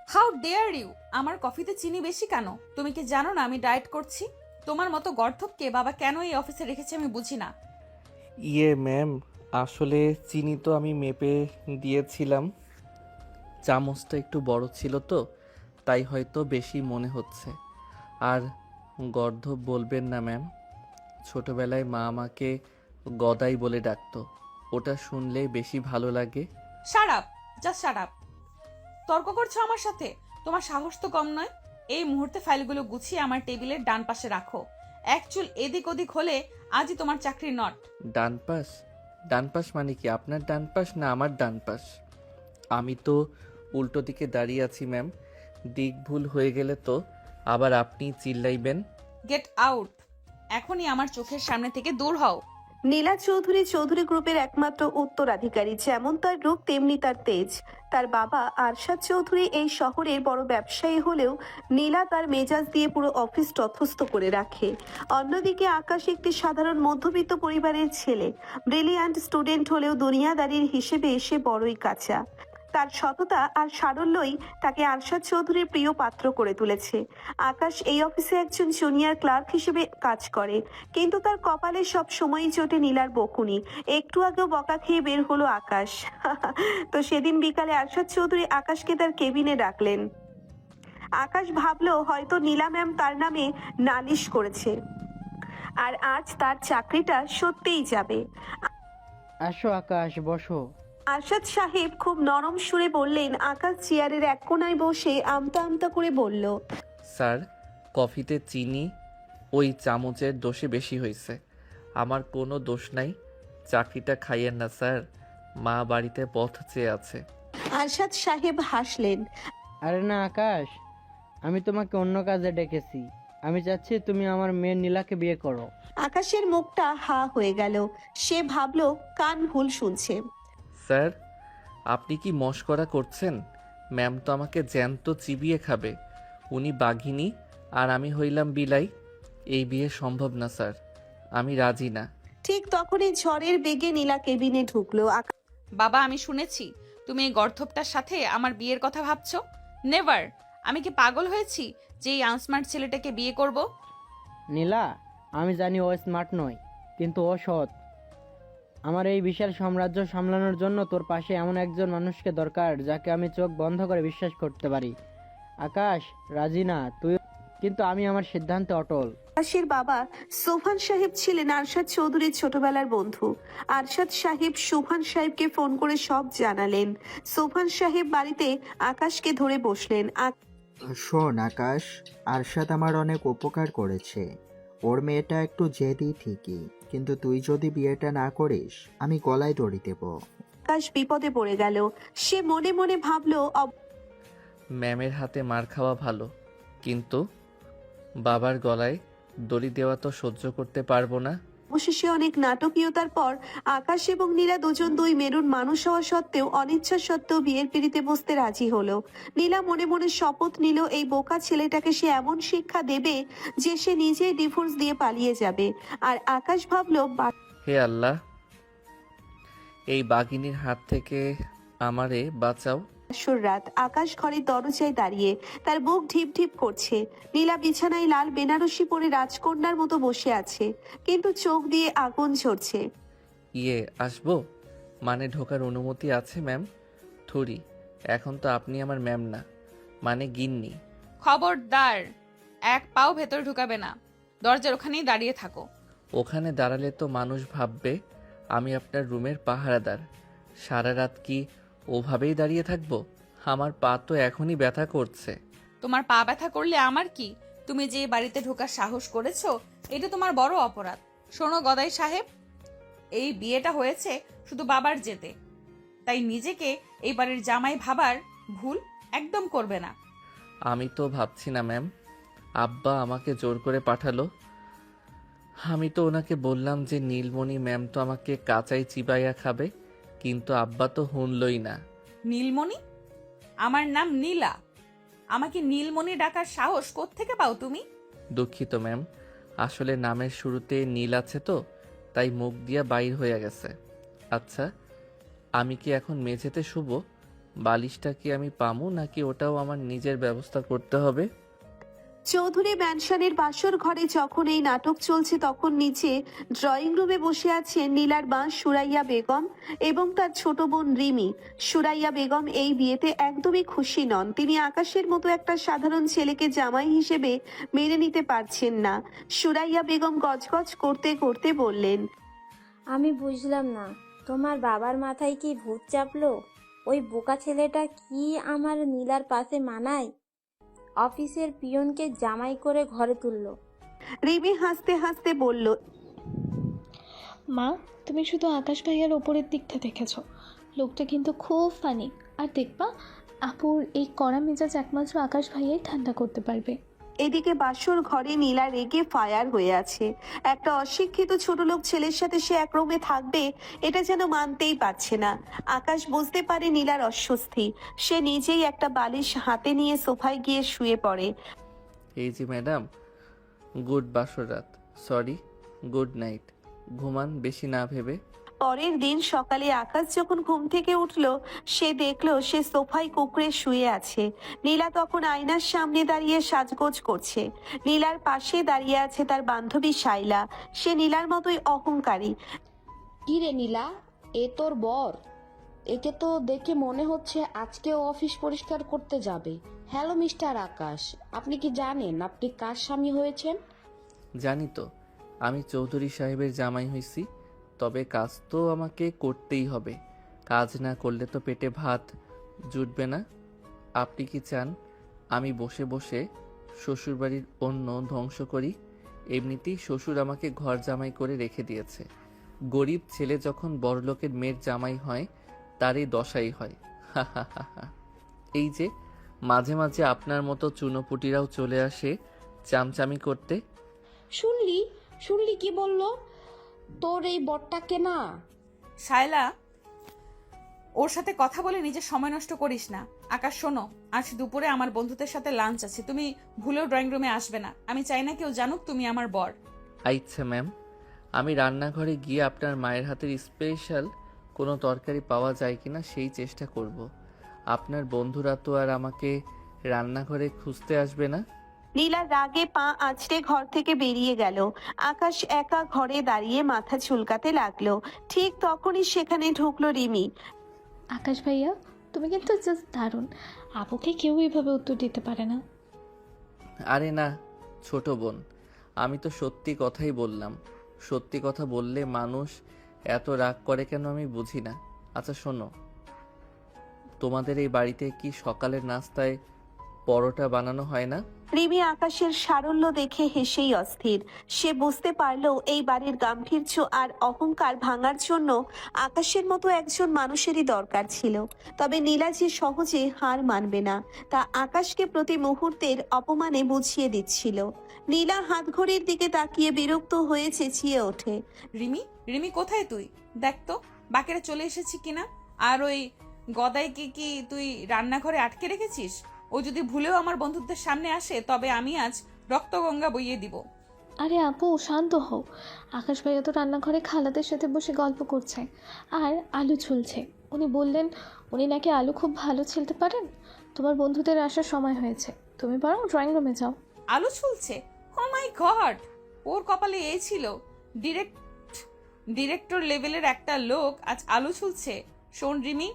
How dare you! আমার কফিতে চিনি বেশি কেন? তুমি কি জানো না আমি ডায়েট করছি? তোমার মতো গর্ধবকে বাবা কেন এই অফিসে রেখেছে আমি বুঝি না। ইয়ে ম্যাম, আসলে চিনি তো আমি মেপে দিয়েছিলাম। চামচটা একটু বড় ছিল তো, তাই হয়তো বেশি মনে হচ্ছে। আর গর্দভ বলবেন না ম্যাম, ছোটবেলায় মা আমাকে গদাই বলে ডাকতো। ওটা শুনলেই বেশি ভালো লাগে। Shut up! Just shut up! তর্ক করছো আমার সাথে? তোমার সাহস তো কম নয়। এই মুহূর্তে ফাইলগুলো গুছিয়ে আমার টেবিলের ডান পাশে রাখো। এক চুল এদিক ওদিক হলে আজই তোমার চাকরি নট। ডান পাশ? ডান পাশ মানে কি, আপনার ডান পাশ না আমার ডান পাশ? আমি তো উল্টো দিকে দাঁড়িয়ে আছি ম্যাম। দিক ভুল হয়ে গেলে তো আবার আপনি চিল্লাইবেন। Get out! এখনই আমার চোখের সামনে থেকে দূর হও। নীলা চৌধুরী চৌধুরী গ্রুপের একমাত্র উত্তরাধিকারী। যেমন তার রূপ তেমনি তার তেজ। তার বাবা আরশাদ চৌধুরী এই শহরের বড় ব্যবসায়ী হলেও নীলা তার মেজাজ দিয়ে পুরো অফিস তথস্থ করে রাখে। অন্যদিকে আকাশ একটি সাধারণ মধ্যবিত্ত পরিবারের ছেলে। ব্রিলিয়ান্ট স্টুডেন্ট হলেও দুনিয়াদারির হিসেবে এসে বড়ই কাঁচা। তার সততা আর সারল্যই তাকে আরশাদ চৌধুরীর প্রিয় পাত্র করে তুলেছে। আকাশ এই অফিসে একজন জুনিয়র ক্লার্ক হিসেবে কাজ করে, কিন্তু তার কপালে সব সময়ই চটে নীলার বকুনি। একটু আগেও বকা খেয়ে বের হলো আকাশ। তো সেদিন বিকালে আরশাদ চৌধুরী আকাশকে তার কেবিনে ডাকলেন। আকাশ ভাবলো হয়তো নীলা ম্যাম তার নামে নালিশ করেছে, আর আজ তার চাকরিটা সত্যিই যাবে। আসো আকাশ, বসো। আরশাদ সাহেব খুব নরম সুরে বললেন। আকাশ চেয়ারের এক কোনায় বসে আমতা আমতা করে বলল, স্যার, কফিতে চিনি ওই চামচের দোষে বেশি হয়েছে। আমার কোনো দোষ নাই। চাকরিটা খাইয়েন না স্যার, মা বাড়িতে পথ চেয়ে আছে। আরশাদ সাহেব হাসলেন। আরে না আকাশ, আমি তোমাকে অন্য কাজে ডেকেছি। আমি চাচ্ছি তুমি আমার মেয়ে নীলাকে বিয়ে করো। আকাশের মুখটা হা হয়ে গেল। সে ভাবলো কান ভুল শুনছে। স্যার, আপনি কি মশকরা করছেন? ম্যাম তো আমাকে জ্যান্ত চিবিয়ে খাবে। উনি বাঘিনী আর আমি হইলাম বিলাই। এই বিয়ে সম্ভব না স্যার, আমি রাজি না। ঠিক তখনই ঝড়ের বেগে নীলা কেবিনে ঢুকলো। বাবা, আমি শুনেছি তুমি এই গর্ধবটার সাথে আমার বিয়ের কথা ভাবছো। নেভার! আমি কি পাগল হয়েছি যে এই আনস্মার্ট ছেলেটাকে বিয়ে করব? নীলা, আমি জানি ও স্মার্ট নয়, কিন্তু ও সৎ। আমার এই বিশাল সাম্রাজ্য সামলানোর জন্য তোর পাশে এমন একজন মানুষকে দরকার যাকে আমি চোখ বন্ধ করে বিশ্বাস করতে পারি। আকাশ, রাজি না তুই? কিন্তু আমি আমার সিদ্ধান্তে অটল। আকাশের বাবা সোফান সাহেব ছিলেন আরশাদ চৌধুরীর ছোটবেলার বন্ধু। আরশাদ সাহেব সোফান সাহেবকে ফোন করে সব জানালেন। সোফান সাহেব বাড়িতে আকাশকে ধরে বসলেন। শোন আকাশ, আরশাদ আমার অনেক উপকার করেছে। ওর মেয়েটা একটু জেদি ঠিকই, কিন্তু তুই যদি বিয়েটা না করিস আমি গলায় দড়ি দেব। আকাশ বিপদে পড়ে গেল। সে মনে মনে ভাবলো ম্যামের হাতে মার খাওয়া ভালো, কিন্তু বাবার গলায় দড়ি দেওয়া তো সহ্য করতে পারবো না। অবশেষে অনেক নাটকীয়তার পর আকাশ এবং নীলা দুজন দুই মেরুন মানুষ হওয়া সত্ত্বেও অনিচ্ছা সত্ত্বেও বিয়ের পিঁড়িতে বসতে রাজি হলো। নীলা মনে মনে শপথ নিল এই বোকা ছেলেটাকে সে এমন শিক্ষা দেবে যে সে নিজেই ডিভোর্স দিয়ে পালিয়ে যাবে। আর আকাশ ভাবলো হে আল্লাহ, এই বাঘিনীর হাত থেকে আমারে বাঁচাও। বাসর রাত। আকাশ ঘরের দরজায় দাঁড়িয়ে, তার বুক ঢিপ ঢিপ করছে। নীলা বিছানায় লাল বেনারসি পরে রাজকন্যার মতো বসে আছে, কিন্তু চোখ দিয়ে আগুন ঝরছে। ইয়ে, আসবো? মানে ঢোকার অনুমতি আছে ম্যাম? থুরি, এখন তো আপনি আমার ম্যাম না, মানে গিন্নি। খবরদার! এক পাও ভেতরে ঢুকাবে না। দরজার ওখানেই দাঁড়িয়ে থাকো। ওখানে দাঁড়ালে তো মানুষ ভাববে আমি আপনার রুমের পাহারাদার। সারা রাত কি ওভাবেই দাঁড়িয়ে থাকবো? আমার পা তো এখনই ব্যথা করছে। তোমার পা ব্যথা করলে আমার কি? তুমি যে এই বাড়িতে ঢোকার সাহস করেছো, এটা তোমার বড় অপরাধ। শোনো গদাই সাহেব, এই বিয়েটা হয়েছে শুধু বাবার জেতে, তাই নিজেকে এই বাড়ির জামাই ভাবার ভুল একদম করবে না। আমি তো ভাবছি না ম্যাম, আব্বা আমাকে জোর করে পাঠালো। আমি তো ওনাকে বললাম যে নীলমণি ম্যাম তো আমাকে কাঁচাই চিবাইয়া খাবে, কিন্তু আব্বা তো শুনলই না। নীলমণি? আমার নাম নীলা। আমাকে নীলমণি ডাকার সাহস কোত্থেকে পাও তুমি? দুঃখিত ম্যাম, আসলে নামের শুরুতে নীল আছে তো, তাই মুখ দিয়া বাইর হয়ে গেছে। আচ্ছা, আমি কি এখন মেঝেতে শুবো বালিশটা কি আমি পামু নাকি ওটাও আমার নিজের ব্যবস্থা করতে হবে? চৌধুরী ম্যানশনের বাসর ঘরে যখন এই নাটক চলছে তখন নিচে ড্রয়িং রুমে বসে আছেন নীলার মা সুরাইয়া বেগম এবং তার ছোট বোন রিমি। সুরাইয়া বেগম এই বিয়েতে একদমই খুশি নন। তিনি আকাশের মতো একটা সাধারণ ছেলেকে জামাই হিসেবে মেনে নিতে পারছেন না। সুরাইয়া বেগম গজগজ করতে করতে বললেন, আমি বুঝলাম না, তোমার বাবার মাথায় কি ভূত চাপলো? ওই বোকা ছেলেটা কি আমার নীলার পাশে মানায়? অফিসের পিয়নকে জামাই করে ঘরে তুললো। রিমি হাসতে হাসতে বলল, মা, তুমি শুধু আকাশ ভাইয়ার ওপরের দিকটা দেখেছো, লোকটা কিন্তু খুব ফানি। আর দেখবা, আপুর এই কড়া মেজাজ একমাত্র আকাশ ভাইয়াই ঠান্ডা করতে পারবে। এদিকে বাসর ঘরে নীলা রেগে ফায়ার হয়ে আছে। একটা অশিক্ষিত ছোট লোক ছেলের সাথে সে এক রুমে থাকবে এটা যেন মানতেই পারছে না। আকাশ বুঝতে পারে নীলার অস্বস্তি। সে নিজেই একটা বালিশ হাতে নিয়ে সোফায় গিয়ে শুয়ে পড়ে। এই যে ম্যাডাম, গুড বাসর রাত, সরি, গুড নাইট। ঘুমান বেশি না ভেবে। পরের দিন সকালে আকাশ যখন ঘুম থেকে উঠল সে দেখলো সে সোফায় কুঁকড়ে শুয়ে আছে। নীলা তখন আয়নার সামনে দাঁড়িয়ে সাজগোজ করছে। নীলার পাশে দাঁড়িয়ে আছে তার বান্ধবী শাইলা। সে নীলার মতোই অহংকারী। কি রে নীলা, এ তোর বর? একে তো দেখে মনে হচ্ছে আজকেও অফিস পরিষ্কার করতে যাবে। হ্যালো মিস্টার আকাশ, আপনি কি জানেন আপনি কার স্বামী হয়েছেন? জানি তো, আমি চৌধুরী সাহেবের জামাই হইছি, তবে কাজ তো আমাকে করতেই হবে। কাজ না করলে তো পেটে ভাত জুটবে না। আপনি কি চান আমি বসে বসে শ্বশুরবাড়ির অন্ন ধ্বংস করি? এমনিতেই শ্বশুর আমাকে ঘর জামাই করে রেখে দিয়েছে। গরিব ছেলে যখন বড়লোকের মেয়ের জামাই হয় তারই দশাই হয়। হা হা হা হা। এই যে মাঝে মাঝে আপনার মতো চুনোপুটিরাও চলে আসে চামচামি করতে। শুনলি শুনলি কি বললো তোর এই বরটাকে? না, শায়লা, ওর সাথে কথা বলে নিজের সময় নষ্ট করিস না। আকাশ শোনো, আজ দুপুরে আমার বন্ধুদের সাথে লাঞ্চ আছে, তুমি ভুলেও ড্রয়িং রুমে আসবে না। আমি চাই না কেউ জানুক তুমি আমার বর। আচ্ছা ম্যাম, আমি রান্নাঘরে গিয়ে আপনার মায়ের হাতের স্পেশাল কোনো তরকারি পাওয়া যায় কিনা সেই চেষ্টা করব। আপনার বন্ধুরা তো আর আমাকে রান্নাঘরে খুঁজতে আসবে না। নীলা রাগে পা আঁচড়ে ঘর থেকে বেরিয়ে গেল। আকাশ একা ঘরে দাঁড়িয়ে মাথা চুলকাতে লাগলো। ঠিক তখনই সেখানে ঢুকলো রিমি। আকাশ ভাইয়া, তুমি কিন্তু জাস্ট দারুণ। আপুকে কেউ এভাবে উত্তর দিতে পারে না। আরে না ছোট বোন, আমি তো সত্যি কথাই বললাম। সত্যি কথা বললে মানুষ এত রাগ করে কেন আমি বুঝি না। আচ্ছা শোনো, তোমাদের এই বাড়িতে কি সকালের নাস্তায় পরোটা বানানো হয় না? রিমি আকাশের সারল্য দেখে হেসেই অস্থির। সে বুঝতে পারলো এই বাড়ির গাম্ভীর্য আর অহংকার ভাঙার জন্য আকাশের মতো একজন মানুষেরই দরকার ছিল। তবে নীলা যে সহজে হার মানবে না তা আকাশকে প্রতি মুহূর্তের অপমানে বুঝিয়ে দিচ্ছিল। নীলা হাতঘড়ির দিকে তাকিয়ে বিরক্ত হয়ে চেঁচিয়ে ওঠে, রিমি, রিমি কোথায় তুই? দেখ তো বাকিরা চলে এসেছি কিনা। আর ওই গদাইকে কি তুই রান্নাঘরে আটকে রেখেছিস? ও যদি ভুলেও আমার বন্ধুদের সামনে আসে তবে আমি আজ রক্তগঙ্গা বইয়ে দিব। আরে আপু, শান্ত হও। আকাশ ভাইয়া তো রান্নাঘরে খালাদের সাথে বসে গল্প করছে আর আলু ছুলছে। উনি বললেন উনি নাকি আলু খুব ভালো ছিলতে পারেন। তোমার বন্ধুদের আসার সময় হয়েছে, তুমি বরং ড্রয়িং রুমে যাও। আলু ছুলছে? ও মাই গড, ওর কপালে এই ছিল? ডিরেক্টর লেভেলের একটা লোক আজ আলু ছুলছে। শোন রিমি,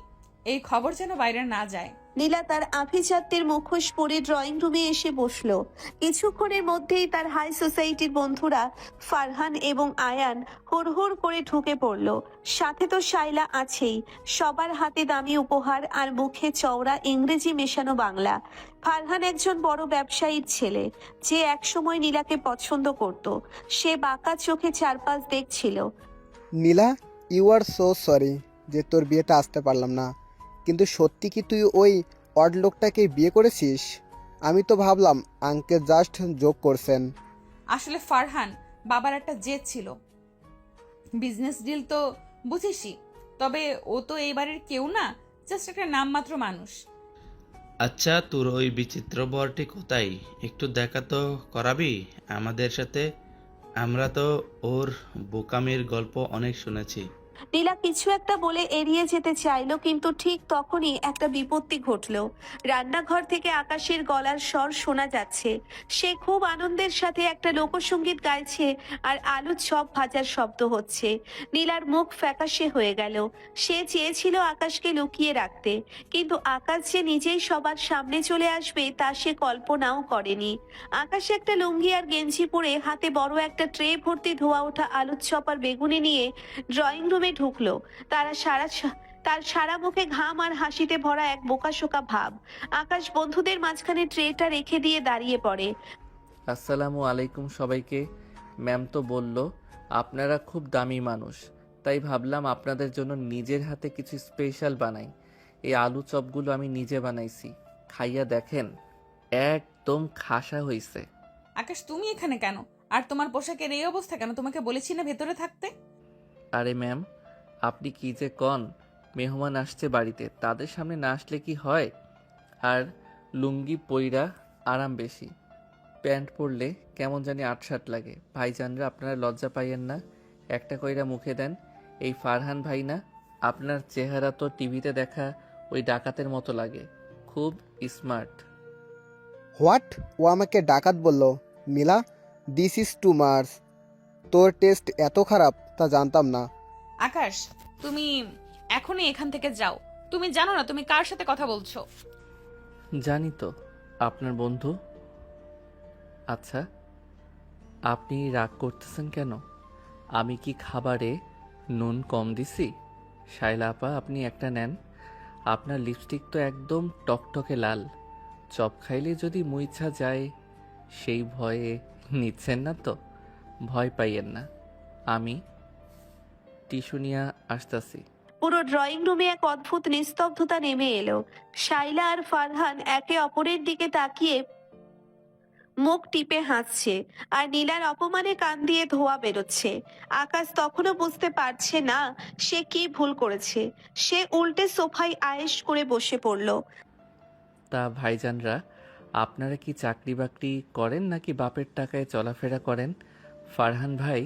এই খবর যেন বাইরে না যায়। নীলা তার আভিজাত্যের মুখোশ পরে ড্রয়িং রুমে এসে বসলো। কিছুক্ষণের মধ্যেই তার হাই সোসাইটির বন্ধুরা ফারহান এবং আয়ান হুড়হুড় করে ঢুকে পড়লো। সাথে তো শাইলা আছেই। সবার হাতে দামি উপহার আর মুখে চওড়া ইংরেজি মেশানো বাংলা। ফারহান একজন বড় ব্যবসায়ীর ছেলে যে একসময় নীলাকে পছন্দ করত। সে বাঁকা চোখে চারপাশ দেখছিল। নীলা, ইউ আর সো সরি যে তোর বিয়েতে আসতে পারলাম না। কিন্তু সত্যি কি তুই ওই অড লোকটাকে বিয়ে করেছিস? আমি তো ভাবলাম আঙ্কেল জাস্ট জোক করছেন। আসলে ফারহান বাবার একটা জেদ ছিল, বিজনেস ডিল তো বুঝিসই। তবে ও তো এই বাড়ির কেউ না, জাস্ট একটা নামমাত্র মানুষ। আচ্ছা, তোর ওই বিচিত্র বরটি কোথায়? একটু দেখা তো করাবি আমাদের সাথে? আমরা তো ওর বোকামির গল্প অনেক শুনেছি। নীলা কিছু একটা বলে এড়িয়ে যেতে চাইলো, কিন্তু ঠিক তখনই একটা বিপত্তি ঘটলো। রান্নাঘর থেকে আকাশের গলার স্বর শোনা যাচ্ছে। সে খুব আনন্দের সাথে একটা লোকসঙ্গীত গাইছে আর আলুর চপ ভাজার শব্দ হচ্ছে। নীলার মুখ ফ্যাকাশে হয়ে গেল। সে চেয়েছিল আকাশকে লুকিয়ে রাখতে, কিন্তু আকাশ যে নিজেই সবার সামনে চলে আসবে তা সে কল্পনাও করেনি। আকাশ একটা লুঙ্গি আর গেঞ্জি পরে হাতে বড় একটা ট্রে ভর্তি ধোয়া ওঠা আলুর চপ আর বেগুনি নিয়ে ড্রয়িং রুমে ঢুকলো। তার সারা মুখে ঘাম আর হাসিতে ভরা এক বোকাশোকা ভাব। আকাশ বন্ধুদের মাঝখানে ট্রেটা রেখে দিয়ে দাঁড়িয়ে পড়ে। আসসালামু আলাইকুম সবাইকে। ম্যাম তো বলল আপনারা খুব দামি মানুষ, তাই ভাবলাম আপনাদের জন্য নিজের হাতে কিছু স্পেশাল বানাই। এই আলু চপগুলো আমি নিজে বানাইছি, খাইয়া দেখেন, একদম খাসা হইছে। আকাশ, তুমি এখানে কেন? আর তোমার পোশাকের এই অবস্থা কেন? তোমাকে বলেছি না ভেতরে থাকতে? আরে ম্যাম, আপনি কি যে কন, মেহমান আসছে বাড়িতে, তাদের সামনে না আসলে কি হয়? আর লুঙ্গি পইরা আরাম বেশি, প্যান্ট পরলে কেমন জানি আটসাট লাগে। ভাইজানরা আপনারা লজ্জা পাইয়েন না, একটা কইরা মুখে দেন। এই ফারহান ভাই না? আপনার চেহারা তো টিভিতে দেখা ওই ডাকাতের মতো লাগে, খুব স্মার্ট। হোয়াট? ও আমাকে ডাকাত বলল? নীলা, দিস ইজ টু মাচ। তোর টেস্ট এত খারাপ তা জানতাম না। আকাশ, তুমি এখনই এখান থেকে যাও। তুমি জানো না তুমি কার সাথে কথা বলছো? জানি তো, আপনার বন্ধু। আচ্ছা, আপনি রাগ করতেছেন কেন? আমি কি খাবারে নুন কম দিছি? শাইলা আপা, আপনি একটা নেন। আপনার লিপস্টিক তো একদম টকটকে লাল, চপ খাইলে যদি মুইছা যায় সেই ভয়ে নিচ্ছেন না তো? ভয় পাইয়েন না, আমি টিস্যু নিয়ে আসতাছি। পুরো ড্রয়িং রুমে এক অদ্ভুত নিস্তব্ধতা নেমে এলো। শাইলা আর ফারহান একে অপরের দিকে তাকিয়ে মুখ টিপে হাসছে, আর নীলার অপমানে কান দিয়ে ধোঁয়া বেরোচ্ছে। আকাশ তখনও বুঝতে পারছে না সে কি ভুল করেছে। সে উল্টে সোফায় আয়েশ করে বসে পড়ল। তা ভাইজানরা, আপনারা কি চাকরি বাকরি করেন নাকি বাপের টাকায় চলাফেরা করেন? ফারহান ভাই,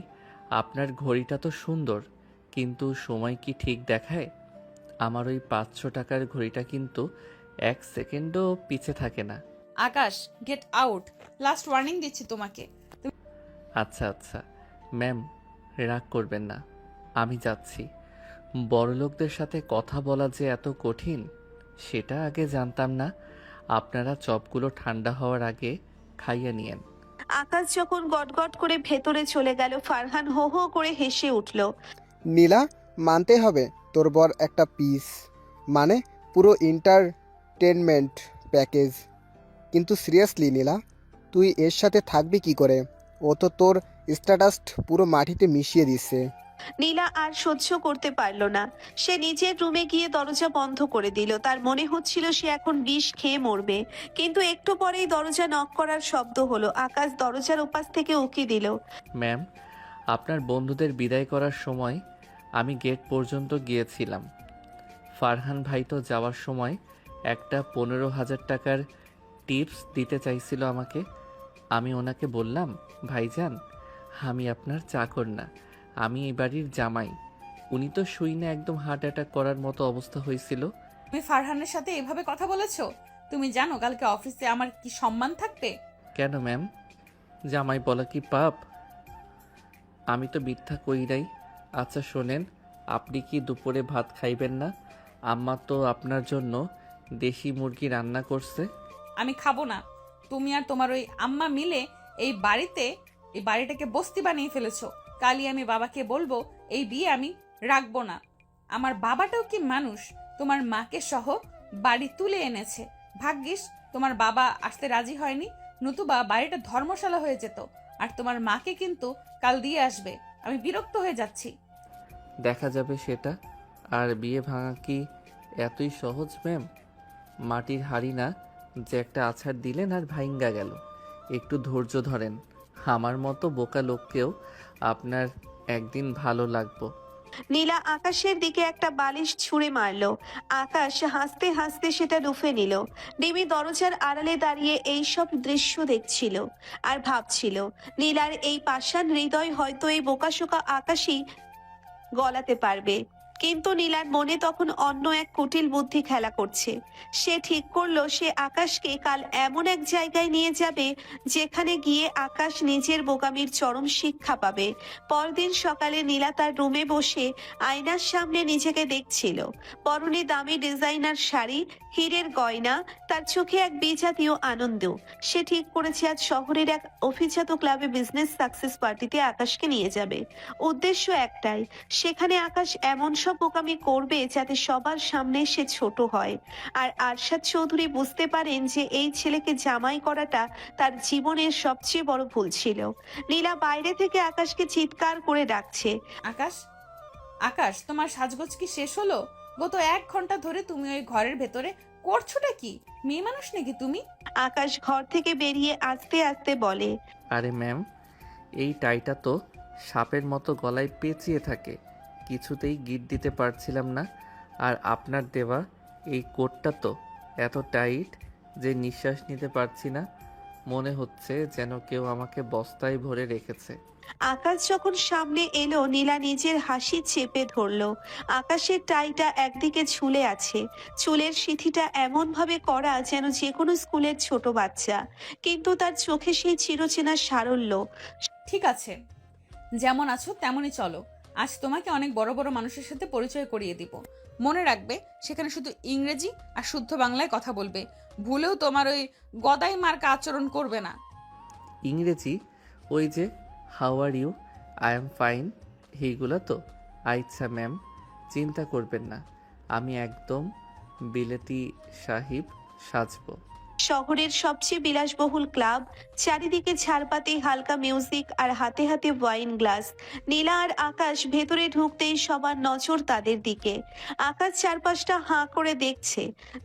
আপনার ঘড়িটা তো সুন্দর, কিন্তু সময় কি ঠিক দেখায়? আমার ওই 500 টাকার ঘড়িটা কিন্তু 1 সেকেন্ডও পিছে থাকে না। আকাশ, গেট আউট। লাস্ট ওয়ার্নিং দিচ্ছি তোমাকে। আচ্ছা আচ্ছা ম্যাম, রাগ করবেন না, আমি যাচ্ছি। বড়লোকদের সাথে কথা বলা যে এত কঠিন সেটা আগে জানতাম না। আপনারা চপগুলো ঠান্ডা হওয়ার আগে খাইয়ে নিয়েন। আকাশ যখন গটগট করে ভেতরে চলে গেল, ফারহান হো হো করে হেসে উঠল। নীলা, মানতে হবে তোর বর একটা পিস, মানে পুরো এন্টারটেনমেন্ট প্যাকেজ। কিন্তু সিরিয়াসলি নীলা, তুই এর সাথে থাকবি কি করে? ও তো তোর স্ট্যাটাস পুরো মাটিতে মিশিয়ে দিচ্ছে। নীলা আর সহ্য করতে পারল না। সে নিজের রুমে গিয়ে দরজা বন্ধ করে দিল। তার মনে হচ্ছিল সে এখন বিষ খেয়ে মরবে। কিন্তু একটু পরেই দরজা নক করার শব্দ হলো। আকাশ দরজার ওপাশ থেকে উকি দিল। ম্যাম, আপনার বন্ধুদের বিদায় করার সময় আমি গেট পর্যন্ত গিয়েছিলাম। ফারহান ভাই তো যাওয়ার সময় একটা 15,000 টাকার টিপস দিতে চাইছিল আমাকে। আমি ওনাকে বললাম, ভাইজান, আমি আপনার চাকর না, আমি এই বাড়ির জামাই। উনি তো শুইনে একদম হার্ট অ্যাটাক করার মতো অবস্থা হয়েছিল। তুমি ফারহানের সাথে এভাবে কথা বলেছো? তুমি জানো কালকে অফিসে আমার কি সম্মান থাকবে? কেন ম্যাম, জামাই বলা কি পাপ? আমি তো মিথ্যা কই নাই। আচ্ছা শোনেন, আপনি কি দুপুরে ভাত খাইবেন না? আম্মা তো আপনার জন্য দেশি মুরগি রান্না করছে। আমি খাবো না। তুমি আর তোমার ওই আম্মা মিলে এই বাড়িটাকে বস্তি বানিয়ে ফেলেছো। কালই আমি বাবাকে বলবো এই বিয়ে আমি রাখবো না। আমার বাবাটাও কি মানুষ? তোমার মাকে সহ বাড়ি তুলে এনেছে। ভাগ্যিস তোমার বাবা আসতে রাজি হয়নি, নতুবা বাড়িটা ধর্মশালা হয়ে যেত। আর তোমার মাকে কিন্তু কাল দিয়ে আসবে। আমি বিরক্ত হয়ে যাচ্ছি। দেখা যাবে সেটা। আর বিয়ে ভাঙা কি এতই সহজ ম্যাম? মাটির হাড়ি না যে একটা আছাড় দিলেন আর ভাইঙ্গা গেল। একটু ধৈর্য ধরেন, আমার মতো বোকা লোককেও আপনার একদিন ভালো লাগবো। নীলা আকাশের দিকে একটা বালিশ ছুঁড়ে মারল। আকাশ হাসতে হাসতে সেটা লুফে নিল। ডিমি দরজার আড়ালে দাঁড়িয়ে এই সব দৃশ্য দেখছিল আর ভাবছিল, নীলার এই পাষাণ হৃদয় হয়তো এই বোকাশোকা আকাশই গলাতে পারবে। কিন্তু নীলার মনে তখন অন্য এক কুটিল বুদ্ধি খেলা করছে। সে ঠিক করলো সে আকাশকে কাল এমন এক জায়গায় নিয়ে যাবে যেখানে গিয়ে আকাশ নিজের বোকামির চরম শিক্ষা পাবে। পরদিন সকালে নীলা তার রুমে বসে আয়নার সামনে নিজেকে দেখছিল। পরনে দামি ডিজাইনার শাড়ি, হীরের গয়না, তার চোখে এক বিজাতীয় আনন্দ। সে ঠিক করেছে আজ শহরের এক অভিজাত ক্লাবে বিজনেস সাকসেস পার্টিতে আকাশকে নিয়ে যাবে। উদ্দেশ্য একটাই, সেখানে আকাশ এমন সব বোকামি করবে যাতে সবার সামনে সে ছোট হয়। আর আরশাদ চৌধুরী বুঝতে পারেন যে এই ছেলেকে জামাই করাটা তার জীবনের সবচেয়ে বড় ভুল ছিল। নীলা বাইরে থেকে আকাশকে চিৎকার করে ডাকছে। আকাশ, আকাশ, তোমার সাজগোজ কি শেষ হলো? গত 1 ঘন্টা ধরে তুমি ওই ঘরের ভেতরে করছোটা কি? মেয়ে মানুষ নাকি তুমি? আকাশ ঘর থেকে বেরিয়ে আস্তে আস্তে বলে, আরে ম্যাম, এই টাইটা তো সাপের মতো গলায় পেঁচিয়ে থাকে, কিছুতেই গিট দিতে পারছিলাম না। আর আপনার দেওয়া এই কোটটা তো এত টাইট যে নিঃশ্বাস নিতে পারছি না, মনে হচ্ছে যেন কেউ আমাকে বস্তায় ভরে রেখেছে। আকাশ যখন সামনে এলো নীলা নিজের হাসি চেপে ধরলো। আকাশের টাইটা একদিকে ঝুলে আছে, চুলের সিঁথিটা এমন ভাবে করা যেন যে কোনো স্কুলের ছোট বাচ্চা, কিন্তু তার চোখে সেই চিরচেনা সারল্য। ঠিক আছে, যেমন আছো তেমনই চলো। আজ তোমাকে অনেক বড় বড় মানুষের সাথে পরিচয় করিয়ে দিব। মনে রাখবে, সেখানে শুধু ইংরেজি আর শুদ্ধ বাংলায় কথা বলবে। ভুলেও তোমার ওই গদাই মার্কা আচরণ করবে না। ইংরেজি ওই যে how are you, I am fine, এইগুলো তো? আচ্ছা ম্যাম, চিন্তা করবেন না, আমি একদম বিলেতি সাহিব সাজবো। শহরের সবচেয়ে বিলাসবহুল ক্লাব, চারিদিকে ঝাড়পাতি হালকা মিউজিক আর হাতে হাতে ওয়াইন গ্লাস। নীলা আর আকাশ ভেতরে ঢুকতেই সবার নজর তাদের দিকে। আকাশ চারপাশটা হাঁ করে দেখছে,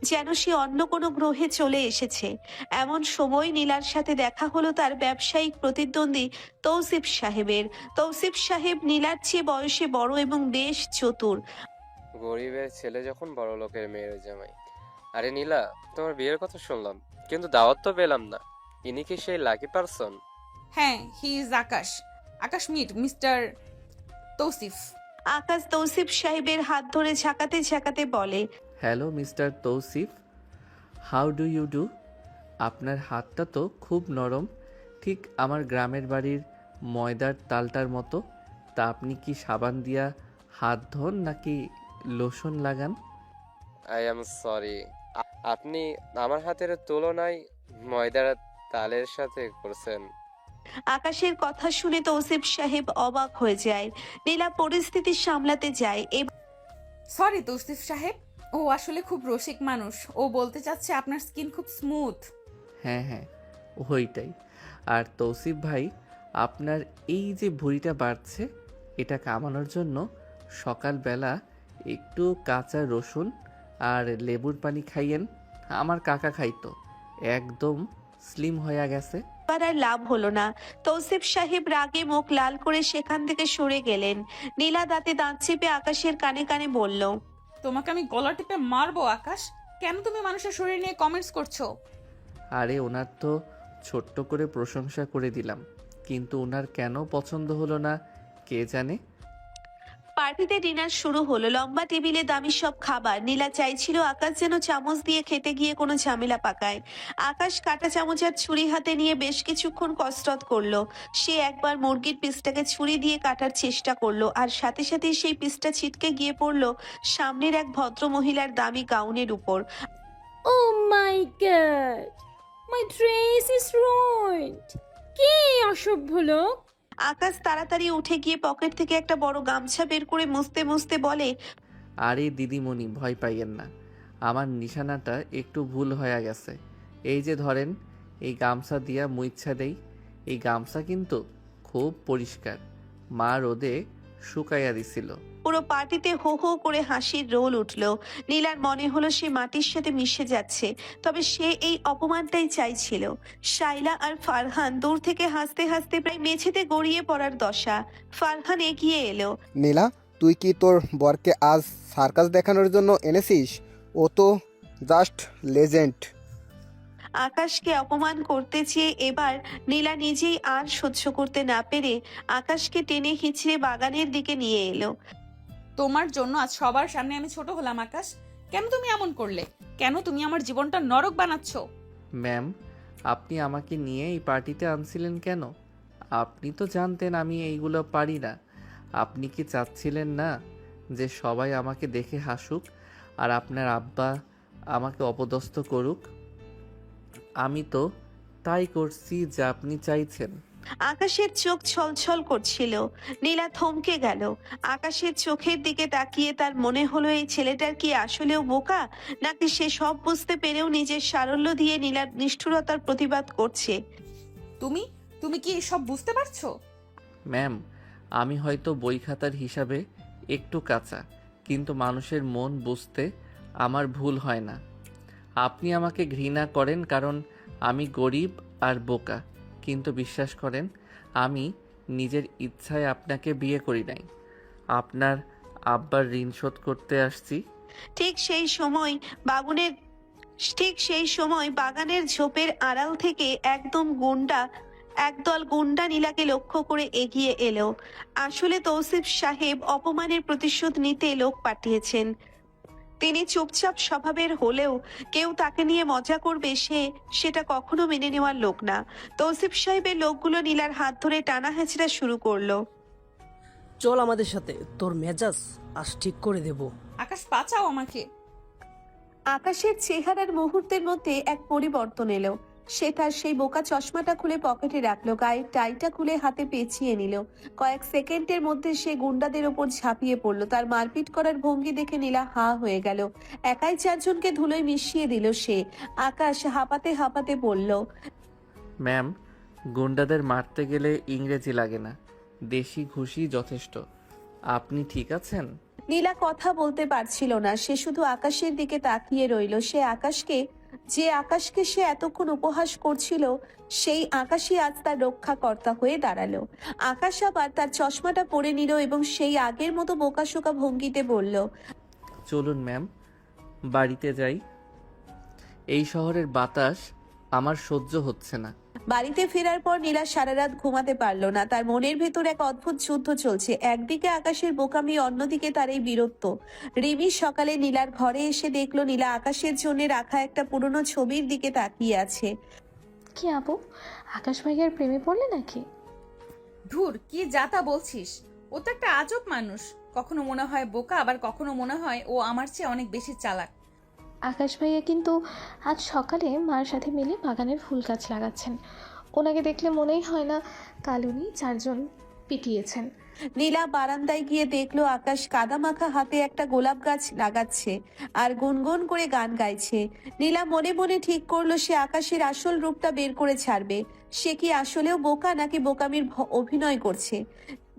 যেন সে অন্য কোনো গ্রহে চলে এসেছে। এমন সময় নীলার সাথে দেখা হলো তার ব্যবসায়িক প্রতিদ্বন্দ্বী তৌসিফ সাহেবের। তৌসিফ সাহেব নীলার চেয়ে বয়সে বড় এবং বেশ চতুর। গরিবের ছেলে যখন বড় লোকের মেয়ের জামাই। আরে নীলা, তোমার বিয়ের কথা শুনলাম, কিন্তু দাওয়াত তো পেলাম না। ইনি কি সেই লাকি পারসন? হ্যাঁ, he is Akash. Akash meet mister Tausif. Akash Tausif সাহেবের হাত ধরে ঝাঁকাতে ঝাঁকাতে বলে, hello mister Tausif, how do you do? আপনার হাতটা তো খুব নরম, ঠিক আমার গ্রামের বাড়ির ময়দার তালটার মতো। তা আপনি কি সাবান দিয়া হাত ধোন নাকি লোশন লাগান? আই এম সরি, আপনি আমার হাতের তুলনায় ময়দার তালের সাথে করছেন। আকাশের কথা শুনে তৌসিফ সাহেব অবাক হয়ে যায়। নীলা পরিস্থিতি সামলাতে যায়। সরি তৌসিফ সাহেব, ও আসলে খুব রসিক মানুষ। ও বলতে চাচ্ছে আপনার স্কিন খুব স্মুথ। হ্যাঁ হ্যাঁ, ওইটাই। আর তৌসিফ ভাই, আপনার এই যে ভুঁড়িটা বাড়ছে, এটা কামানোর জন্য সকালবেলা একটু কাঁচা রসুন আর লেবুর পানি খাইয়েন। আমার কাকা খাইতো, একদম স্লিম হয়ে গেছে। এবার আর লাভ হলো না। তৌসিফ সাহেব রাগে মুখ লাল করে সেখান থেকে সরে গেলেন। নীলা দাঁতে দাঁত চেপে আকাশের কানে কানে বলল, তোমাকে আমি গলা টিপে মারবো আকাশ। কেন তুমি মানুষের শরীর নিয়ে কমেন্টস করছো? আরে ওনার তো ছোট্ট করে প্রশংসা করে দিলাম, কিন্তু ওনার কেন পছন্দ হলো না কে জানে। পার্টিতে ডিনার শুরু হলো। লম্বা টেবিলে দামি সব খাবার। নীলা চাইছিল আকাশ যেন চামচ দিয়ে খেতে গিয়ে কোনো ঝামেলা পাকায়। আকাশ কাঁটা চামচ আর ছুরি হাতে নিয়ে বেশ কিছুক্ষণ কসরত করলো। সে একবার মুরগির পিসটাকে ছুরি দিয়ে কাটার চেষ্টা করলো, আর সাথে সাথে সেই পিসটা ছিটকে গিয়ে পড়লো সামনের এক ভদ্র মহিলার দামি গাউনের উপর। Oh my god! My dress is ruined! কি অসভ্য লোক! আকাশ তাড়াতাড়ি উঠে গিয়ে পকেট থেকে একটা বড় গামছা বের করে মুছতে মুছতে বলে, আরে দিদিমণি, ভয় পাইয়েন না, আমার নিশানাটা একটু ভুল হয়ে গেছে। এই যে ধরেন, এই গামছা দিয়া মুইচ্ছা দেই। এই গামছা কিন্তু খুব পরিষ্কার, মা রোদে শুকাইয়া দিছিল। পুরো পার্টিতে হো হো করে হাসির রোল উঠল। নীলার মনে হলো সে মাটির সাথে মিশে যাচ্ছে, তবে সে এই অপমানটাই চাইছিল। শাইলা আর ফারহান দূর থেকে হাসতে হাসতে প্রায় মেঝেতে গড়িয়ে পড়ার দশা। ফারহান এগিয়ে এলো। নীলা, তুই কি তোর বরকে আজ সার্কাস দেখানোর জন্য এনেছিস? ও তো জাস্ট লেজেন্ড। আকাশকে অপমান করতে চেয়ে এবার নীলা নিজেই আর সহ্য করতে না পেরে আকাশকে টেনে হিঁচড়ে বাগানের দিকে নিয়ে এলো। তোমার জন্য আজ সবার সামনে আমি ছোট হলাম আকাশ। কেন তুমি এমন করলে? কেন তুমি আমার জীবনটা নরক বানাচ্ছ? ম্যাম, আপনি আমাকে নিয়ে এই পার্টিতে আনছিলেন কেন? আপনি তো জানতেন আমি এইগুলো পারি না। আপনি কি চাচ্ছিলেন না যে সবাই আমাকে দেখে হাসুক আর আপনার আব্বা আমাকে অপদস্থ করুক? আমি তো তাই করছি যা আপনি চাইছেন। আকাশের চোখ ছলছল করছিল। নীলা থমকে গেল। আকাশের চোখের দিকে তাকিয়ে তার মনে হলো এই ছেলেটার কি আসলেও বোকা, নাকি সে সব বুঝতে পেরেও নিজের সারল্য দিয়ে নীলার নিষ্ঠুরতার প্রতিবাদ করছে। তুমি তুমি কি এসব বুঝতে পারছো? ম্যাম, আমি হয়তো বই খাতার হিসাবে একটু কাঁচা, কিন্তু মানুষের মন বুঝতে আমার ভুল হয় না। আপনি আমাকে ঘৃণা করেন কারণ আমি গরিব আর বোকা, কিন্তু বিশ্বাস করেন আমি নিজের ইচ্ছায় আপনাকে বিয়ে করি নাই। আপনার আব্বার ঋণ শোধ করতে আসছি। ঠিক সেই সময় বাগানের ঝোপের আড়াল থেকে একদল গুন্ডা নীলাকে লক্ষ্য করে এগিয়ে এলো। আসলে তৌসিফ সাহেব অপমানের প্রতিশোধ নিতে লোক পাঠিয়েছেন। তিনি চুপচাপ স্বভাবের হলেও কেউ তাকে নিয়ে মজা করবে সেটা কখনো মেনে নেওয়ার লোক না। তৌসিফ সাহেবের লোকগুলো নীলার হাত ধরে টানা হেঁচড়া শুরু করলো। চল আমাদের সাথে, তোর মেজাজ আজ ঠিক করে দেব। আকাশ, বাঁচাও আমাকে। আকাশের চেহারার মুহূর্তের মধ্যে এক পরিবর্তন এলো। সে তার সেই বোকা চশমাটা খুলে পকেটে রাখলো, গায়ের টাইটা খুলে হাতে পেঁচিয়ে নিল। কয়েক সেকেন্ডের মধ্যে সে গুন্ডাদের ওপর ঝাঁপিয়ে পড়লো। তার মারপিট করার ভঙ্গি দেখে নীলা হা হয়ে গেল। একাই চারজনকে ধুলোয় মিশিয়ে দিল সে। আকাশ হাঁপাতে হাঁপাতে বলল, ম্যাম, গুন্ডাদের মারতে গেলে ইংরেজি লাগে না, দেশি ঘুষি যথেষ্ট। আপনি ঠিক আছেন? নীলা কথা বলতে পারছিল না। সে শুধু আকাশের দিকে তাকিয়ে রইল। যে আকাশকে সে এতক্ষণ উপহাস করছিল, সেই আকাশই আজ তার রক্ষাকর্তা হয়ে দাঁড়ালো। আকাশ আবার তার চশমাটা পরে নিল এবং সেই আগের মতো বোকাশোকা ভঙ্গিতে বলল, চলুন ম্যাম, বাড়িতে যাই। এই শহরের বাতাস আমার সহ্য হচ্ছে না। বাড়িতে ফেরার পর নীলা সারা রাত ঘুমাতে পারল না। তার মনের ভেতর এক অদ্ভুত যুদ্ধ চলছে। একদিকে আকাশের বোকামি, অন্যদিকে তার এই বীরত্ব। রিমি সকালে নীলার ঘরে এসে দেখলো নীলা আকাশের জন্য রাখা একটা পুরনো ছবির দিকে তাকিয়ে আছে। কি আপু, আকাশ ভাইয়ার প্রেমে পড়লে নাকি? ধুর, কি যাতা বলছিস! ও তো একটা আজব মানুষ। কখনো মনে হয় বোকা, আবার কখনো মনে হয় ও আমার চেয়ে অনেক বেশি চালাক। আকাশ ভাইয়া কিন্তু আজ সকালে মার সাথে মিলে বাগানের ফুল গাছ লাগাচ্ছেন। ওনাকে দেখলে মনেই হয় না কাল উনি 4 জন পিটিয়েছেন। নীলা বারান্দায় গিয়ে দেখলো আকাশ কাদা মাখা হাতে একটা গোলাপ গাছ লাগাচ্ছে আর গুনগুন করে গান গাইছে। নীলা মনে মনে ঠিক করলো সে আকাশের আসল রূপটা বের করে ছাড়বে। সে কি আসলেও বোকা, নাকি বোকামির অভিনয় করছে?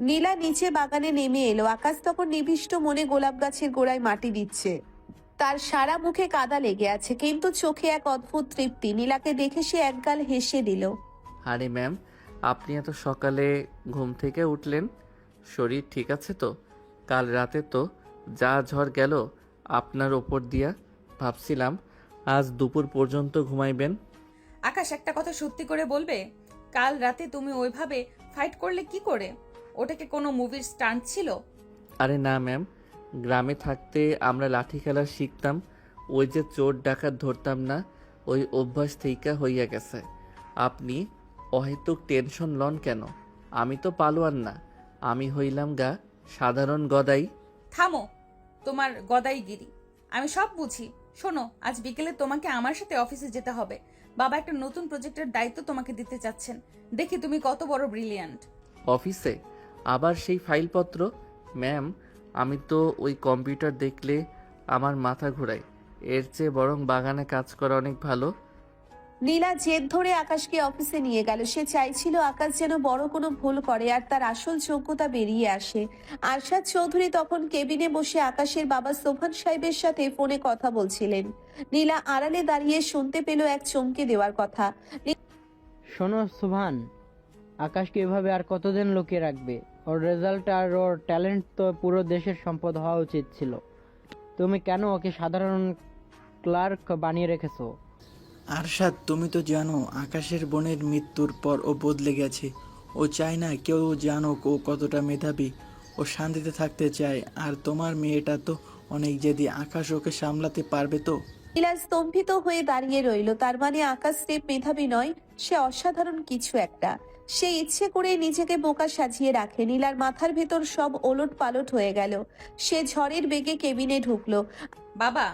নীলা নিচে বাগানে নেমে এলো। আকাশ তখন নিবিষ্ট মনে গোলাপ গাছের গোড়ায় মাটি দিচ্ছে। তার সারা মুখে কাদা লেগে আছে, কিন্তু চোখে এক অদ্ভুত তৃপ্তি। নীলাকে দেখে সে একগাল হেসে দিল। আরে ম্যাম, আপনি এত সকালে ঘুম থেকে উঠলেন, শরীর ঠিক আছে তো? কাল রাতে তো যা ঝড় গেল আপনার ওপর দিয়া, ভাবছিলাম আজ দুপুর পর্যন্ত ঘুমাইবেন। আকাশ, একটা কথা সত্যি করে বলবে, কাল রাতে তুমি ওইভাবে ফাইট করলে কি করে? ওটাকে কোনো মুভির স্টান্ট ছিল? আরে না ম্যাম, গ্রামে থাকতে আমরা লাঠি খেলা শিখতাম, ওই যে চোর ডাকাত ধরতাম না, ওই অভ্যাস থেইকা হইয়া গেছে। আপনি অহেতুক টেনশন লন কেন? আমি তো পালোয়ান না, আমি হইলাম সাধারণ গদাই। থামো তোমার গদাইগিরি, আমি সব বুঝি। শোনো, আজ বিকেলে তোমাকে আমার সাথে অফিসে যেতে হবে। বাবা একটা নতুন প্রজেক্টের দায়িত্ব তোমাকে দিতে চাচ্ছেন। দেখি তুমি কত বড় ব্রিলিয়ান্ট। অফিসে আবার সেই ফাইলপত্র? ম্যাম, আমি তো ওই কম্পিউটার দেখলে আমার মাথা ঘোরায়, এর চেয়ে বরং বাগানে কাজ করা অনেক ভালো। নীলা জেদ ধরে আকাশকে অফিসে নিয়ে গেল। সে চাইছিল আকাশ যেন বড় কোনো ভুল করে আর তার আসল যোগ্যতা বেরিয়ে আসে। আরশাদ চৌধুরী তখন কেবিনে বসে আকাশের বাবা সোভান সাহেবের সাথে ফোনে কথা বলছিলেন। নীলা আড়ালে দাঁড়িয়ে শুনতে পেল এক চমকে দেওয়ার কথা। শোনো সুভান, আকাশকে এভাবে আর কতদিন লুকিয়ে রাখবে? ওর রেজাল্ট আর ওর ট্যালেন্ট তো পুরো দেশের সম্পদ হওয়া উচিত ছিল। তুমি কেন ওকে সাধারণ ক্লার্ক বানিয়ে রেখেছো? আরশাদ, তুমি তো জানো আকাশের বোনের মৃত্যুর পর ও বদলে গেছে। ও চায় না কেউ জানুক ও কতটা মেধাবী। ও শান্তিতে থাকতে চায়। আর তোমার মেয়েটা তো অনেক জেদি, আকাশ ওকে সামলাতে পারবে তো? নীলা স্তম্ভিত হয়ে দাঁড়িয়ে রইল। তার মানে আকাশ স্রেফ মেধাবী নয়, সে অসাধারণ কিছু একটা। সে ইচ্ছে করে নিজেকে বোকা সাজিয়ে রাখে। নীলার মাথার ভেতর সব ওলট পালট হয়ে গেল। সে ঝড়ের বেগে কেবিনে ঢুকলো। বাবা,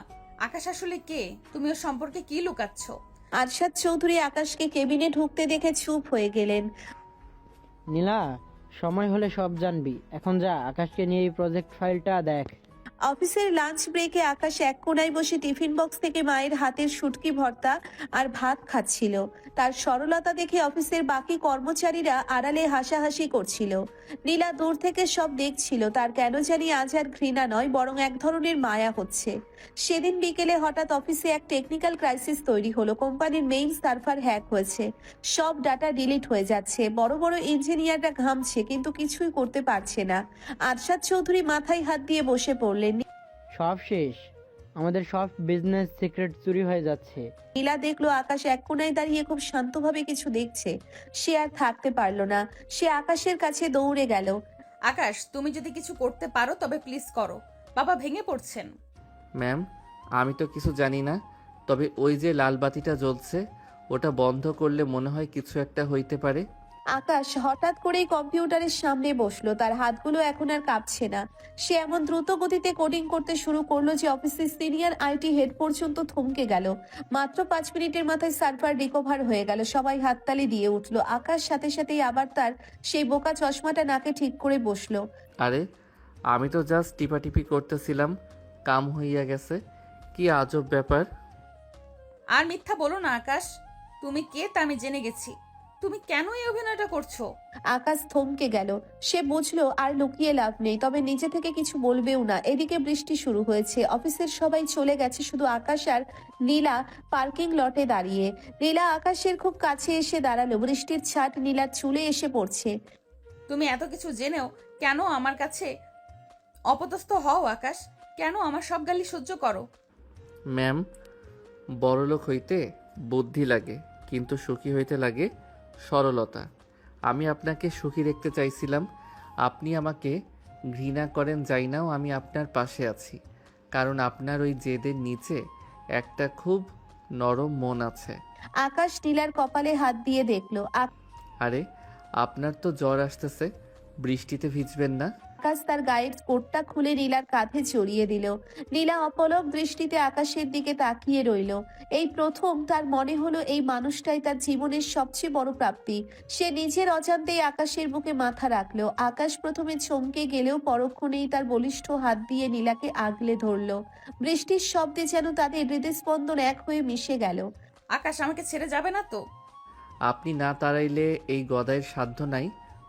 আকাশ আসলে কে? তুমি ওর সম্পর্কে কি লুকাচ্ছ? আরশাদ চৌধুরী আকাশকে কেবিনে ঢুকতে দেখে চুপ হয়ে গেলেন। নীলা, সময় হলে সব জানবি। এখন যা, আকাশকে নিয়ে এই প্রজেক্ট ফাইলটা দেখ। অফিসের লাঞ্চ ব্রেকে আকাশ এক কোণায় বসে টিফিন বক্স থেকে মায়ের হাতের শুটকি ভর্তা আর ভাত খাচ্ছিল। তার সরলতা দেখে অফিসের বাকি কর্মচারীরা আড়ালে হাসাহাসি করছিল। নীলা দূর থেকে সব দেখছিল। তার কেন জানি আজ আর ঘৃণা নয়, বরং এক ধরনের মায়া হচ্ছে। সেদিন বিকেলে হঠাৎ অফিসে এক টেকনিক্যাল ক্রাইসিস তৈরি হলো। কোম্পানির মেইন সার্ভার হ্যাক হয়েছে, সব ডাটা ডিলিট হয়ে যাচ্ছে। বড় বড় ইঞ্জিনিয়াররা ঘামছে, কিন্তু কিছুই করতে পারছে না। আরশাদ চৌধুরী মাথায় হাত দিয়ে বসে পড়লেন। সব শেষ, আমাদের সব বিজনেস সিক্রেট চুরি হয়ে যাচ্ছে। নীলা দেখলো আকাশ এক কোণায় দাঁড়িয়ে খুব শান্তভাবে কিছু দেখছে। সে আর থাকতে পারলো না, সে আকাশের কাছে দৌড়ে গেল। আকাশ, তুমি যদি কিছু করতে পারো তবে প্লিজ করো। বাবা ভেঙে পড়ছেন। ম্যাম, আমি তো কিছু জানি না, তবে ওই যে লাল বাতিটা জ্বলছে ওটা বন্ধ করলে মনে হয় কিছু একটা হইতে পারে। আকাশ হঠাৎ করেই কম্পিউটারের সামনে বসলো। তার হাতগুলো এখন আর কাঁপছে না। সে এমন দ্রুত গতিতে কোডিং করতে শুরু করলো যে অফিসের সিনিয়র আইটি হেড পর্যন্ত থমকে গেল। মাত্র 5 মিনিটের মাথায় সার্ভার রিকভার হয়ে গেল। সবাই হাততালি দিয়ে উঠলো। আকাশ সাথে সাথেই আবার তার সেই বোকা চশমাটা নাকে ঠিক করে বসলো। আরে, আমি তো জাস্ট টিপাটিপি করতেছিলাম, কাম হইয়া গেছে। কি আজব ব্যাপার। আর মিথ্যা বলো না আকাশ, তুমি কে তা আমি জেনে গেছি। তুমি কেন এই অভিনয়টা করছো? আকাশ থমকে গেল। সে বুঝলো আর লুকিয়ে লাভ নেই, তবে নিজে থেকে কিছু বলবেও না। এদিকে বৃষ্টি শুরু হয়েছে। অফিসের সবাই চলে গেছে, শুধু আকাশ আর নীলা পার্কিং লটে দাঁড়িয়ে। নীলা আকাশের খুব কাছে এসে দাঁড়ালো। বৃষ্টির ছাট নীলার চুলে এসে পড়ছে। তুমি এত কিছু জেনেও কেন আমার কাছে অপদস্থ হও আকাশ? কেন আমার সব গালি সহ্য করো? ম্যাম, বড়লোক হইতে বুদ্ধি লাগে, কিন্তু সুখী হইতে লাগে সরলতা। আমি আপনাকে সুখী দেখতে চাইছিলাম। আপনি আমাকে ঘৃণা করেন যাই নাও, আমি আপনার পাশে আছি, কারণ আপনার ওই জেদের নিচে একটা খুব নরম মন আছে। আকাশ নীলার কপালে হাত দিয়ে দেখলো। আরে, আপনার তো জ্বর আসতেছে, বৃষ্টিতে ভিজবেন না। আকাশ তার গায়ের কোটটা খুলে নীলার কাঁধে চড়িয়ে দিল। নীলা অপলক দৃষ্টিতে আকাশের দিকে তাকিয়ে রইল। এই প্রথম তার মনে হলো এই মানুষটাই তার জীবনের সবচেয়ে বড় প্রাপ্তি। সে নিজের অজান্তেই আকাশের বুকে মাথা রাখলো। আকাশ প্রথমে চমকে গেলেও পরক্ষণেই তার বলিষ্ঠ হাত দিয়ে নীলাকে আগলে ধরলো। বৃষ্টির শব্দে যেন তাদের হৃদস্পন্দন এক হয়ে মিশে গেল। আকাশ, আমাকে ছেড়ে যাবে না তো? আপনি না তাড়াইলে এই গদায়ের সাধ্য নাই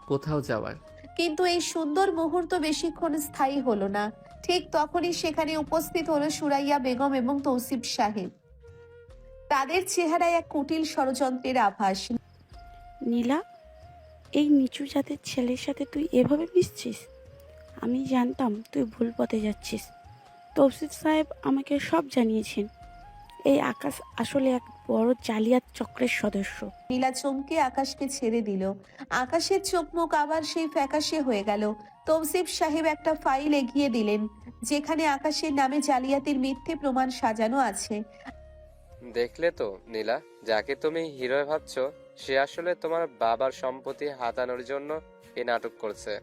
কোথাও যাওয়ার। কিন্তু এই সুন্দর মুহূর্ত বেশিক্ষণ স্থায়ী হলো না। ঠিক তখনই সেখানে উপস্থিত হলো সুরাইয়া বেগম এবং তৌসিফ সাহেব। তাদের চেহারায় এক কুটিল ষড়যন্ত্রের আভাস। নীলা, এই নিচু জাতের ছেলের সাথে তুই এভাবে মিশছিস? আমি জানতাম তুই ভুল পথে যাচ্ছিস। তৌসিফ সাহেব আমাকে সব জানিয়েছেন। এই আকাশ আসলে এক বড় জালিয়াত চক্রের সদস্য। নীলা চমকে আকাশকে ছেড়ে দিল। আকাশের চোখ মুখ আবার সেই ফ্যাকাশে হয়ে গেল। তৌসিফ সাহেব একটা ফাইল এগিয়ে দিলেন, যেখানে আকাশের নামে জালিয়াতির মিথ্যে প্রমাণ সাজানো আছে। দেখলে তো নীলা, যাকে তুমি হিরো ভাবছো সে আসলে তোমার বাবার সম্পত্তি হাতানোর জন্য এই নাটক করছে।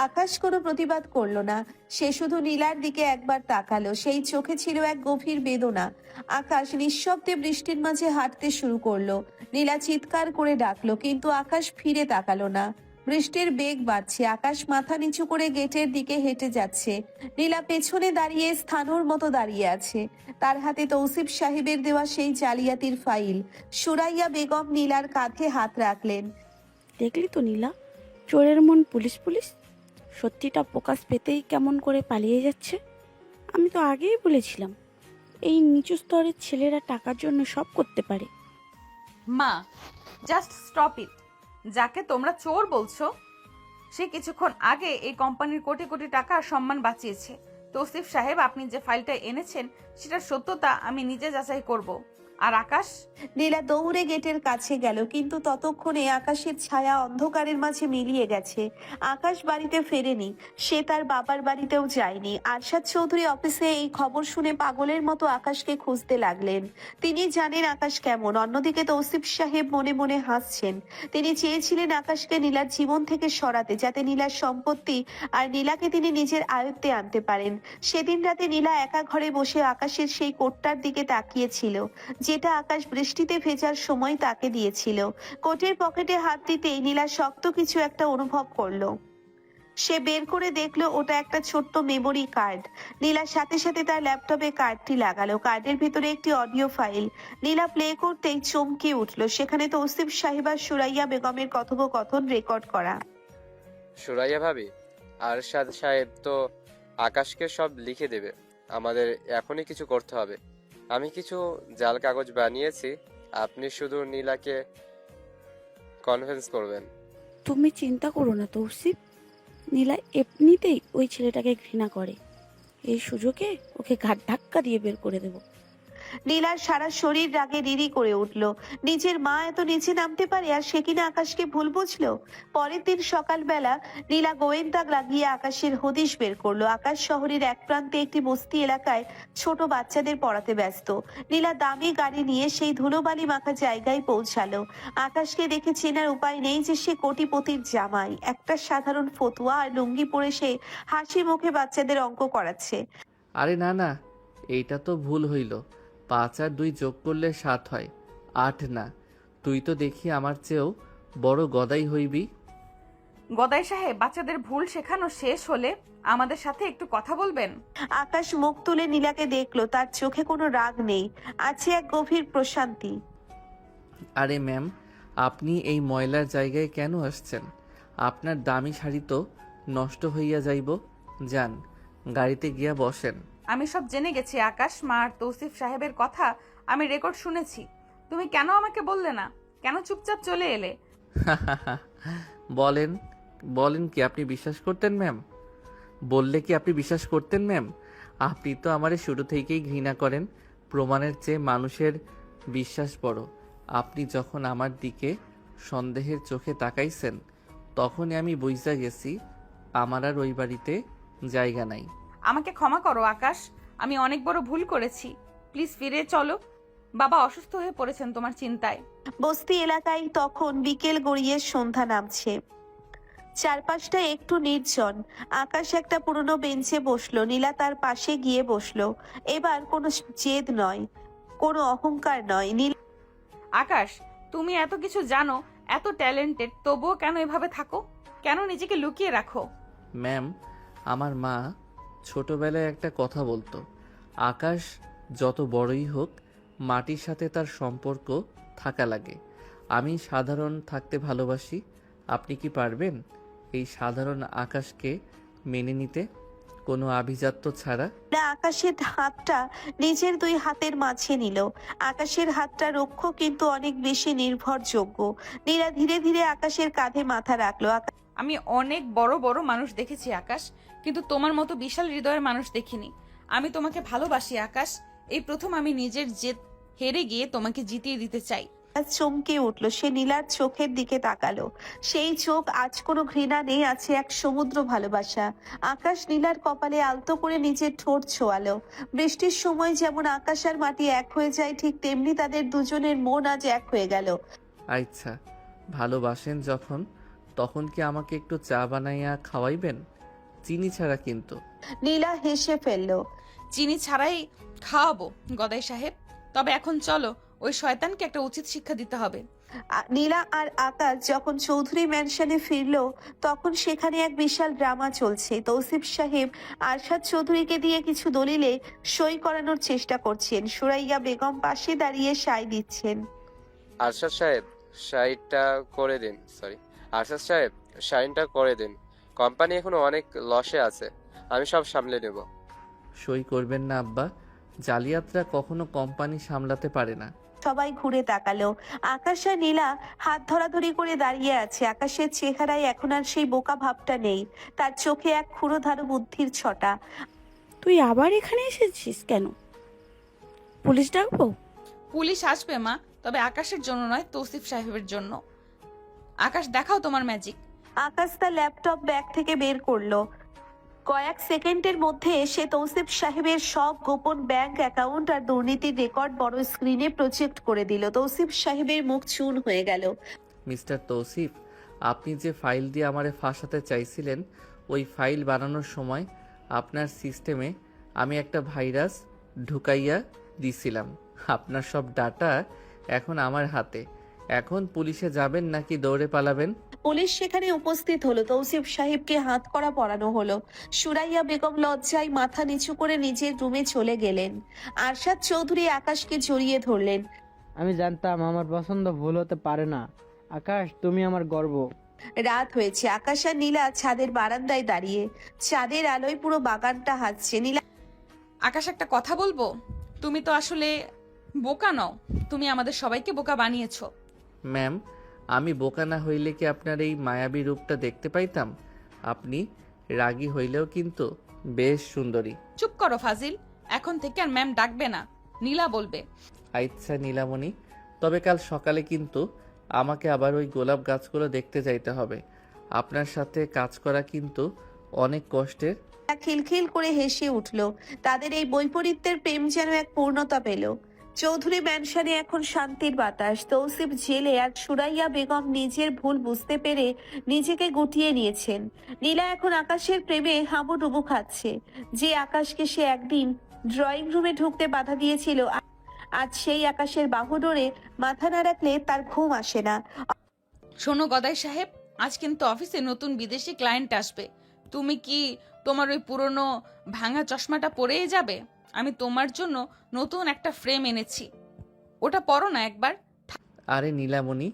আকাশ কোনো প্রতিবাদ করলো না। সে শুধু নীলার দিকে একবার তাকালো। সেই চোখে ছিল এক গভীর বেদনা। আকাশ নিঃশব্দে বৃষ্টির মাঝে হাঁটতে শুরু করলো। নীলা চিৎকার করে ডাকলো, কিন্তু আকাশ ফিরে তাকালো না। বৃষ্টির বেগ বাড়ছে। আকাশ মাথা নিচু করে গেটের দিকে হেঁটে যাচ্ছে। নীলা পেছনে দাঁড়িয়ে স্থানুর মতো দাঁড়িয়ে আছে। তার হাতে তৌসিফ সাহেবের দেওয়া সেই জালিয়াতির ফাইল। সুরাইয়া বেগম নীলার কাঁধে হাত রাখলেন। দেখলি তো নীলা, চোরের মন পুলিশ পুলিশ। সত্যিটা প্রকাশ পেতেই কেমন করে পালিয়ে যাচ্ছে। আমি তো আগেই বলেছিলাম এই নিচু স্তরের ছেলেরা টাকার জন্য সব করতে পারে। মা, জাস্ট স্টপ ইট। যাকে তোমরা চোর বলছো সে কিছুক্ষণ আগে এই কোম্পানির কোটি কোটি টাকা আর সম্মান বাঁচিয়েছে। তৌসিফ সাহেব, আপনি যে ফাইলটা এনেছেন সেটার সত্যতা আমি নিজে যাচাই করব। আর আকাশ? নীলা দৌড়ে গেটের কাছে গেল, কিন্তু ততক্ষণে আকাশের ছায়া অন্ধকারের মাঝে মিলিয়ে গেছে। আকাশ বাড়িতে ফেরেনি, সে তার বাবার বাড়িতেও যায়নি। আরশাদ চৌধুরী অফিসে এই খবর শুনে পাগলের মতো আকাশকে খুঁজতে লাগলেন। তিনি জানেন আকাশ কেমন। অন্যদিকে তৌসিফ সাহেব মনে মনে হাসছেন। তিনি চেয়েছিলেন আকাশকে নীলার জীবন থেকে সরাতে, যাতে নীলার সম্পত্তি আর নীলাকে তিনি নিজের আয়ত্তে আনতে পারেন। সেদিন রাতে নীলা একা ঘরে বসে আকাশের সেই কোটটার দিকে তাকিয়েছিল, যেটা আকাশ বৃষ্টিতে ভেজার সময় তাকে দিয়েছিল। কোটের পকেটে হাত দিতেই নীলা শক্ত কিছু একটা অনুভব করলো। সে বের করে দেখলো ওটা একটা ছোট্ট মেমোরি কার্ড। নীলার সাথে সাথে তার ল্যাপটপে কার্ডটি লাগালো। কার্ডের ভিতরে একটি অডিও ফাইল। নীলা প্লে করতেই চমকে উঠলো। সেখানে তৌসিফ সাহেব আর সুরাইয়া বেগমের কথোপকথন রেকর্ড করা। সুরাইয়া ভাবি, আরশাদ সাহেব তো আকাশকে সব লিখে দেবে, আমাদের এখনই কিছু করতে হবে। আমি কিছু জাল কাগজ বানিয়েছি, আপনি শুধু নীলাকে কনভিন্স করবেন। তুমি চিন্তা করো না তৌসিফ, নীলা এমনিতেই ওই ছেলেটাকে ঘৃণা করে। এই সুযোগে ওকে ঘাট ধাক্কা দিয়ে বের করে দেবো। নীলার সারা শরীর রাগে রিরি করে উঠল। নিজের মা এত নিচে নামতে পারে, আর সে কিনা আকাশকে ভুল বুঝলো। পরের দিন সকালবেলা নীলা গোয়েন্দা লাগিয়ে আকাশের হদিশ বের করলো। আকাশ শহরের এক প্রান্তে একটি বস্তি এলাকায় ছোট বাচ্চাদের পড়াতে ব্যস্ত। নীলা দামি গাড়ি নিয়ে সেই ধুলোবালি মাখা জায়গায় পৌঁছালো। আকাশকে দেখে চেনার উপায় নেই যে সে কোটিপতির জামাই। একটা সাধারণ ফতুয়া আর লুঙ্গি পরে সে হাসি মুখে বাচ্চাদের অঙ্ক করাচ্ছে। আরে না না, এইটা তো ভুল হইল। 5 আর 2 যোগ করলে 7 হয়, 8 না। তুই তো দেখি আমার চেয়েও বড় গদাই হইবি। গদাই সাহেব, বাচ্চাদের ভুল শেখানো শেষ হলে আমাদের সাথে একটু কথা বলবেন? আকাশ মুখ তুলে নীলাকে দেখলো। তার চোখে কোনো রাগ নেই, আছে এক গভীর প্রশান্তি। আরে ম্যাম, আপনি এই ময়লার জায়গায় কেন আসছেন? আপনার দামি শাড়ি তো নষ্ট হইয়া যাইব। যান, গাড়িতে গিয়া বসেন। আমি সব জেনে গেছি আকাশ। মা আর তৌসিফ সাহেবের কথা আমি রেকর্ড শুনেছি। তুমি কেন আমাকে বললে না? কেন চুপচাপ চলে এলে? বলেন বলেন কি আপনি বিশ্বাস করতেন ম্যাম? বললে কি আপনি বিশ্বাস করতেন ম্যাম? আপনি তো আমারে শুরু থেকেই ঘৃণা করেন। প্রমাণের চেয়ে মানুষের বিশ্বাস বড়। আপনি যখন আমার দিকে সন্দেহের চোখে তাকাইছেন, তখনই আমি বুঝা গেছি আমার আর ওই বাড়িতে জায়গা নাই। আমাকে ক্ষমা করো আকাশ, আমি অনেক বড় ভুল করেছি। প্লিজ ফিরে চলো। বাবা অসুস্থ হয়ে পড়েছেন তোমার চিন্তায়। বস্তি এলাকায় তখন বিকেল গড়িয়ে সন্ধ্যা নামছে। চারপাশটা একটু নির্জন। আকাশ একটা পুরনো বেঞ্চে বসলো। নীলা তার পাশে গিয়ে বসলো। এবার কোনো জেদ নয়, কোনো অহংকার নয়। আকাশ, তুমি এত কিছু জানো, এত ট্যালেন্টেড, তবুও কেন এভাবে থাকো? কেন নিজেকে লুকিয়ে রাখো? ম্যাম, আমার মা ছোটবেলায় একটা কথা বলতো, আকাশ যত বড়ই হোক মাটির সাথে তার সম্পর্ক থাকা লাগে। আমি সাধারণ থাকতে ভালোবাসি। আপনি কি পারবেন এই সাধারণ আকাশকে মেনে নিতে, কোনো আভিজাত্য ছাড়া? আকাশের হাতটা নিজের 2 হাতের মাঝে নিল। আকাশের হাতটা রুক্ষ কিন্তু অনেক বেশি নির্ভরযোগ্য। নীলা ধীরে ধীরে আকাশের কাঁধে মাথা রাখলো। আমি অনেক বড় বড় মানুষ দেখেছি আকাশ, কিন্তু তোমার মতো বিশাল হৃদয়ের মানুষ দেখিনি। আমি তোমাকে ভালোবাসি আকাশ। এই প্রথম আমি নিজের জেদ হেরে গিয়ে তোমাকে জিতিয়ে দিতে চাই। চমকে উঠলো। সে নীলার চোখের দিকে তাকালো। সেই চোখ আজ কোনো ঘৃণা নেই, আছে এক সমুদ্র ভালোবাসা। আকাশ নীলার কপালে আলতো করে নিজের ঠোঁট ছোঁয়ালো। বৃষ্টির সময় যেমন আকাশ আর মাটি এক হয়ে যায়, ঠিক তেমনি তাদের দুজনের মন আজ এক হয়ে গেল। আচ্ছা, ভালোবাসেন যখন, তখন কি আমাকে একটু চা বানাইয়া খাওয়াইবেন? চিনি ছাড়া কিন্তু। নীলা হেসে ফেললো। চিনি ছাড়াই খাওয়াবো গদাই সাহেব। তবে এখন চলো, ওই শয়তানকে একটা উচিত শিক্ষা দিতে হবে। নীলা আর আকাশ যখন চৌধুরী ম্যানশনে ফিরলো, তখন সেখানে এক বিশাল ড্রামা চলছে। তৌসিফ সাহেব আরশাদ চৌধুরীকে দিয়ে কিছু দলিলে সই করানোর চেষ্টা করছেন। সুরাইয়া বেগম পাশে দাঁড়িয়ে সাই দিচ্ছেন। আরশাদ সাহেব, সাইনটা করে দিন। কোম্পানি এখনো অনেক লসে আছে, আমি সব সামলে নেব। সই করবেন না আব্বা, জালিয়াতরা কখনো কোম্পানি সামলাতে পারে না। সবাই ঘুরে তাকালো। আকাশ আর নীলা হাত ধরাধরি করে দাঁড়িয়ে আছে। আকাশের চেহারায় এখন আর সেই বোকা ভাবটা নেই, তার চোখে এক ক্ষুরোধারু বুদ্ধির ছটা। তুই আবার এখানে এসেছিস কেন? পুলিশ ডাকবো? পুলিশ আসবে মা, তবে আকাশের জন্য নয়, তৌসিফ সাহেবের জন্য। আকাশ, দেখাও তোমার ম্যাজিক। আকাশ তার ল্যাপটপ ব্যাগ থেকে বের করলো। কয়েক সেকেন্ডের মধ্যে সে তৌসিফ সাহেবের সব গোপন ব্যাংক অ্যাকাউন্ট আর দুর্নীতির রেকর্ড বড় স্ক্রিনে প্রজেক্ট করে দিল। তৌসিফ সাহেবের মুখ চুন হয়ে গেল। মিস্টার তৌসিফ, আপনি যে ফাইল দিয়ে আমারে ফাঁসাতে চাইছিলেন, ওই ফাইল বানানোর সময় আপনার সিস্টেমে আমি একটা ভাইরাস ঢুকাইয়া দিছিলাম। আপনার সব ডাটা এখন আমার হাতে। এখন পুলিশে যাবেন নাকি দৌড়ে পালাবেন? পুলিশ সেখানে উপস্থিত হলো। তৌসিফ সাহেবকে হাত করা পরানো হলো। সুরাইয়া বেগম লজ্জায় মাথা নিচু করে নিজের রুমে চলে গেলেন। আরশাদ চৌধুরী আকাশকে জড়িয়ে ধরলেন। আমি জানতাম আমার পছন্দ ভুল হতে পারে না। আকাশ, তুমি আমার গর্ব। রাত হয়েছে। আকাশ আর নীলা ছাদের বারান্দায় দাঁড়িয়ে। চাঁদের আলোয় পুরো বাগানটা হাসছে। নীলা, আকাশ, একটা কথা বলবো? তুমি তো আসলে বোকা নও, তুমি আমাদের সবাইকে বোকা বানিয়েছো। ম্যাম, আমি বোকা না হইলে কি আপনার এই মায়াবী রূপটা দেখতে পাইতাম? আপনি রাগী হইলেও কিন্তু বেশ সুন্দরী। চুপ করো ফাজিল, এখন থেকে আর ম্যাম ডাকবে না, নীলা বলবে। আচ্ছা নীলামণি, তবে কাল সকালে কিন্তু আমাকে আবার ওই গোলাপ গাছগুলো দেখতে যাইতে হবে। আপনার সাথে কাজ করা কিন্তু অনেক কষ্টের। খিলখিল করে হেসে উঠল। তাদের এই বৈপরীত্যের প্রেম যেন এক পূর্ণতা পেল। চৌধুরী ম্যানশনে এখন শান্তির বাতাস। তৌসিফ জেলে আর সুরাইয়া বেগম নিজের ভুল বুঝতে পেরে নিজেকে গুটিয়ে নিয়েছেন। নীলা এখন আকাশের প্রেমে হাবুডুবু খাচ্ছে। যে আকাশকে সে একদিন ড্রয়িং রুমে ঢুকতে বাধা দিয়েছিল, আজ সেই আকাশের বাহুডোরে মাথা না রাখলে তার ঘুম আসে না। শোনো গদাই সাহেব, আজ কিন্তু অফিসে নতুন বিদেশি ক্লায়েন্ট আসবে। তুমি কি তোমার ওই পুরনো ভাঙা চশমাটা পরেই যাবে? আমি তোমার জন্য নতুন একটা ফ্রেম এনেছি, ওটা পরো না একবার। আরে নীলামণি,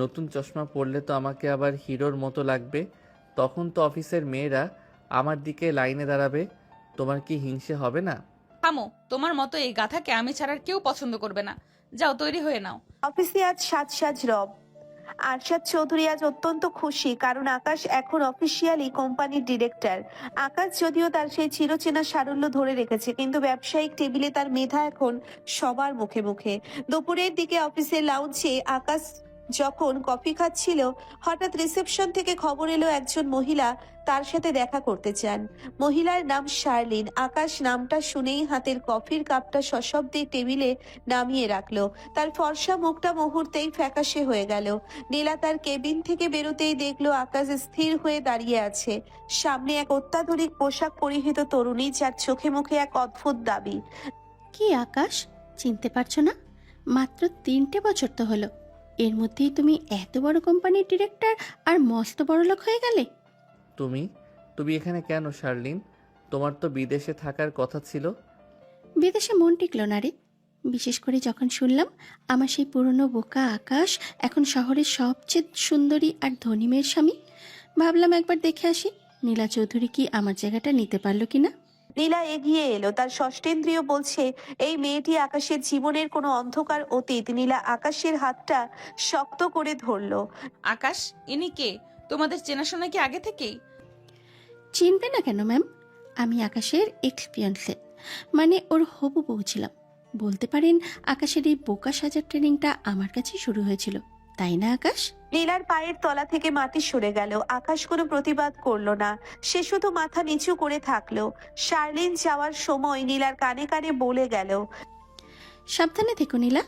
নতুন চশমা পরলে তো আমাকে আবার হিরোর মতো লাগবে। তখন তো অফিসের মেয়েরা আমার দিকে লাইনে দাঁড়াবে। তোমার কি হিংসে হবে না? থামো, তোমার মতো এই গাধাকে আমি ছাড়ার কেউ পছন্দ করবে না। যাও, তৈরি হয়ে নাও। অফিসে আজ সাজ রব। আরশাদ চৌধুরী আজ অত্যন্ত খুশি, কারণ আকাশ এখন অফিসিয়ালি কোম্পানির ডিরেক্টর। আকাশ যদিও তার সেই চিরচেনা সারল্য ধরে রেখেছে, কিন্তু ব্যবসায়িক টেবিলে তার মেধা এখন সবার মুখে মুখে। দুপুরের দিকে অফিসের লাউঞ্জে আকাশ যখন কফি খাচ্ছিল, হঠাৎ রিসেপশন থেকে খবর এলো একজন মহিলা তার সাথে দেখা করতে চান। মহিলার নাম শার্লিন। আকাশ নামটা শুনেই হাতের কফির কাপটা সশব্দে টেবিলে নামিয়ে রাখলো। তার ফর্সা মুখটা মুহূর্তেই ফ্যাকাশে হয়ে গেল। নীলা তার কেবিন থেকে বেরোতেই দেখলো আকাশ স্থির হয়ে দাঁড়িয়ে আছে। সামনে এক অত্যাধুনিক পোশাক পরিহিত তরুণী, যার চোখে মুখে এক অদ্ভুত দাবি। কি আকাশ, চিনতে পারছো না? মাত্র 3টে বছর তো হলো, এর মধ্যেই তুমি এত বড় কোম্পানির ডিরেক্টর আর মস্ত বড় লোক হয়ে গেলে। তুমি এখানে কেন শার্লিন? তোমার তো বিদেশে থাকার কথা ছিল। বিদেশে মন টিকলো না রে, বিশেষ করে যখন শুনলাম আমার সেই পুরনো বোকা আকাশ এখন শহরের সবচেয়ে সুন্দরী আর ধনী মেয়ের স্বামী। ভাবলাম একবার দেখে আসি নীলা চৌধুরী কি আমার জায়গাটা নিতে পারলো কিনা। নীলা এগিয়ে এলো। তার ষষ্ঠেন্দ্রিয় বলছে এই মেয়েটি আকাশের জীবনের কোনো অন্ধকার অতীত। নীলা আকাশের হাতটা শক্ত করে ধরলো। আকাশ, ইনি কে? তোমাদের চেনাশোনা কি আগে থেকেই? চিনবে না কেন ম্যাম, আমি আকাশের এক্সপিরিয়েন্সে, মানে ওর হবু বউ ছিলাম। বলতে পারেন আকাশের এই বোকা সাজার ট্রেনিংটা আমার কাছেই শুরু হয়েছিল, তাই না আকাশ? নীলার পায়ের তলা থেকে মাটি সরে গেল। আকাশ কোনো প্রতিবাদ করলো না, সে শুধু মাথা নিচু করে থাকলো। শার্লিন যাওয়ার সময় নীলার কানে কানে বলে গেল, সাবধানে থেকো নীলা,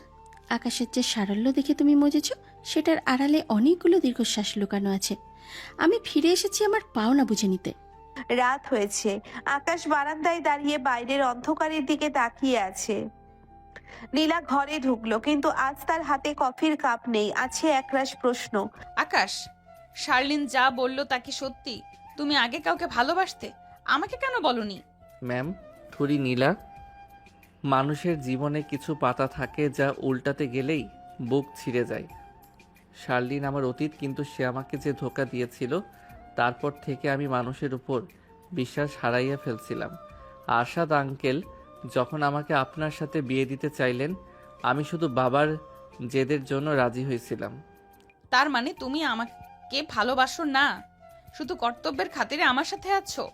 আকাশের যে সারল্য দেখে তুমি মজেছ সেটার আড়ালে অনেকগুলো দীর্ঘশ্বাস লুকানো আছে। আমি ফিরে এসেছি আমার পাওনা বুঝে নিতে। রাত হয়েছে। আকাশ বারান্দায় দাঁড়িয়ে বাইরের অন্ধকারের দিকে তাকিয়ে আছে। নীলা ঘরে ঢুকলো, কিন্তু আজ তার হাতে কফির কাপ নেই, আছে একরাশ প্রশ্ন। আকাশ, শার্লিন যা বললো তা কি সত্যি? তুমি আগে কাউকে ভালোবাসতে, আমাকে কেন বলনি? ম্যাম, থুরি নীলা, মানুষের জীবনে কিছু পাতা থাকে যা উল্টাতে গেলেই বুক ছিঁড়ে যায়। শার্লিন আমার অতীত, কিন্তু সে আমাকে যে ধোঁকা দিয়েছিল তারপর থেকে আমি মানুষের উপর বিশ্বাস হারাইয়া ফেলছিলাম। আরশাদ আঙ্কেল যখন আমাকে আপনার সাথে বিয়ে দিতে চাইলেন, আমি শুধু বাবার জেদের জন্য রাজি হয়েছিলাম। তার মানে তুমি আমাকে ভালোবাসো না, শুধু কর্তব্যের খাতিরে আমার সাথে আছো?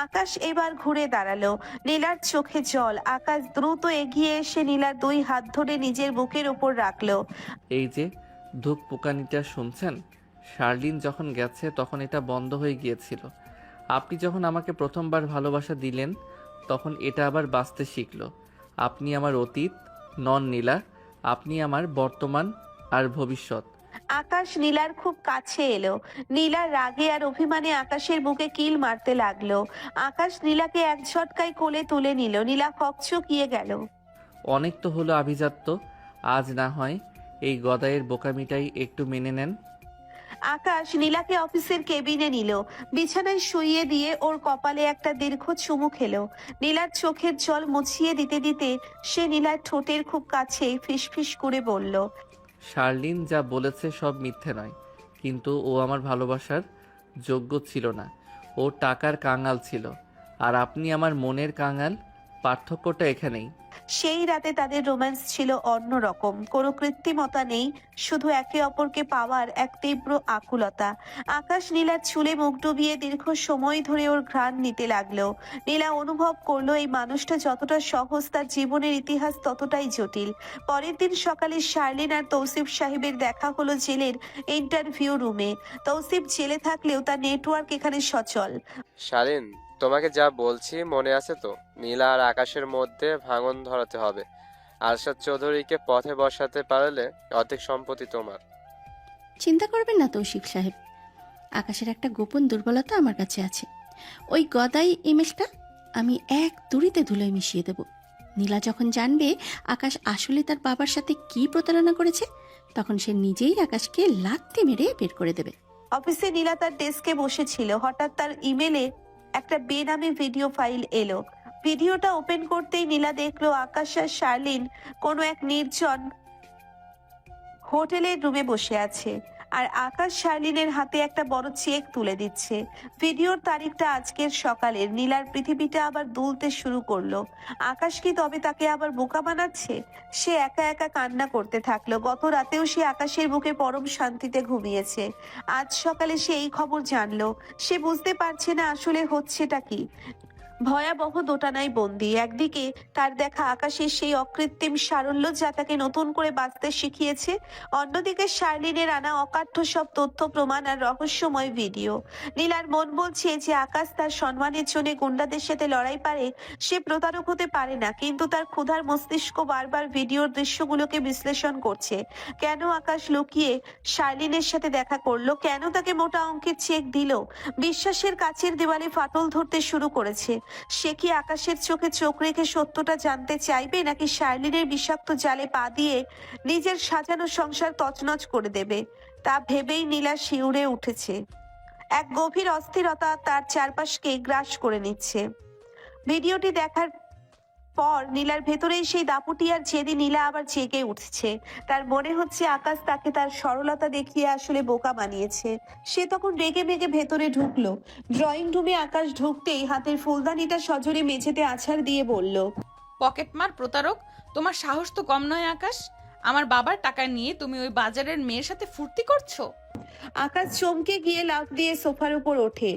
আকাশ এবার ঘুরে দাঁড়ালো। নীলার চোখে জল। আকাশ দ্রুত এগিয়ে এসে নীলার 2 হাত ধরে নিজের বুকের উপর রাখলো। এই যে ধূপ পোকানিটা শুনছেন, শার্লিন যখন গেছে তখন এটা বন্ধ হয়ে গিয়েছিল। আপনি যখন আমাকে প্রথমবার ভালোবাসা দিলেন তখন এটা আবার বাঁচতে শিখলো। আপনি আমার অতীত নন নীলা, আপনি আমার বর্তমান আর ভবিষ্যৎ। আকাশ নীলার খুব কাছে এলো। নীলা রাগে আর অভিমানে আকাশের বুকে কিল মারতে লাগলো। আকাশ নীলাকে এক ঝটকায় কোলে তুলে নিল। নীলা হকচকিয়ে গেল। অনেক তো হলো আভিজাত্য, আজ না হয় এই গদাইয়ের বোকামিটাই একটু মেনে নেন। আকাশ নীলাকে অফিসের কেবিনে নিল। বিছানায় শুইয়ে দিয়ে ওর কপালে একটা দীর্ঘ চুমু খেলো। নীলার চোখের জল মুছিয়ে দিতে দিতে সে নীলার ঠোঁটের খুব কাছে ফিসফিস করে বলল, শার্লিন যা বলেছে সব মিথ্যে নয়, কিন্তু ও আমার ভালোবাসার যোগ্য ছিল না। ও টাকার কাঙাল ছিল, আর আপনি আমার মনের কাঙাল। পার্থক্যটা এখানেই। সেই রাতে তাদের রোম্যান্স ছিল অন্যরকম। কোনো কৃত্রিমতা নেই, শুধু একে অপরকে পাওয়ার এক তীব্র আকুলতা। আকাশ নীলার চুলে মুখ ডুবিয়ে দীর্ঘ সময় ধরে ওর ঘ্রাণ নিতে লাগলো। নীলা অনুভব করলো এই মানুষটা যতটা সহজ তার জীবনের ইতিহাস ততটাই জটিল। পরের দিন সকালে শার্লিন আর তৌসিফ সাহেবের দেখা হলো জেলের ইন্টারভিউ রুমে। তৌসিফ জেলে থাকলেও তার নেটওয়ার্ক এখানে সচল। শালীন, তোমাকে যা বলছি মনে আছে তো? নীলা আর আকাশের মধ্যে ভাঙন ধরাতে হবে। আরশাদ চৌধুরীকে পথে বসাতে পারলে অর্ধেক সম্পত্তি তোমার। চিন্তা করবেন না তৌসিফ সাহেব, আকাশের একটা গোপন দুর্বলতা আমার কাছে আছে। ওই গদাই ইমেজটা আমি এক তুড়িতে ধুলোয় মিশিয়ে দেব। নীলা যখন জানবে আকাশ আসলে তার বাবার সাথে কি প্রতারণা করেছে, তখন সে নিজেই আকাশকে লাথি মেরে বের করে দেবে। অফিসে নীলা তার ডেস্কে বসেছিল। হঠাৎ তার ইমেলে একটা বেনামি ভিডিও ফাইল এলো। ভিডিওটা ওপেন করতেই নীলা দেখলো আকাশ আর শার্লিন কোনো এক নির্জন হোটেলের রুমে বসে আছে, আর আকাশ শার্লিনের হাতে একটা বড় চেক তুলে দিচ্ছে। ভিডিওর তারিখটা আজকের সকালের। নীলার পৃথিবীটা আবার দুলতে শুরু করলো। আকাশ কি তবে তাকে আবার বোকা বানাচ্ছে? সে একা একা কান্না করতে থাকলো। গত রাতেও সে আকাশের বুকে পরম শান্তিতে ঘুমিয়েছে। আজ সকালে সে এই খবর জানলো। সে বুঝতে পারছে না আসলে হচ্ছেটা কি। ভয়াবহ দোটানায় বন্দি। একদিকে তার দেখা আকাশের সেই অকৃত্রিম সারল্য যা তাকে নতুন করে বাঁচতে শিখিয়েছে, অন্যদিকে শার্লিনের আনা অকাঠ্য সব তথ্য প্রমাণ আর রহস্যময় ভিডিও। নীলার মন বলছে যে আকাশ তার সম্মানের জন্য গুন্ডাদের সাথে লড়াই পারে, সে প্রতারক হতে পারে না, কিন্তু তার ক্ষুধার মস্তিষ্ক বারবার ভিডিওর দৃশ্যগুলোকে বিশ্লেষণ করছে। কেন আকাশ লুকিয়ে শার্লিনের সাথে দেখা করলো? কেন তাকে মোটা অঙ্কের চেক দিল? বিশ্বাসের কাছের দেওয়ালে ফাটল ধরতে শুরু করেছে। সে কি আকাশের চোখে চোখ রেখে সত্যটা জানতে চাইবে, নাকি শার্লিনের বিষাক্ত জালে পা দিয়ে নিজের সাজানো সংসার তছনছ করে দেবে? তা ভেবেই নীলা শিউরে উঠেছে। এক গভীর অস্থিরতা তার চারপাশকে গ্রাস করে নিচ্ছে। ভিডিওটি দেখার পর নীলার ভেতরেই সেই দাপুটি আর জেদি নীলা আবার জেগে উঠছে। তার মনে হচ্ছে আকাশ তাকে তার সরলতা দেখিয়ে আসলে বোকা বানিয়েছে। সে তখন রেগে মেগে ভেতরে ঢুকলো। ড্রয়িং রুমে আকাশ ঢুকতেই হাতের ফুলদানিটা সজোরে মেঝেতে আছাড় দিয়ে বলল, পকেটমার প্রতারক, তোমার সাহস তো কম নয় আকাশ। আমার বাবার টাকা নিয়ে তুমি ওই বাজারের মেয়ের সাথে ফুর্তি করছো? আকাশ চমকে গিয়ে লাফ দিয়ে সোফার উপর ওঠে।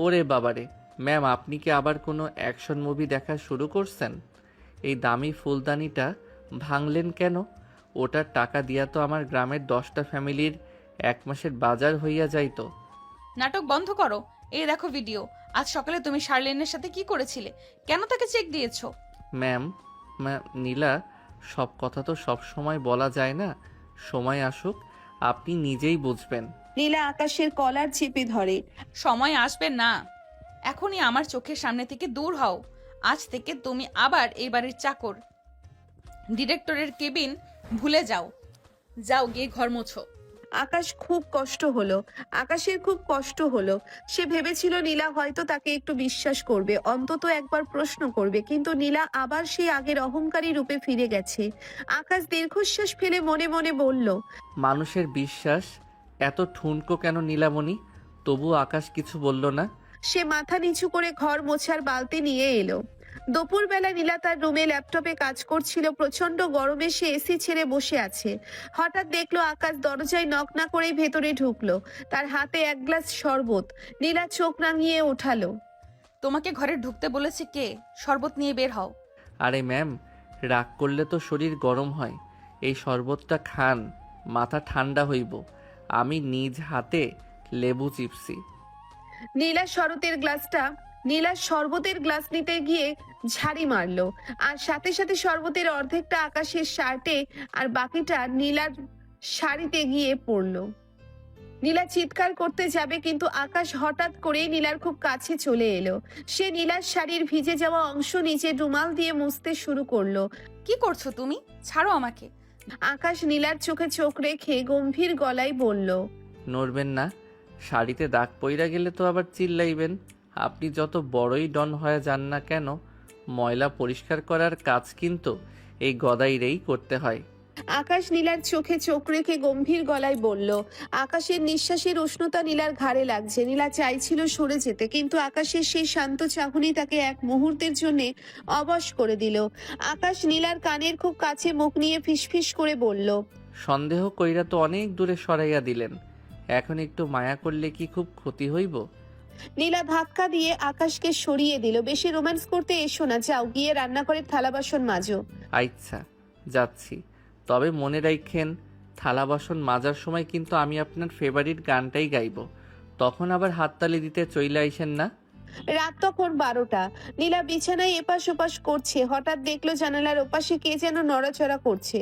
ওরে বাবারে ম্যাম, আপনি কি আবার কোনো অ্যাকশন মুভি দেখা শুরু করছেন? এই দামি ফুলদানিটা ভাঙলেন কেন? ওটার টাকা দিয়া তো আমার গ্রামের 10টা ফ্যামিলির 1 মাসের বাজার হইয়া যাইতো। নাটক বন্ধ করো। এই দেখো ভিডিও। আজ সকালে তুমি শার্লিনের সাথে কি করেছিলে? কেন তাকে চেক দিয়েছো? ম্যাম নীলা, সব কথা তো সব সময় বলা যায় না। সময় আসুক, আপনি নিজেই বুঝবেন। নীলা আকাশের কলার চেপে ধরে। সময় আসবে না, এখনই আমার চোখের সামনে থেকে দূর হও। আজ থেকে তুমি আবার এই বাড়ির চাকর। ডিরেক্টরের কেবিন ভুলে যাও। যাও গিয়ে ঘর মোছো। আকাশের খুব কষ্ট হলো। সে ভেবেছিল নীলা হয়তো তাকে একটু বিশ্বাস করবে, অন্তত একবার প্রশ্ন করবে, কিন্তু নীলা আবার সেই আগের অহংকারী রূপে ফিরে গেছে। আকাশ দীর্ঘশ্বাস ফেলে মনে মনে বলল, মানুষের বিশ্বাস এত ঠুনকো কেন নীলামণি? তবু আকাশ কিছু বলল না। সে মাথা নিচু করে ঘর মোছার বালতি নিয়ে এলো। দুপুরবেলা নীলা তার রুমে ল্যাপটপে কাজ করছিল। প্রচন্ড গরমে সে এসি ছেড়ে বসে আছে। হঠাৎ দেখলো আকাশ দরজায় নক না করেই ভেতরে ঢুকলো। তার হাতে 1 গ্লাস শরবত। নীলা চোখ রাঙিয়ে ওঠালো। তোমাকে ঘরে ঢুকতে বলেছে কে? শরবত নিয়ে বের হও। আরে ম্যাম, রাগ করলে তো শরীর গরম হয়। এই শরবতটা খান, মাথা ঠান্ডা হইব। আমি নিজ হাতে লেবু চিপসি। নীলা শরবতের গ্লাস নিতে গিয়ে ঝাড়ি মারলো, আর সাথে সাথে শরবতের অর্ধেকটা আকাশের শার্টে আর বাকিটা নীলার শাড়িতে গিয়ে পড়লো। নীলা চিৎকার করতে যাবে, কিন্তু আকাশ হঠাৎ করে নীলার খুব কাছে চলে এলো। সে নীলার শাড়ির ভিজে যাওয়া অংশ নিচে রুমাল দিয়ে মুছতে শুরু করলো। কি করছো তুমি? ছাড়ো আমাকে। আকাশ নীলার চোখে চোখ রেখে গম্ভীর গলায় বলল, নড়বেন না। শাড়িতে দাগ পইরা গেলে তো আবার চিল্লাইবেন। আপনি যত বড়ই ডন হয়ে যান না কেন, ময়লা পরিষ্কার করার কাজ কিন্তু এই গদাইরেই করতে হয়। আকাশ নীলার চোখে চোখ রেখে গম্ভীর গলায় বলল। আকাশের নিঃশ্বাসের উষ্ণতা নীলার ঘাড়ে লাগছে। নীলা চাইছিল সরে যেতে, কিন্তু আকাশের সেই শান্ত চাহনি তাকে এক মুহূর্তের জন্য অবশ করে দিল। আকাশ নীলার কানের খুব কাছে মুখ নিয়ে ফিসফিস করে বলল, সন্দেহ কইরা তো অনেক দূরে সরাইয়া দিলেন, এখন একটু মায়া করলে কি খুব ক্ষতি হইব? নীলা ধাক্কা দিয়ে আকাশকে সরিয়ে দিল। বেশি রোম্যান্স করতে এসো না, যাও গিয়ে রান্নাঘরের থালা বাসন মাজো। আচ্ছা, যাচ্ছি। তবে মনে রাখেন, থালা বাসন মাজার সময় কিন্তু আমি আপনার ফেভারিট গানটাই গাইব। তখন আবার হাততালি দিতে চইলে আইসেন না। রাত তখন 12টা। নীলা বিছানায় এপাশ ওপাশ করছে। হঠাৎ দেখলো জানালার ওপাশে কে যেন নড়াচড়া করছে।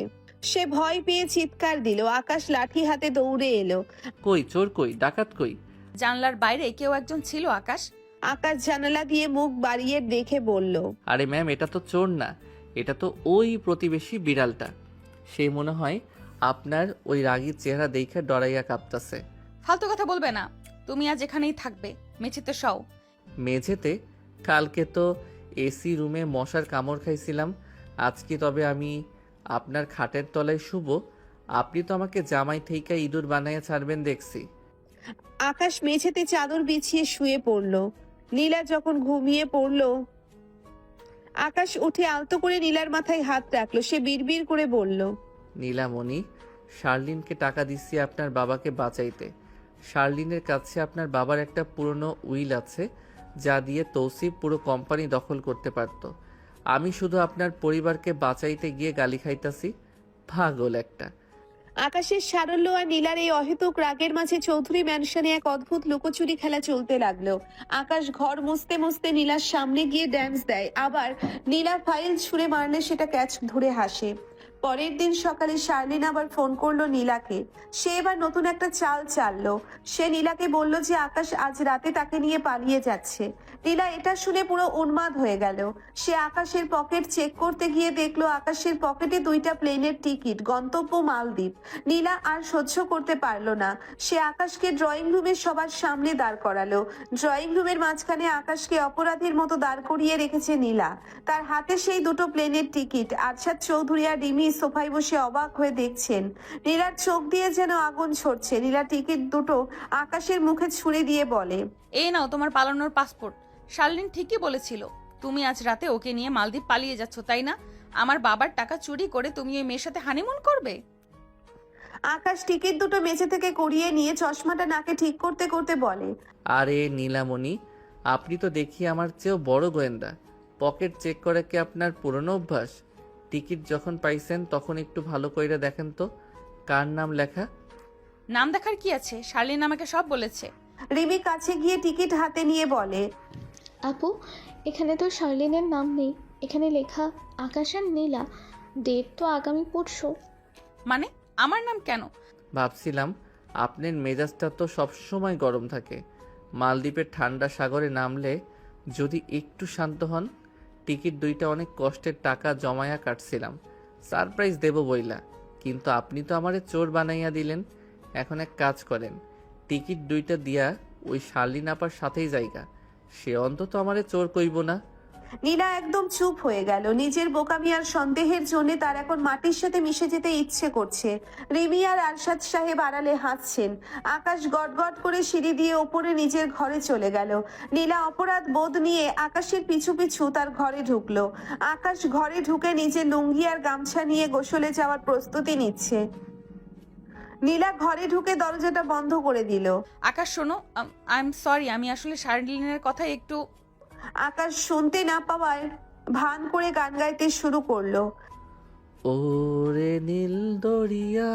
সে ভয় পেয়ে চিৎকার দিল। আকাশ লাঠি হাতে দৌড়ে এলো। কই চোর, কই ডাকাত, কই? জানলার বাইরে কেউ একজন ছিল আকাশ। আকাশ জানালা দিয়ে মুখ বাড়িয়ে দেখে বলল, আরে ম্যাম, এটা তো চোর না, এটা তো ওই প্রতিবেশী বিড়ালটা। সে মনে হয় আপনার ওই রাগী চেহারা দেখে ডরাইয়া কাঁপতাছে। ফালতু কথা বলবে না। তুমি আজ এখানেই থাকবে, মেঝেতে শও। মেঝেতে? কালকে তো এসি রুমে মশার কামড় খাইছিলাম, আজকে তবে আমি আপনার খাটের তলায় শুব? আপনি তো আমাকে জামাই থেইকা ইঁদুর বানাইয়া ছাড়বেন দেখছি। আকাশ মেঝেতে চাদর বিছিয়ে শুয়ে পড়ল। নীলা যখন ঘুমিয়ে পড়ল, আকাশ উঠে আলতো করে নীলার মাথায় হাত রাখলো। সে বিড়বিড় করে বলল, নীলামণি, শার্লিনকে টাকা দিচ্ছি আপনার বাবাকে বাঁচাইতে। শার্লিনের কাছে আপনার বাবার একটা পুরনো উইল আছে, যা দিয়ে তৌসিফ পুরো কোম্পানি দখল করতে পারত। আমি শুধু আপনার পরিবারকে বাঁচাইতে গিয়ে গালি খাইতাছি। পাগল একটা। আকাশের সারল্য আর নীলার এই অহেতুক রাগের মাঝে চৌধুরী ম্যানশনে এক অদ্ভুত লুকোচুরি খেলা চলতে লাগলো। আকাশ ঘর মুছতে মুছতে নীলার সামনে গিয়ে ড্যান্স দেয়, আবার নীলা ফাইল ছুঁড়ে মারলে সেটা ক্যাচ ধরে হাসে। পরের দিন সকালে শার্লিন আবার ফোন করলো নীলাকে। সে এবার নতুন একটা চাল চাললো। সে নীলাকে বলল যে আকাশ আজ রাতে তাকে নিয়ে পালিয়ে যাচ্ছে। নীলা এটা শুনে পুরো উন্মাদ হয়ে গেল। সে আকাশের পকেট চেক করতে গিয়ে দেখলো আকাশের পকেটে 2টা প্লেনের টিকিট, গন্তব্য মালদ্বীপ। নীলা আর সহ্য করতে পারলো না। সে আকাশকে ড্রয়িং রুমে সবার সামনে দাঁড় করালো। ড্রয়িং রুমের মাঝখানে আকাশকে অপরাধীর মতো দাঁড় করিয়ে রেখেছে নীলা। তার হাতে সেই 2টো প্লেনের টিকিট। আরশাদ চৌধুরী আর রিমি সোফায় বসে অবাক হয়ে দেখছেন। নীলার চোখ দিয়ে যেন আগুন ছড়ছে। নীলা টিকিট 2টো আকাশের মুখে ছুঁড়ে দিয়ে বলে, এই নাও তোমার পালানোর পাসপোর্ট। শার্লিন ঠিকই বলেছিল, তুমি আজ রাতে ওকে নিয়ে মালদ্বীপ পালিয়ে যাচ্ছ, তাই না? আমার বাবার টাকা চুরি করে তুমি ওই মেয়ের সাথে হানিমুন করবে? আকাশ টিকিট 2টো মেঝে থেকে কুড়িয়ে নিয়ে চশমাটা নাকে ঠিক করতে করতে বলে, আরে নীলামণি, আপনি তো দেখি আমার চেয়েও বড় গোয়েন্দা। পকেট চেক করে কি আপনার পুরনো অভ্যাস? টিকিট যখন পাইছেন তখন একটু ভালো কইরা দেখেন তো কার নাম লেখা। নাম দেখার কি আছে? শার্লিন আমাকে সব বলেছে। রিমি কাছে গিয়ে টিকিট হাতে নিয়ে বলে, আপু, এখানে তো শার্লিনের নাম নেই, এখানে লেখা আকাশ আর নীলা। ডেট তো আগামী পরশু। মানে আমার নাম কেন? ভাবছিলাম আপনার মেজাজটা তো সবসময় গরম থাকে, মালদ্বীপের ঠান্ডা সাগরে নামলে যদি একটু শান্ত হন। টিকিট 2টা অনেক কষ্টের টাকা জমায়া কাটছিলাম, সারপ্রাইজ দেব বইলা, কিন্তু আপনি তো আমারে চোর বানাইয়া দিলেন। এখন এক কাজ করেন, টিকিট 2টা দিয়া ওই শার্লিন আপার সাথেই জায়গা, সে অন্তত আমারে চোর কইব না। নীলা একদম চুপ হয়ে গেল। নিজের বোকামি আর সন্দেহের জন্য তার এখন মাটির সাথে মিশে যেতে ইচ্ছে করছে। রিমি আর আরশাদ সাহেব আড়ালে হাসছেন। আকাশ গটগট করে সিঁড়ি দিয়ে ওপরে নিজের ঘরে চলে গেল। নীলা অপরাধ বোধ নিয়ে আকাশের পিছু পিছু তার ঘরে ঢুকলো। আকাশ ঘরে ঢুকে নিজের লুঙ্গি আর গামছা নিয়ে গোসলে যাওয়ার প্রস্তুতি নিচ্ছে। নীলা ঘরে ঢুকে দরজাটা বন্ধ করে দিল। আকাশ শোনো, আই এম সরি, আমি আসলে শার্লিনের কথা একটু আকাশ শুনতে না পাওয়ার ভান করে গান গাইতে শুরু করলো। ওরে নীল দরিয়া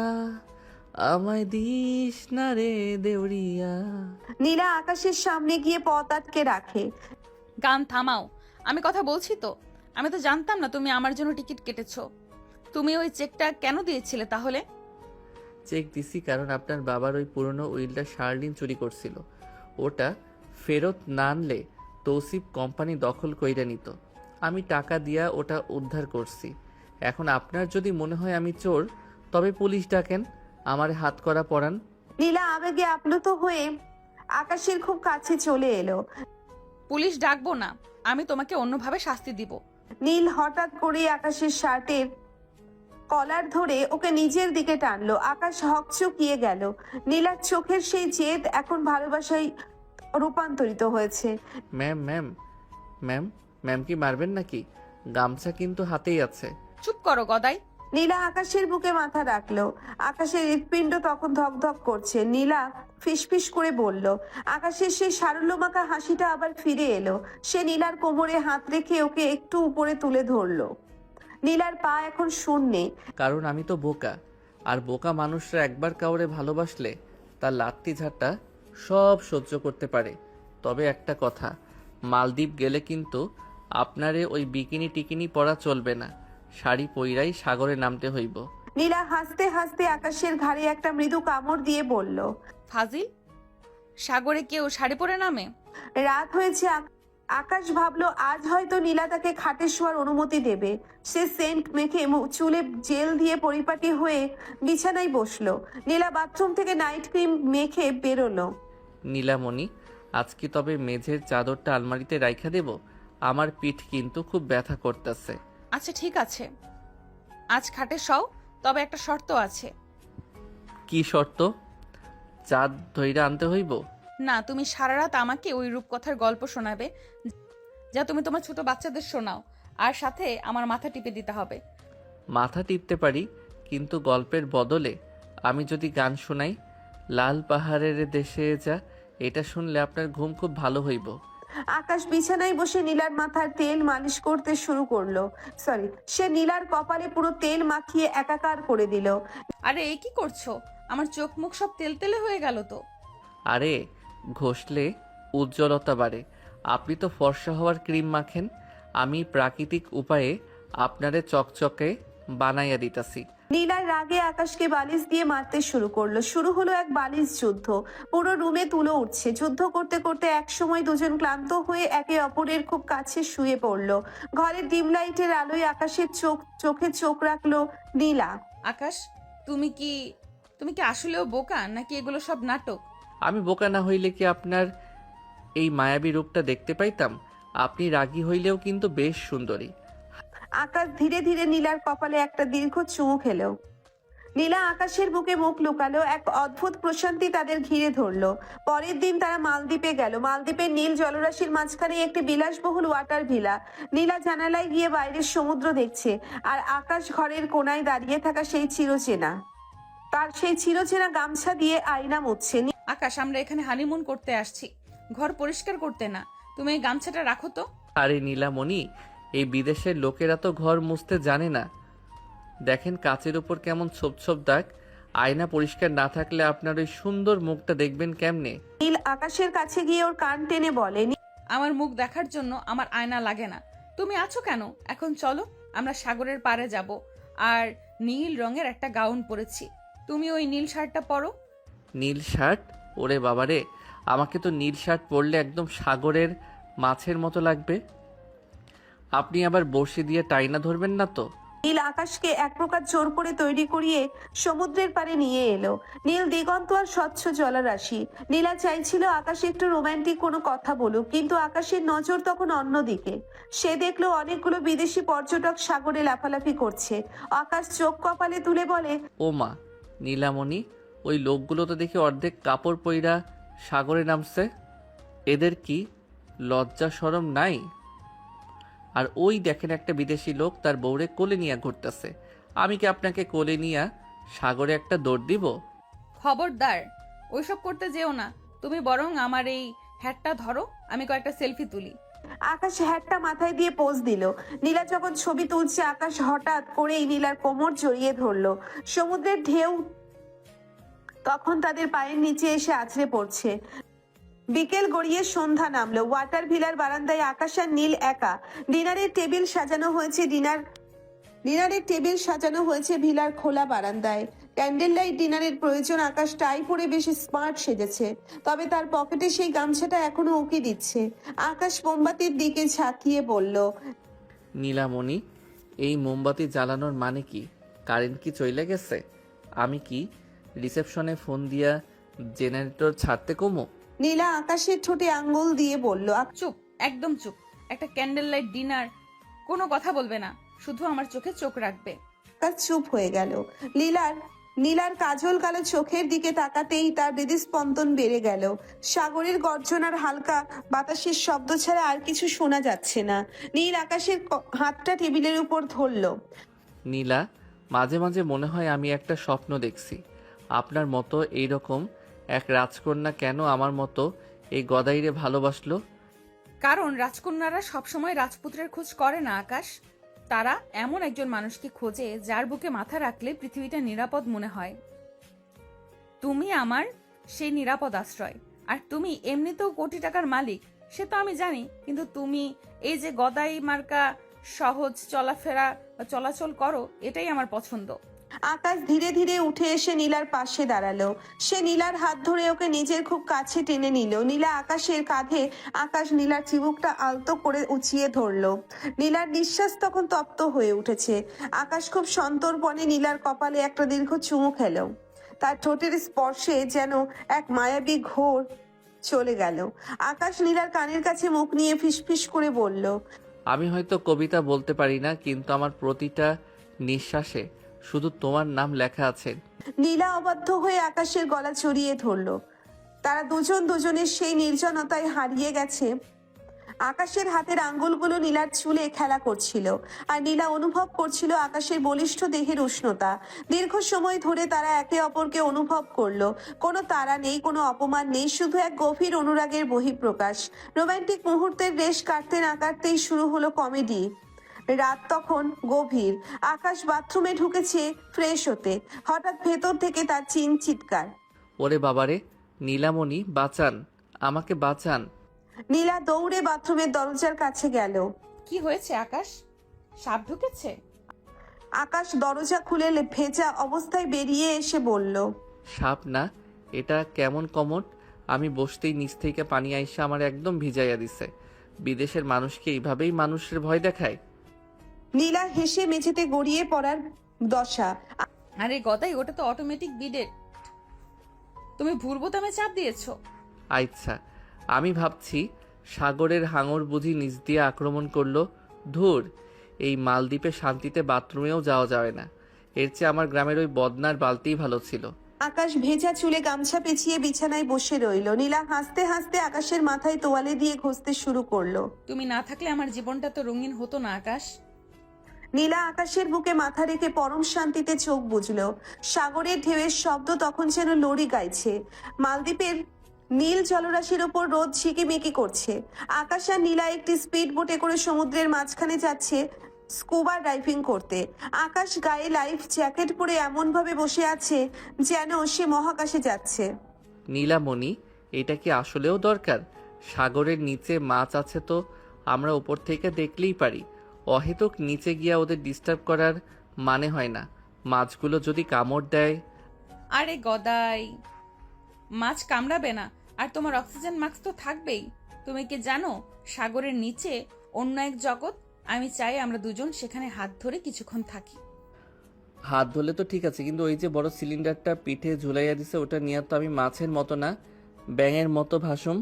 আমায় দিস না রে দেউরিয়া। নীলা আকাশের সামনে গিয়ে পথ আটকে রাখে। গান থামাও, আমি কথা বলছি তো। আমি তো জানতাম না তুমি আমার জন্য টিকিট কেটেছো। তুমি ওই চেকটা কেন দিয়েছিলে তাহলে? চেক দিছি কারণ আপনার বাবার ওই পুরনো উইলটা শার্লিন চুরি করছিল। ওটা ফেরত না আনলে তৌসিফ কোম্পানি দখল কইরা নিত। আমি টাকা দিয়া ওটা উদ্ধার করছি। এখন আপনার যদি মনে হয় আমি চোর, তবে পুলিশ ডাকেন, আমারে হাত করা পরান। নীলা আবেগে আপ্লুত হয়ে আকাশের খুব কাছে চলে এলো। পুলিশ ডাকবো না, আমি তোমাকে অন্যভাবে শাস্তি দিব। নীল হঠাৎ করে আকাশের শার্টের কলার ধরে ওকে নিজের দিকে টানলো। আকাশ হকচকিয়ে গেল। নীলার চোখের সেই জেদ এখন ভালোবাসায় রূপান্তরিত হয়েছে। ম্যাম ম্যাম ম্যাম ম্যাম কি মারবেন নাকি? গামছা কিন্তু হাতেই আছে। চুপ করো গদাই। নীলা আকাশের বুকে মাথা রাখলো। আকাশের হৃৎপিণ্ড তখন ধকধক করছে। নীলা ফিসফিস করে বলল। আকাশের সেই সারল্যমাখা হাসিটা আবার ফিরে এলো। সে নীলার কোমরে হাত রেখে ওকে একটু উপরে তুলে ধরলো। নীলার পা এখন শূন্যে। কারণ আমি তো বোকা, আর বোকা মানুষরা একবার কাউরে ভালোবাসলে তার লাত্তি ঝাঁটা সব সহ্য করতে পারে। তবে একটা কথা, মালদ্বীপ গেলে কিন্তু আপনারে ওই বিকিনি টিকিনি পরা চলবে না, শাড়ি পইরাই সাগরে নামতে হইব। নীলা হাসতে হাসতে আকাশের ঘাড়ে একটা মৃদু কামড় দিয়ে বলল। ফাজিল, সাগরে কেউ শাড়ি পরে নামে? রাত হয়েছে। আকাশ ভাবলো আজ হয়তো নীলা তাকে খাটে শোয়ার অনুমতি দেবে। সে সেন্ট মেখে চুলে জেল দিয়ে পরিপাটি হয়ে বিছানায় বসলো। নীলা বাথরুম থেকে নাইট ক্রিম মেখে বেরোলো। নীলামণি, আজকে তবে মেঝের চাদরটা আলমারিতে রাইখা দেব? আমার পিঠ কিন্তু খুব ব্যথা করতেছে। আচ্ছা ঠিক আছে, আজ খাটে শও, তবে একটা শর্ত আছে। কি শর্ত? চাঁদ ধইরা আনতে হইব? না, তুমি সারা রাত আমাকে ওই রূপকথার গল্প শোনাবে যা তুমি তোমার ছোট বাচ্চাদের শোনাও, আর সাথে আমার মাথা টিপে দিতে হবে। মাথা টিপতে পারি, কিন্তু গল্পের বদলে আমি যদি গান শোনাই, লাল পাহাড়ের দেশে যা, এটা শুনলে আপনার ঘুম খুব ভালো হইব। আকাশ বিছানায় বসে নীলার মাথার তেল মালিশ করতে শুরু করলো। সে নীলার কপালে পুরো তেল মাখিয়ে একাকার করে দিল। আরে এই কি করছো? আমার চোখ মুখ সব তেলতেলে হয়ে গেল তো। আরে ঘষলে উজ্জ্বলতা বাড়ে। আপনি তো ফর্সা হওয়ার ক্রিম মাখেন, আমি প্রাকৃতিক উপায়ে আপনারে চকচকে বানাইয়া দিতাছি। নীলার রাগে আকাশকে বালিশ দিয়ে মারতে শুরু করলো। শুরু হলো এক বালিশ যুদ্ধ। পুরো রুমে তুলো উঠছে। যুদ্ধ করতে করতে একসময় দুজন ক্লান্ত হয়ে একে অপরের খুব কাছে শুয়ে পড়লো। ঘরের ডিম লাইটের আলোয় আকাশের চোখে চোখ রাখলো নীলা। আকাশ, তুমি কি আসলেও বোকা, নাকি এগুলো সব নাটক? আমি বোকা না হইলে কি আপনার এই মায়াবী রূপটা দেখতে পাইতাম? আপনি রাগী হইলেও কিন্তু বেশ সুন্দরী। আকাশ ধীরে ধীরে নীলার কপালে একটা দীর্ঘ চুমু খেলো। নীলা আকাশের বুকে মুখ লুকালো। এক অদ্ভুত প্রশান্তি তাদের ঘিরে ধরলো। পরের দিন তারা মালদ্বীপে গেল। মালদ্বীপের নীল জলরাশির মাঝখানে একটি বিলাসবহুল ওয়াটার ভিলা। নীলা জানালায় গিয়ে বাইরের সমুদ্র দেখছে, আর আকাশ ঘরের কোনায় দাঁড়িয়ে থাকা সেই চিরচেনা গামছা দিয়ে আয়না মুছছে। আকাশ, আমরা এখানে হানিমুন করতে আসছি, ঘর পরিষ্কার করতে না। তুমি এই গামছাটা রাখো তো। আরে নীলামণি, এই বিদেশের লোকেরা তো ঘর মুছতে জানে না। দেখেন কাচের উপর কেমন ছোপ ছোপ দাগ। আয়না পরিষ্কার না থাকলে আপনার ওই সুন্দর মুখটা দেখবেন কেমনে? নীল আকাশের কাছে গিয়ে ওর কান টেনে বলে। আমার মুখ দেখার জন্য আমার আয়না লাগে না। তুমি আছো কেন? এখন চলো, আমরা সাগরের পাড়ে যাব। আর নীল রঙের একটা গাউন পরেছি, তুমি ওই নীল শার্টটা পরো। নীল শার্ট? ওরে বাবারে, আমাকে তো নীল শার্ট পরলে একদম সাগরের মাছের মতো লাগবে। আপনি আবার বসে দিয়ে টাইনা ধরবেন না তো? নীল আকাশকে এক প্রকার জোর করে তৈরি করিয়ে সমুদ্রের পাড়ে নিয়ে এলো। নীল দিগন্ত আর স্বচ্ছ জলরাশি। নীলা চাইছিল আকাশ একটু রোমান্টিক কোনো কথা বলুক, কিন্তু আকাশের নজর তখন অন্যদিকে। সে দেখলো অনেকগুলো বিদেশি পর্যটক সাগরে লাফালাফি করছে। আকাশ চোখ কপালে তুলে বলে, ও মা, নীলামণি, ওই লোকগুলো তো দেখি অর্ধেক কাপড় পইরা সাগরে নামছে। এদের কি লজ্জা শরম নাই? আর ওই দেখেন একটা বিদেশি লোক তার বউরে কোলে নিয়ে ঘুরতেছে। আমি কি আপনাকে কোলে নিয়ে সাগরে একটা দৌড় দিব? খবরদার, ওইসব করতে যেও না। তুমি বরং আমার এই হ্যাটটা ধরো, আমি কয়েকটা সেলফি তুলি। আকাশ হ্যাটটা মাথায় দিয়ে পোজ দিল। নীলা যখন ছবি তুলছে আকাশ হঠাৎ করেই নীলার কোমর জড়িয়ে ধরলো। সমুদ্রের ঢেউ তখন তাদের পায়ের নিচে এসে আছড়ে পড়ছে। বিকেল গড়িয়ে সন্ধ্যা নামলো। ওয়াটার ভিলার বারান্দায় আকাশ আর নীল একা। ডিনারের টেবিল সাজানো হয়েছে ভিলার খোলা বারান্দায়। ক্যান্ডেল লাইট ডিনারের প্রয়োজন। আকাশ টাই পরে বেশি স্মার্ট সেজেছে, তবে তার পকেটে সেই গামছাটা এখনো উকি দিচ্ছে। আকাশ মোমবাতির দিকে ঝাঁকিয়ে বলল, নীলামণি, এই মোমবাতি জ্বালানোর মানে কি? কারেন্ট কি চলে গেছে? আমি কি রিসেপশনে ফোন দিয়া জেনারেটর ছাড়তে কমো? নীলা আকাশের ঠোঁটে আঙ্গুল দিয়ে বলল, চুপ, একদম চুপ। একটা ক্যান্ডেল লাইট ডিনার, কোনো কথা বলবে না, শুধু আমার চোখে চোখ রাখবে। আকাশ চুপ হয়ে গেল। নীলার কাজল কালো চোখের দিকে তাকাতেই তার হৃদস্পন্দন বেড়ে গেল। সাগরের গর্জনার হালকা বাতাসের শব্দ ছাড়া আর কিছু শোনা যাচ্ছে না। নীল আকাশের হাতটা টেবিলের উপর ধরল। নীলা, মাঝে মাঝে মনে হয় আমি একটা স্বপ্ন দেখছি। আপনার মতো এইরকম এক রাজকন্যা কেন আমার মতো এই গদাইরে ভালোবাসলো? কারণ রাজকন্যারা সবসময় রাজপুত্রের খোঁজ করে না আকাশ। তারা এমন একজন মানুষকে খোঁজে যার বুকে মাথা রাখলে পৃথিবীটা নিরাপদ মনে হয়। তুমি আমার সেই নিরাপদ আশ্রয়। আর তুমি এমনিতেও কোটি টাকার মালিক, সে তো আমি জানি, কিন্তু তুমি এই যে গদাই মার্কা সহজ চলাচল করো, এটাই আমার পছন্দ। আকাশ ধীরে ধীরে উঠে এসে নীলার পাশে দাঁড়ালো। সে নীলার হাত ধরে ওকে নিজের খুব কাছে টেনে নিল। নীলা আকাশের কাঁধে। আকাশ নীলার চিবুকটা আলতো করে উঁচিয়ে ধরলো। নীলার নিঃশ্বাস তখন তপ্ত হয়ে উঠেছে। আকাশ খুব সন্তর্পণে নীলার কপালে একটা দীর্ঘ চুমু খেলো। তার ঠোঁটের স্পর্শে যেন এক মায়াবী ঘোর চলে গেল। আকাশ নীলার কানের কাছে মুখ নিয়ে ফিসফিস করে বলল, আমি হয়তো কবিতা বলতে পারি না, কিন্তু আমার প্রতিটা নিঃশ্বাসে শুধু তোমার নাম লেখা আছে। নীলা অবাধ্য হয়ে আকাশের গলা জড়িয়ে ধরলো। তারা দুজনের সেই নির্জনতায় হারিয়ে গেছে। আকাশের হাতের আঙ্গুলগুলো নীলার চুলে খেলা করছিল, আর নীলা অনুভব করছিল আকাশের বলিষ্ঠ দেহের উষ্ণতা। দীর্ঘ সময় ধরে তারা একে অপরকে অনুভব করলো। কোনো তাড়া নেই, কোনো অপমান নেই, শুধু এক গভীর অনুরাগের বহিঃপ্রকাশ। রোমান্টিক মুহূর্তের রেশ কাটতে না কাটতেই শুরু হলো কমেডি। রাত তখন গভীর। আকাশ বাথরুমে ঢুকেছে ফ্রেশ হতে। হঠাৎ ভেতর থেকে তার চিৎকার, ওরে বাবারে, নীলামণি, বাঁচান, আমাকে বাঁচান। নীলা দৌড়ে বাথরুমের দরজার কাছে গেল। কি হয়েছে আকাশ? সাপ ঢুকেছে? আকাশ দরজা খুলে ভেজা অবস্থায় বেরিয়ে এসে বলল, সাপ না, এটা কেমন কমট। আমি বসতেই নিচ থেকে পানি আইসা আমার একদম ভিজাইয়া দিছে। বিদেশের মানুষকে এইভাবেই মানুষের ভয় দেখায়? নীলা হেসে মেঝেতে গড়িয়ে পড়ার দশা। আরে গদাই, ওটা তো অটোমেটিক বিডেট। তুমি ভুল বোতামে চাপ দিয়েছো। আচ্ছা, আমি ভাবছি সাগরের হাঙর বুঝি নিচ দিয়ে আক্রমণ করলো। ধুর, এই মালদ্বীপে শান্তিতে বাথরুমেও যাওয়া যায় না। এর চেয়ে আমার গ্রামের ওই বদনার বালতিই ভালো ছিল। আকাশ ভেজা চুলে গামছা পেঁচিয়ে বিছানায় বসে রইল। নীলা হাসতে হাসতে আকাশের মাথায় তোয়ালে দিয়ে ঘষতে শুরু করলো। তুমি না থাকলে আমার জীবনটা তো রঙিন হতো না আকাশ। নীলা আকাশের বুকে মাথা রেখে পরম শান্তিতে চোখ বুঝলো। সাগরের ঢেউয়ের শব্দ তখন যেন লরি গাইছে। মালদ্বীপের নীল জলরাশির ওপর রোদ ঝিকিমিকি করছে। আকাশ আর নীলা একটি স্পিড বোটে করে সমুদ্রের মাঝখানে যাচ্ছে স্কুবা ডাইভিং করতে। আকাশ গায়ে লাইফ জ্যাকেট পরে এমন ভাবে বসে আছে যেন সে মহাকাশে যাচ্ছে। নীলামণি, এটা কি আসলেও দরকার? সাগরের নিচে মাছ আছে তো আমরা উপর থেকে দেখলেই পারি। অহেতুক নিচে গিয়া ওদের ডিস্টার্ব করার মানে হয় না। মাছগুলো যদি কামড় দেয়? আরে গদাই, মাছ কামড়াবে না, আর তোমার অক্সিজেন মাস্ক তো থাকবেই। তুমি কি জানো সাগরের নিচে অন্য এক জগৎ? আমি চাই আমরা দুজন সেখানে হাত ধরে কিছুক্ষণ থাকি। হাত ধরলে তো ঠিক আছে, কিন্তু ওই যে বড় সিলিন্ডারটা পিঠে ঝুলাইয়া দিছে, ওটা নিয়ে তো আমি মাছের মতো না, ব্যাঙের মতো ভাসুম।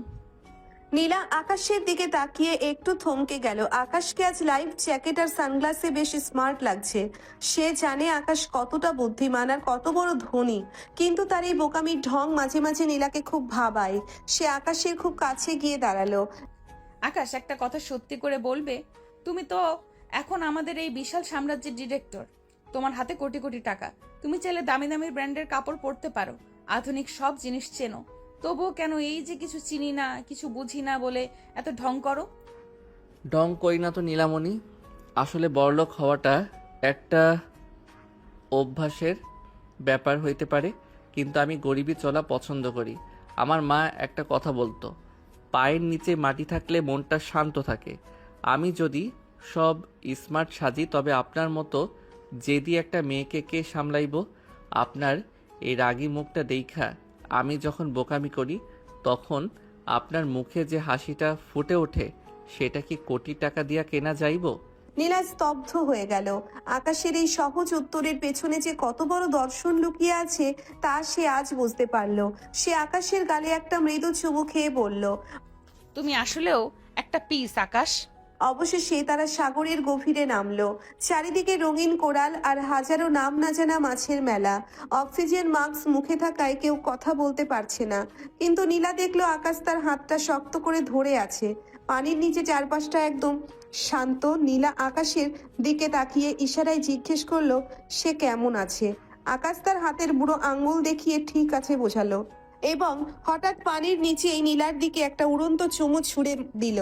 নীলা আকাশের দিকে তাকিয়ে একটু থমকে গেল। আকাশকে আজ লাইফ জ্যাকেট আর সানগ্লাসে বেশ স্মার্ট লাগছে। সে জানে আকাশ কতটা বুদ্ধিমান আর কত বড় ধনী, কিন্তু তার এই বোকামির ঢং মাঝে মাঝে নীলাকে খুব ভাবায়। সে আকাশের খুব কাছে গিয়ে দাঁড়ালো। আকাশ, একটা কথা সত্যি করে বলবে? তুমি তো এখন আমাদের এই বিশাল সাম্রাজ্যের ডিরেক্টর। তোমার হাতে কোটি কোটি টাকা। তুমি চাইলে দামি দামি ব্র্যান্ডের কাপড় পরতে পারো, আধুনিক সব জিনিস চেনো। তবুও কেন এই যে কিছু চিনি না, কিছু বুঝি না বলে এত ঢং করো? ঢং করি না তো নীলামণি, আসলে বড়লোক হওয়াটা একটা অভ্যাসের ব্যাপার হইতে পারে, কিন্তু আমি গরিবী চলা পছন্দ করি। আমার মা একটা কথা বলতো, পায়ের নিচে মাটি থাকলে মনটা শান্ত থাকে। আমি যদি সব স্মার্ট সাজি তবে আপনার মতো জেদি একটা মেয়েকে কে সামলাইব? আপনার এই রাগী মুখটা দেখা আমি যখন বোকামি করি তখন আপনার মুখে যে হাসিটা ফুটে ওঠে সেটা কি কোটি টাকা দিয়া কেনা যাইব? নীলা স্তব্ধ হয়ে গেল। আকাশের এই সহজ উত্তরের পেছনে যে কত বড় দর্শন লুকিয়ে আছে তা সে আজ বুঝতে পারল। সে আকাশের গালে একটা মৃদু চুমু খেয়ে বলল, তুমি আসলেও একটা পিস আকাশ। অবশেষে তারা সাগরের গভীরে নামলো। চারিদিকে রঙিন কোরাল আর হাজারো নাম না জানা মাছের মেলা। অক্সিজেন মাস্ক মুখে থাকায় কেউ কথা বলতে পারছে না, কিন্তু নীলা দেখলো আকাশ তার হাতটা শক্ত করে ধরে আছে। পানির নিচে চারপাশটা একদম শান্ত। নীলা আকাশের দিকে তাকিয়ে ইশারায় জিজ্ঞেস করলো সে কেমন আছে। আকাশ তার হাতের বুড়ো আঙ্গুল দেখিয়ে ঠিক আছে বোঝালো এবং হঠাৎ পানির নিচেই নীলার দিকে একটা উড়ন্ত চুমু ছুঁড়ে দিল।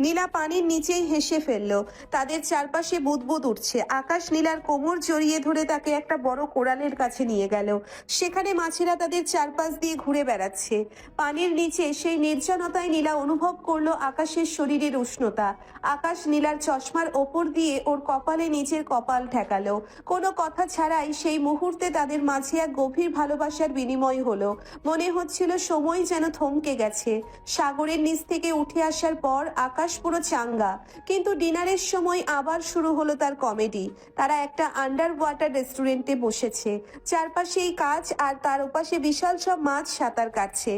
নীলা পানির নিচেই হেসে ফেললো। তাদের চারপাশে বুদবুদ উঠছে। আকাশ নীলার কোমর জড়িয়ে ধরে তাকে একটা বড় কোরালের কাছে নিয়ে গেল। সেখানে মাছেরা তাদের চারপাশ দিয়ে ঘুরে বেড়াচ্ছে। পানির নিচে সেই নির্জনতায় নীলা অনুভব করলো আকাশের শরীরের উষ্ণতা। আকাশ নীলার চশমার ওপর দিয়ে ওর কপালে নিজের কপাল ঠেকালো। কোনো কথা ছাড়াই সেই মুহূর্তে তাদের মাঝে এক গভীর ভালোবাসার বিনিময় হলো। মনে হচ্ছিল সময় যেন থমকে গেছে। সাগরের নিচ থেকে উঠে আসার পর আকাশ পুরো চাঙ্গা, কিন্তু ডিনারের সময় আবার শুরু হলো তার কমেডি। তারা একটা আন্ডার ওয়াটার রেস্টুরেন্টে বসেছে। চারপাশেই কাজ আর তার ওপাশে বিশাল সব মাছ সাঁতার কাটছে।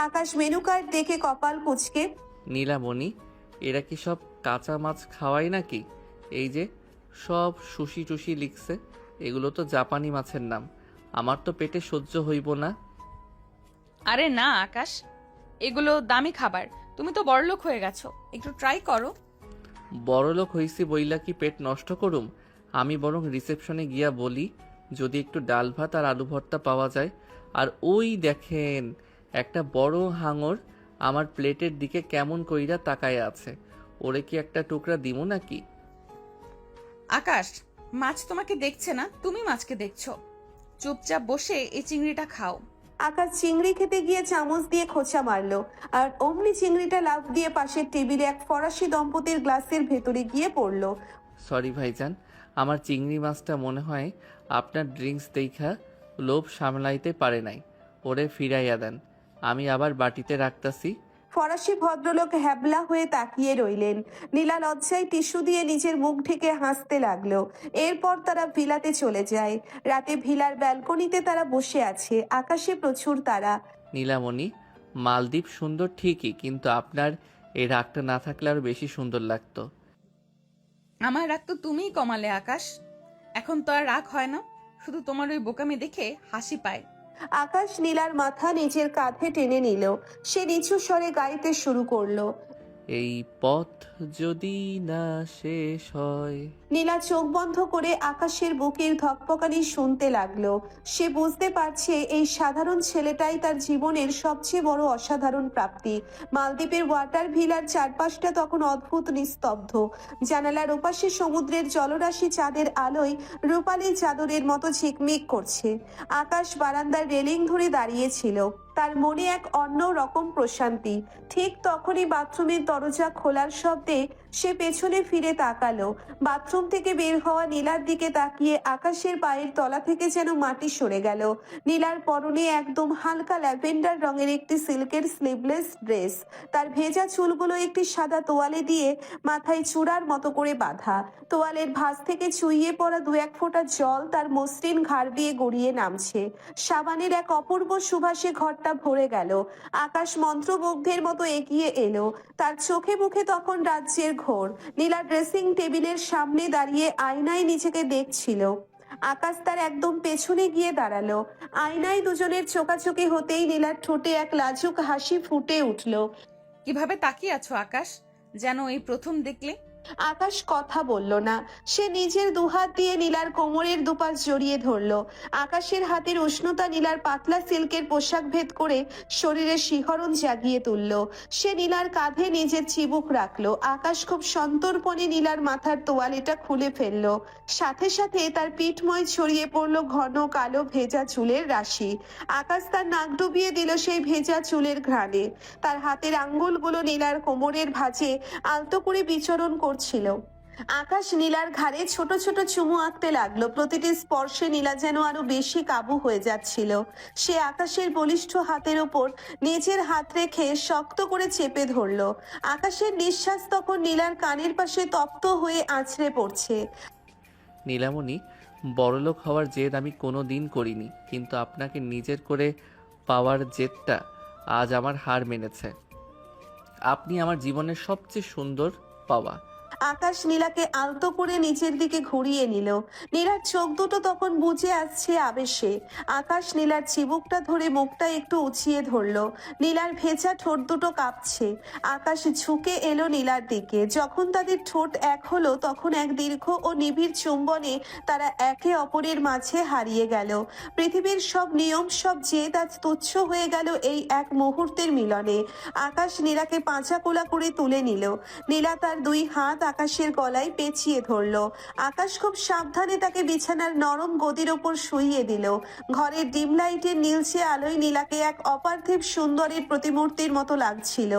আকাশ মেনু কার্ড দেখে কপাল কুঁচকে, নীলামণি, এরা কি সব কাঁচা মাছ খাওয়াই নাকি? এই যে সব সুশি টুসি লিখছে, এগুলো তো জাপানি মাছের নাম। আমার তো পেটে সহ্য হইব না। আরে না আকাশ, এগুলো দামি খাবার। তুমি তো বড়লোক হয়ে গেছো, একটু ট্রাই করো। বড়লোক হইছি বইলা কি পেট নষ্ট করুম? আমি বরং রিসেপশনে গিয়া বলি যদি একটু ডাল ভাত আর আলু ভর্তা পাওয়া যায়। আর ওই দেখেন একটা বড় হাঙর আমার প্লেটের দিকে কেমন কইরা তাকায় আছে, ওরে কি একটা টুকরা দিমু নাকি? আকাশ, মাছ তোমাকে দেখছে না, তুমি মাছকে দেখছো। চুপচাপ বসে এই চিংড়িটা খাও। আকাশ চিংড়ি খেতে গিয়ে চামচ দিয়ে খোঁচা মারলো, আর অমনি চিংড়িটা লাফ দিয়ে পাশের টেবিলে এক ফরাসি দম্পতির গ্লাসের ভেতরে গিয়ে পড়লো। সরি ভাইজান, আমার চিংড়ি মাছটা মনে হয় আপনার ড্রিঙ্কস দেখা লোভ সামলাইতে পারে নাই, ওরে ফিরাইয়া দেন, আমি আবার বাটিতে রাখতাছি। ফরাসি ভদ্রলোক হ্যাবলা হয়ে তাকিয়ে রইলেন। নীলা লজ্জায় টিস্যু দিয়ে নিজের মুখ ঢেকে হাসতে লাগলো। এরপর তারা ভিলাতে চলে যায়। রাতে ভিলার ব্যালকনিতে তারা বসে আছে। আকাশে প্রচুর তারা। নীলামণি, মালদ্বীপ সুন্দর ঠিকই, কিন্তু আপনার এই রাগটা না থাকলে আরো বেশি সুন্দর লাগতো। আমার রাগ তো তুমিই কমালে আকাশ। এখন তো আর রাগ হয় না, শুধু তোমার ওই বোকামি দেখে হাসি পায়। আকাশ নীলার মাথা নিজের কাঁধে টেনে নিল। সে নিচু স্বরে গাইতে শুরু করলো, এই পথ যদি না শেষ হয়। নীলা চোখ বন্ধ করে আকাশের বুকের ধকপকানি শুনতে লাগলো। সে বুঝতে পারছে এই সাধারণ ছেলেটাই তার জীবনের সবচেয়ে বড় অসাধারণ প্রাপ্তি। মালদ্বীপের ওয়াটার ভিলার চারপাশটা তখন অদ্ভুত নিস্তব্ধ। জানালার ওপাশে সমুদ্রের জলরাশি চাঁদের আলোয় রূপালী চাদরের মতো ঝিকমিক করছে। আকাশ বারান্দার রেলিং ধরে দাঁড়িয়েছিল। তার মনে এক অন্য রকম প্রশান্তি। ঠিক তখনই বাথরুমের দরজা খোলার শব্দে সে পেছনে ফিরে তাকালো। বাথরুম থেকে বের হওয়া নীলার দিকে তাকিয়ে আকাশের পায়ের তলা থেকে যেন মাটি সরে গেল। নীলার পরনে একদম হালকা ল্যাভেন্ডার রঙের একটি সিল্কের স্লিভলেস ড্রেস। তার ভেজা চুলগুলো একটি সাদা তোয়ালে দিয়ে মাথায় চূড়ার মতো করে বাঁধা। তোয়ালের ভাঁজ থেকে চুইয়ে পড়া দু এক ফোঁটা জল তার মসৃণ ঘাড় দিয়ে গড়িয়ে নামছে। সাবানের এক অপূর্ব সুবাসে ঘরটা ভরে গেল। আকাশ মন্ত্রমুগ্ধের মতো এগিয়ে এলো। তার চোখে মুখে তখন রাজ্যের ঘোর। নীলা ড্রেসিং টেবিলের সামনে দাঁড়িয়ে আয়নায় নিজেকে দেখছিল। আকাশ তার একদম পেছনে গিয়ে দাঁড়ালো। আয়নায় দুজনের চোখাচোখি হতেই নীলার ঠোঁটে এক লাজুক হাসি ফুটে উঠল। কিভাবে তাকিয়ে আছো আকাশ, যেন এই প্রথম দেখলে? আকাশ কথা বলল না। সে নিজের দুহাত দিয়ে নীলার কোমরের দুপাশ জড়িয়ে ধরলো। আকাশের হাতের উষ্ণতা নীলার পাতলা সিল্কের পোশাক ভেদ করে শরীরের শিহরণ জাগিয়ে তুলল। সে নীলার কাঁধে নিজের চিবুক রাখলো। আকাশ খুব সন্তর্পণে নীলার মাথার তোয়ালেটা খুলে ফেললো। সাথে সাথে তার পিঠময় ছড়িয়ে পড়লো ঘন কালো ভেজা চুলের রাশি। আকাশ তার নাক ডুবিয়ে দিল সেই ভেজা চুলের ঘ্রাণে। তার হাতের আঙ্গুলগুলো নীলার কোমরের ভাঁজে আলতো করে বিচরণ করছিল। আকাশ নীলার ঘাড়ে ছোট ছোট চুমু আঁকতে লাগলো। প্রতিটি স্পর্শে নীলা যেন আরো বেশি কাবু হয়ে যাচ্ছিল। সে আকাশের বলিষ্ঠ হাতের ওপর নিজের হাত রেখে শক্ত করে চেপে ধরলো। আকাশের নিঃশ্বাস তখন নীলার কানের পাশে তপ্ত হয়ে আছড়ে পড়ছে। নীলামণি, বড়লোক হওয়ার জেদ আমি কোনো দিন করিনি, কিন্তু আপনাকে নিজের করে পাওয়ার জেদটা আজ আমার হার মেনেছে। আপনি আমার জীবনের সবচেয়ে সুন্দর পাওয়া। আকাশ নীলাকে আলতো করে নিচের দিকে ঘুরিয়ে নিল। নীলার চোখ দুটো তখন বুজে আসছে আবেশে। আকাশ নীলার চিবুকটা ধরে মুখটা একটু উঁচিয়ে ধরলো। নীলার ভেজা ঠোঁট দুটো কাঁপছে। আকাশ ঝুঁকে এলো নীলার দিকে। যখন তাদের ঠোঁট এক হলো তখন এক দীর্ঘ ও নিবিড় চুম্বনে তারা একে অপরের মাঝে হারিয়ে গেল। পৃথিবীর সব নিয়ম, সব জেদ আজ তুচ্ছ হয়ে গেল এই এক মুহূর্তের মিলনে। আকাশ নীলাকে পাঁচা কোলা করে তুলে নিল। নীলা তার দুই হাত আকাশের গলায় পেঁচিয়ে ধরলো। আকাশ খুব সাবধানে তাকে বিছানার নরম গদির ওপর শুইয়ে দিল। ঘরের ডিম লাইটের নীলচে আলোয় নীলাকে এক অপার্থিব সুন্দরের প্রতিমূর্তির মতো লাগছিল।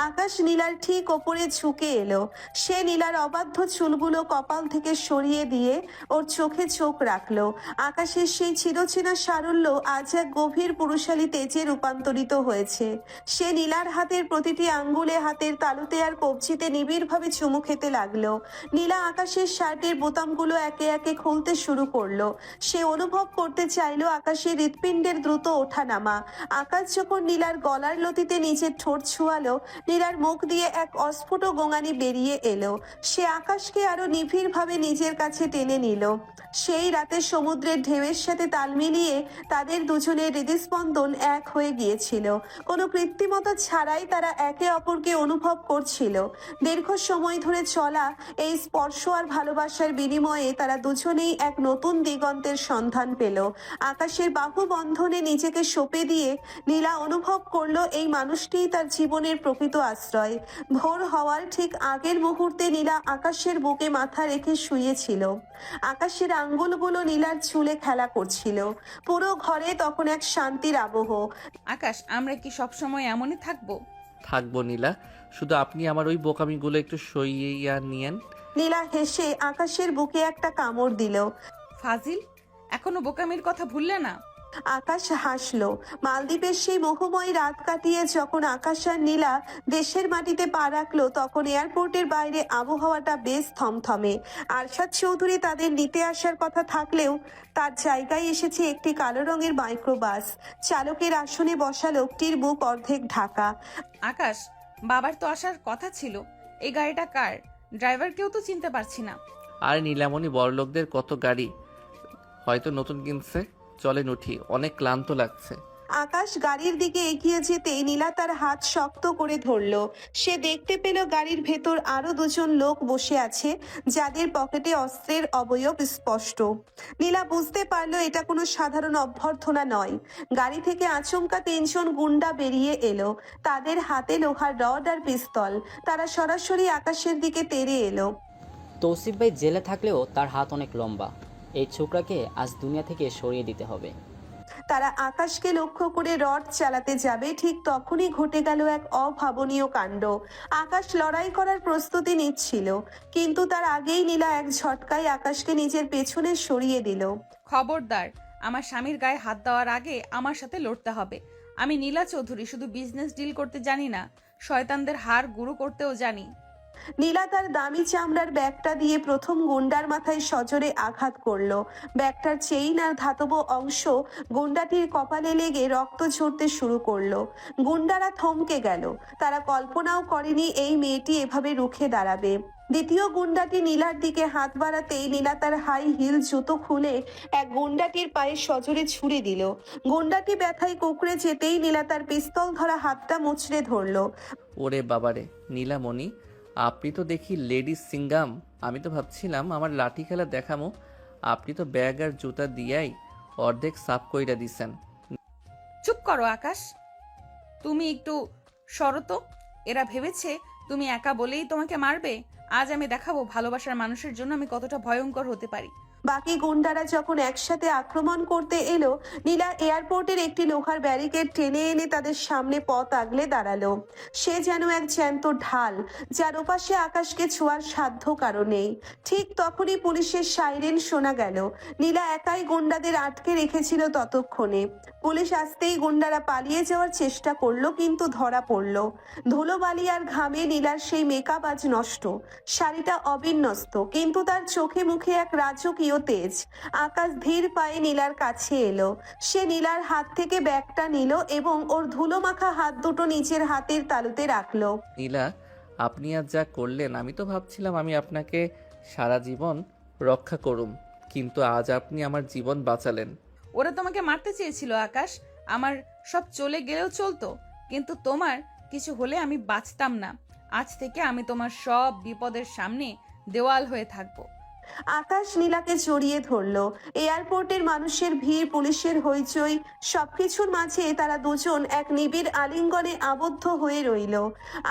আকাশ নীলার ঠিক ওপরে ঝুঁকে এলো। সে নীলার অবাধ্য চুলগুলো কপাল থেকে সরিয়ে দিয়ে ওর চোখে চোখ রাখলো। আকাশের সেই চিরচেনা সারল্য আজ এক গভীর পুরুষালী তেজে রূপান্তরিত হয়েছে। সে নীলার হাতের প্রতিটি আঙ্গুলে, হাতের তালুতে আর কবজিতে নিবিড়ভাবে চুমু খেতে লাগলো। নীলা আকাশের শার্টের বোতামগুলো একে একে খুলতে শুরু করলো। সে অনুভব করতে চাইলো আকাশের হৃৎপিণ্ডের দ্রুত ওঠানামা। আকাশ যখন নীলার গলার লতিতে নিজের ঠোঁট ছুঁয়ালো, নীলার মুখ দিয়ে এক অস্ফুট গোঙানি বেরিয়ে এলো। সে আকাশকে আরো নিবিড়ভাবে নিজের কাছে টেনে নিল। সেই রাতে সমুদ্রের ঢেউয়ের সাথে তাল মিলিয়ে তাদের দুজনের হৃদস্পন্দন এক হয়ে গিয়েছিল। কোনো কৃত্রিমতা ছাড়াই তারা একে অপরকে অনুভব করছিল। দীর্ঘ সময় ধরে চলা এই স্পর্শ আর ভালোবাসার বিনিময়ে তারা দুজনেই এক নতুন দিগন্তের সন্ধান পেল। আকাশের বাহু বন্ধনে নিজেকে সঁপে দিয়ে নীলা অনুভব করলো এই মানুষটিই তার জীবনের প্রকৃত আশ্রয়। ভোর হওয়ার ঠিক আগের মুহূর্তে নীলা আকাশের বুকে মাথা রেখে শুয়েছিল। আকাশের আঙ্গুলগুলো নীলার চুলে খেলা করছিল। পুরো ঘরে তখন এক শান্তির আবহ। আকাশ, আমরা কি সবসময় এমনই থাকবো? থাকবো নীলা, শুধু আপনি আমার ওই বোকামিগুলো একটু সইয়া নিয়েন। নীলা হেসে আকাশের বুকে একটা কামড় দিল। ফাজিল, এখনো বোকামির কথা ভুললে না? আকাশ হাসলো। মালদ্বীপের সেই মোহময় রাত কাটিয়ে যখন আকাশ আর নীলা দেশের মাটিতে পা রাখলো তখন এয়ারপোর্টের বাইরে আবহাওয়াটা বেশ থমথমে। আরশাদ চৌধুরী তাদের নিতে আসার কথা থাকলেও তার জায়গায় এসেছে একটি কালো রঙের মাইক্রোবাস। চালকের আসনে বসা লোকটির মুখ অর্ধেক ঢাকা। আকাশ, বাবার তো আসার কথা ছিল। এই গাড়িটা কার? ড্রাইভারকেও তো চিনতে পারছি না। আর নীলামণি, বড়লোকদের কত গাড়ি, হয়তো নতুন কিনছে। চলেন উঠি, অনেক ক্লান্ত লাগছে। আকাশ গাড়ির দিকে এগিয়ে যেতেই নীলা তার হাত শক্ত করে ধরলো। সে দেখতে পেল গাড়ির ভেতর আরো দুজন লোক বসে আছে, যাদের পকেটে অস্ত্রের অবয়ব স্পষ্ট। নীলা বুঝতে পারলো এটা কোনো সাধারণ অভ্যর্থনা নয়। গাড়ি থেকে আচমকা তিনজন গুন্ডা বেরিয়ে এলো। তাদের হাতে লোহার রড আর পিস্তল। তারা সরাসরি আকাশের দিকে তেড়ে এলো। তৌসিফ ভাই জেলে থাকলেও তার হাত অনেক লম্বা। এই ছোকরাকে আজ দুনিয়া থেকে সরিয়ে দিতে হবে। তারা আকাশকে লক্ষ্য করে রড চালাতে যাবে, ঠিক তখনই ঘটে গেল এক অভাবনীয় কাণ্ড। আকাশ লড়াই করার প্রস্তুতি নিচ্ছিল, কিন্তু তার আগেই নীলা এক ঝটকায় আকাশকে নিজের পেছনে সরিয়ে দিল। খবরদার, আমার স্বামীর গায়ে হাত দেওয়ার আগে আমার সাথে লড়তে হবে। আমি নীলা চৌধুরী শুধু বিজনেস ডিল করতে জানি না, শয়তানদের হাড় গুঁড়ো করতেও জানি। নীলা তার দামি চামড়ার ব্যাগটা দিয়ে প্রথম গুন্ডার মাথায় সজোরে আঘাত করলো। ব্যাগটার চেইন আর ধাতব অংশ গুন্ডাটির কপালে লেগে রক্ত ঝরতে শুরু করলো। গুন্ডারা থমকে গেল। তারা কল্পনাও করেনি এই মেয়েটি এভাবে রুখে দাঁড়াবে। দ্বিতীয় গুন্ডাটি নীলার দিকে হাত বাড়াতেই নীলা তার হাই হিল জুতো খুলে এক গুন্ডাটির পায়ে সজোরে ছুঁড়ে দিল। গুন্ডাটি ব্যথায় কুকড়ে যেতেই নীলা তার পিস্তল ধরা হাতটা মুচড়ে ধরলো। ওরে বাবারে নীলামণি, আপনি তো দেখি লেডিস সিঙ্গাম। আমি তো ভাবছিলাম আমার লাঠি খেলা দেখামো, আপনি তো ব্যাগ আর জুতা দিয়াই অর্ধেক সাফ কইরা দিছেন। চুপ করো আকাশ, তুমি একটু সরো তো। এরা ভেবেছে তুমি একা বলেই তোমাকে মারবে। আজ আমি দেখাবো ভালোবাসার মানুষের জন্য আমি কতটা ভয়ঙ্কর হতে পারি। বাকি গুন্ডারা যখন একসাথে আক্রমণ করতে এলো, নীলা এয়ারপোর্টের একটি লোহার ব্যারিকেড টেনে এনে তাদের সামনে পথ আগলে দাঁড়ালো। সে যেন এক জ্যান্ত ঢাল, যার ওপাশে আকাশকে ছোঁয়ার সাধ্য কারো নেই। ঠিক তখনই পুলিশের সাইরেন শোনা গেল। নীলা একাই গুন্ডাদের আটকে রেখেছিল ততক্ষণে। পুলিশ আসতেই গুন্ডারা পালিয়ে যাওয়ার চেষ্টা করলো, কিন্তু ধরা পড়লো। ধুলোবালি আর ঘামে নীলার সেই মেকআপ আজ নষ্ট, শাড়িটা অবিন্যস্ত, কিন্তু তার চোখে মুখে এক রাজকীয় তেজ। আকাশ ধীর পায়ে নীলার কাছে এলো। সে নীলার হাত থেকে ব্যাগটা নিল এবং ওর ধুলো মাখা হাত দুটো নিচের হাতের তালুতে রাখলো। নীলা, আপনি আজ যা করলেন, আমি তো ভাবছিলাম আমি আপনাকে সারা জীবন রক্ষা করুম, কিন্তু আজ আপনি আমার জীবন বাঁচালেন। ওরা তোমাকে মারতে চেয়েছিল আকাশ, আমার সব চলে গেলেও চলতো, কিন্তু তোমার কিছু হলে আমি বাঁচতাম না। আজ থেকে আমি তোমার সব বিপদের সামনে দেওয়াল হয়ে থাকবো। আকাশ নীলাকে জড়িয়ে ধরলো। এয়ারপোর্টের মানুষের ভিড়, পুলিশের হইচই, সবকিছুর মাঝে তারা দুজন এক নিবিড় আলিঙ্গনে আবদ্ধ হয়ে রইল।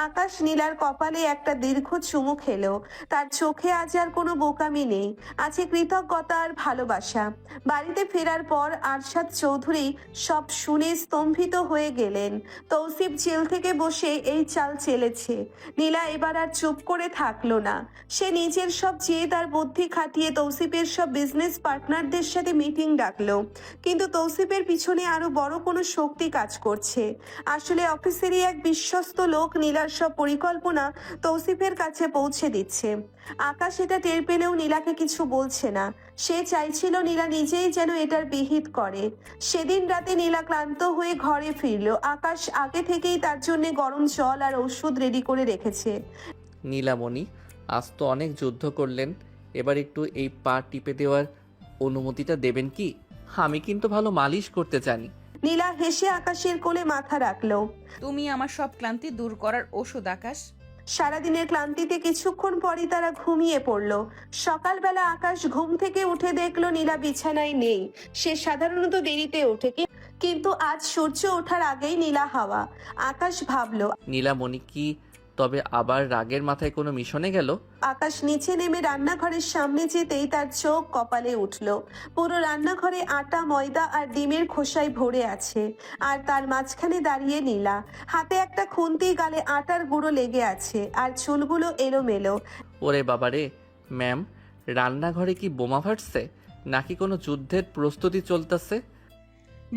আকাশ নীলার কপালে একটা দীর্ঘ চুমু খেলো। তার চোখে আজ আর কোনো বোকামি নেই, আছে কৃতজ্ঞতা আর ভালোবাসা। বাড়িতে ফেরার পর আরশাদ চৌধুরী সব শুনে স্তম্ভিত হয়ে গেলেন। তৌসিফ জেল থেকে বসে এই চাল চেলেছে। নীলা এবার আর চুপ করে থাকলো না। সে নিজের সব জেদ আর বুদ্ধি খাটিয়ে তৌসিফের সব বিজনেস পার্টনারদের সাথে মিটিং ডাকলো, কিন্তু তৌসিফের পিছনে আরো বড় কোনো শক্তি কাজ করছে। আসলে অফিসেরই এক বিশ্বস্ত লোক নীলার সব পরিকল্পনা তৌসিফের কাছে পৌঁছে দিচ্ছে। আকাশ এটা টের পেলেও নীলাকে কিছু বলছে না। সে চাইছিল নীলা নিজেই যেন এটার বিহিত করে। সেদিন রাতে নীলা ক্লান্ত হয়ে ঘরে ফিরল। আকাশ আগে থেকেই তার জন্য গরম জল আর ওষুধ রেডি করে রেখেছে। নীলামণি, আজ তো অনেক যুদ্ধ করলেন, এবার একটু এই পা টিপে দেওয়ার অনুমতিটা দেবেন কি? আমি কিন্তু ভালো মালিশ করতে জানি। নীলা হেসে আকাশের কোলে মাথা রাখলো। তুমি আমার সব ক্লান্তি দূর করার ওষুধ আকাশ। সারাদিনের ক্লান্তিতে কিছুক্ষণ পরই তারা ঘুমিয়ে পড়ল। সকালবেলা আকাশ ঘুম থেকে উঠে দেখলো নীলা বিছানায় নেই। সে সাধারণত দেরিতে ওঠে, কিন্তু আজ সূর্য ওঠার আগেই নীলা হাওয়া। আকাশ ভাবলো, নীলামণি কি তবে আবার রাগের মাথায় কোনো মিশনে গেল? আকাশ নিচে নেমে রান্নাঘরের সামনে যেতেই তার চোখ কপালে উঠল। পুরো রান্নাঘরে আটা, ময়দা আর ডিমের খোসায় ভরে আছে, আর তার মাঝখানে দাঁড়িয়ে নীলা। হাতে একটা খুন্তি, গালে আটার গুঁড়ো লেগে আছে, আর চুলগুলো এলোমেলো। ওরে বাবারে, ম্যাম, রান্নাঘরে কি বোমা ফাটছে নাকি কোনো যুদ্ধের প্রস্তুতি চলতেছে?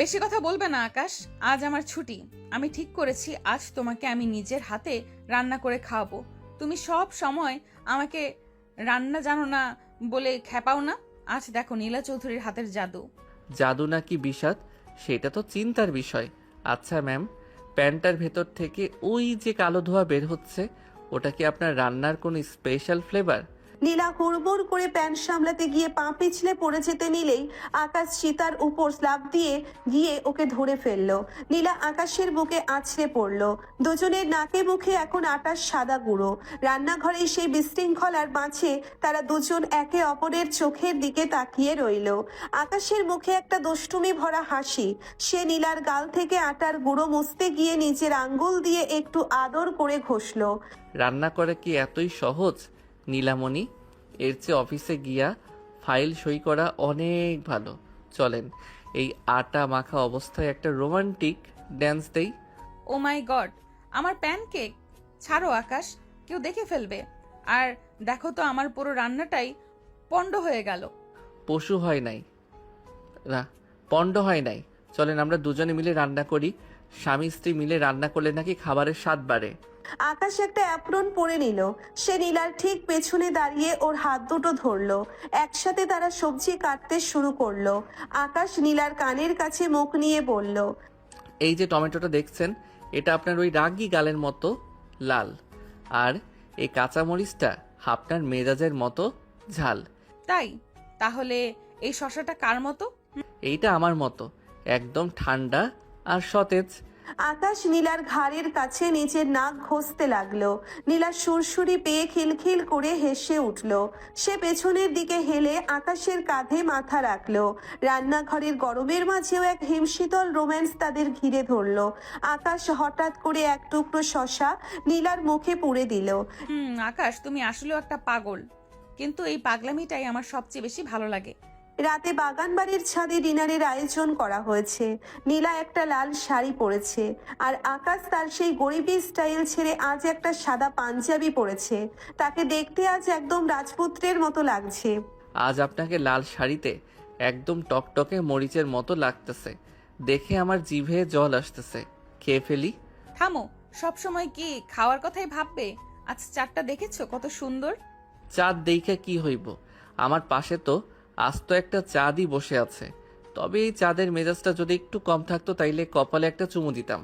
বেশি কথা বলবে না আকাশ, আজ আমার ছুটি। আমি ঠিক করেছি আজ তোমাকে আমি নিজের হাতে রান্না করে খাওয়াবো। তুমি সব সময় আমাকে রান্না জানো না বলে খেপাও না। আজ দেখো নীলা চৌধুরীর হাতের জাদু। জাদু নাকি বিষাদ সেটা তো চিন্তার বিষয়। আচ্ছা ম্যাম, প্যান্টার ভেতর থেকে ওই যে কালো ধোঁয়া বের হচ্ছে, ওটা কি আপনার রান্নার কোনো স্পেশাল ফ্লেভার? নীলা হুড়মুড় করে প্যান্ট সামলাতে গিয়ে পা পিছলে পড়ে যেতে নিলেই আকাশ চিতার উপর স্ল্যাব দিয়ে গিয়ে ওকে ধরে ফেললো। নীলা আকাশের বুকে আছড়ে পড়লো। দুজনের নাকে মুখে এখন আটার সাদা গুঁড়ো। রান্নাঘরে সেই বিশৃঙ্খলার মাঝে তারা দুজন একে অপরের চোখের দিকে তাকিয়ে রইল। আকাশের মুখে একটা দুষ্টুমি ভরা হাসি। সে নীলার গাল থেকে আটার গুঁড়ো মুছতে গিয়ে নিজের আঙ্গুল দিয়ে একটু আদর করে ঘষলো। রান্না করা কি এতই সহজ নীলামণি? এর চেয়ে অফিসে গিয়া ফাইল সই করা অনেক ভালো। চলেন এই আটা মাখা অবস্থায় একটা রোমান্টিক ড্যান্স দেই। ও মাই গড, আমার প্যানকেক! ছাড়ো আকাশ, কেউ দেখে ফেলবে। আর দেখো তো আমার পুরো রান্নাটাই পণ্ড হয়ে গেল। পশু হয় নাই না, পণ্ড হয় নাই। চলেন আমরা দুজনে মিলে রান্না করি। স্বামী স্ত্রী মিলে রান্না করলে নাকি খাবারের স্বাদ বাড়ে। আকাশ একটা অ্যাপ্রন পরে নিল। সে নীলার ঠিক পেছনে দাঁড়িয়ে ওর হাত দুটো ধরলো। একসাথে তারা সবজি কাটতে শুরু করলো। আকাশ নীলার কানের কাছে মুখ নিয়ে বলল, এই যে টমেটোটা দেখছেন, এটা আপনার ওই রাগী গালের মতো লাল, আর এই কাঁচামরিচটা আপনার মেজাজের মতো ঝাল। তাই? তাহলে এই শসাটা কার মতো? এইটা আমার মতো, একদম ঠান্ডা আর সতেজ। আকাশ নীলার ঘাড়ের কাছে নিজের নাক ঘষতে লাগলো। নীলা সুরসুরি পেয়ে খিলখিল করে হেসে উঠল। সে পেছনের দিকে হেলে আকাশের কাঁধে মাথা রাখলো। রান্নাঘরের গরমের মাঝেও এক হিমশীতল রোম্যান্স তাদের ঘিরে ধরলো। আকাশ হঠাৎ করে এক টুকরো শশা নীলার মুখে পুরে দিল। আকাশ, তুমি আসলেও একটা পাগল, কিন্তু এই পাগলামিটাই আমার সবচেয়ে বেশি ভালো লাগে। রাতে বাগান বাড়ির ছাদে ডিনারের আয়োজন করা হয়েছে। নীলা একটা লাল শাড়ি পরেছে, আর আকাশ তার সেই গরিবি স্টাইল ছেড়ে আজ একটা সাদা পাঞ্জাবি পরেছে। তাকে দেখতে আজ একদম রাজপুত্রের মতো লাগছে। আজ আপনাকে লাল শাড়িতে একদম টকটকে মরিচের মতো লাগতেছে, দেখে আমার জিভে জল আসতেছে। খেয়ে ফেলি। থামো, সবসময় কি খাওয়ার কথাই ভাববে? আজ চারটা দেখেছো কত সুন্দর? চাঁদ দেখে কি হইব, আমার পাশে তো আস্ত একটা চাঁদই বসে আছে। তবে এই চাঁদের মেজাজটা যদি একটু কম থাকতো তাইলে কপালে একটা চুমু দিতাম।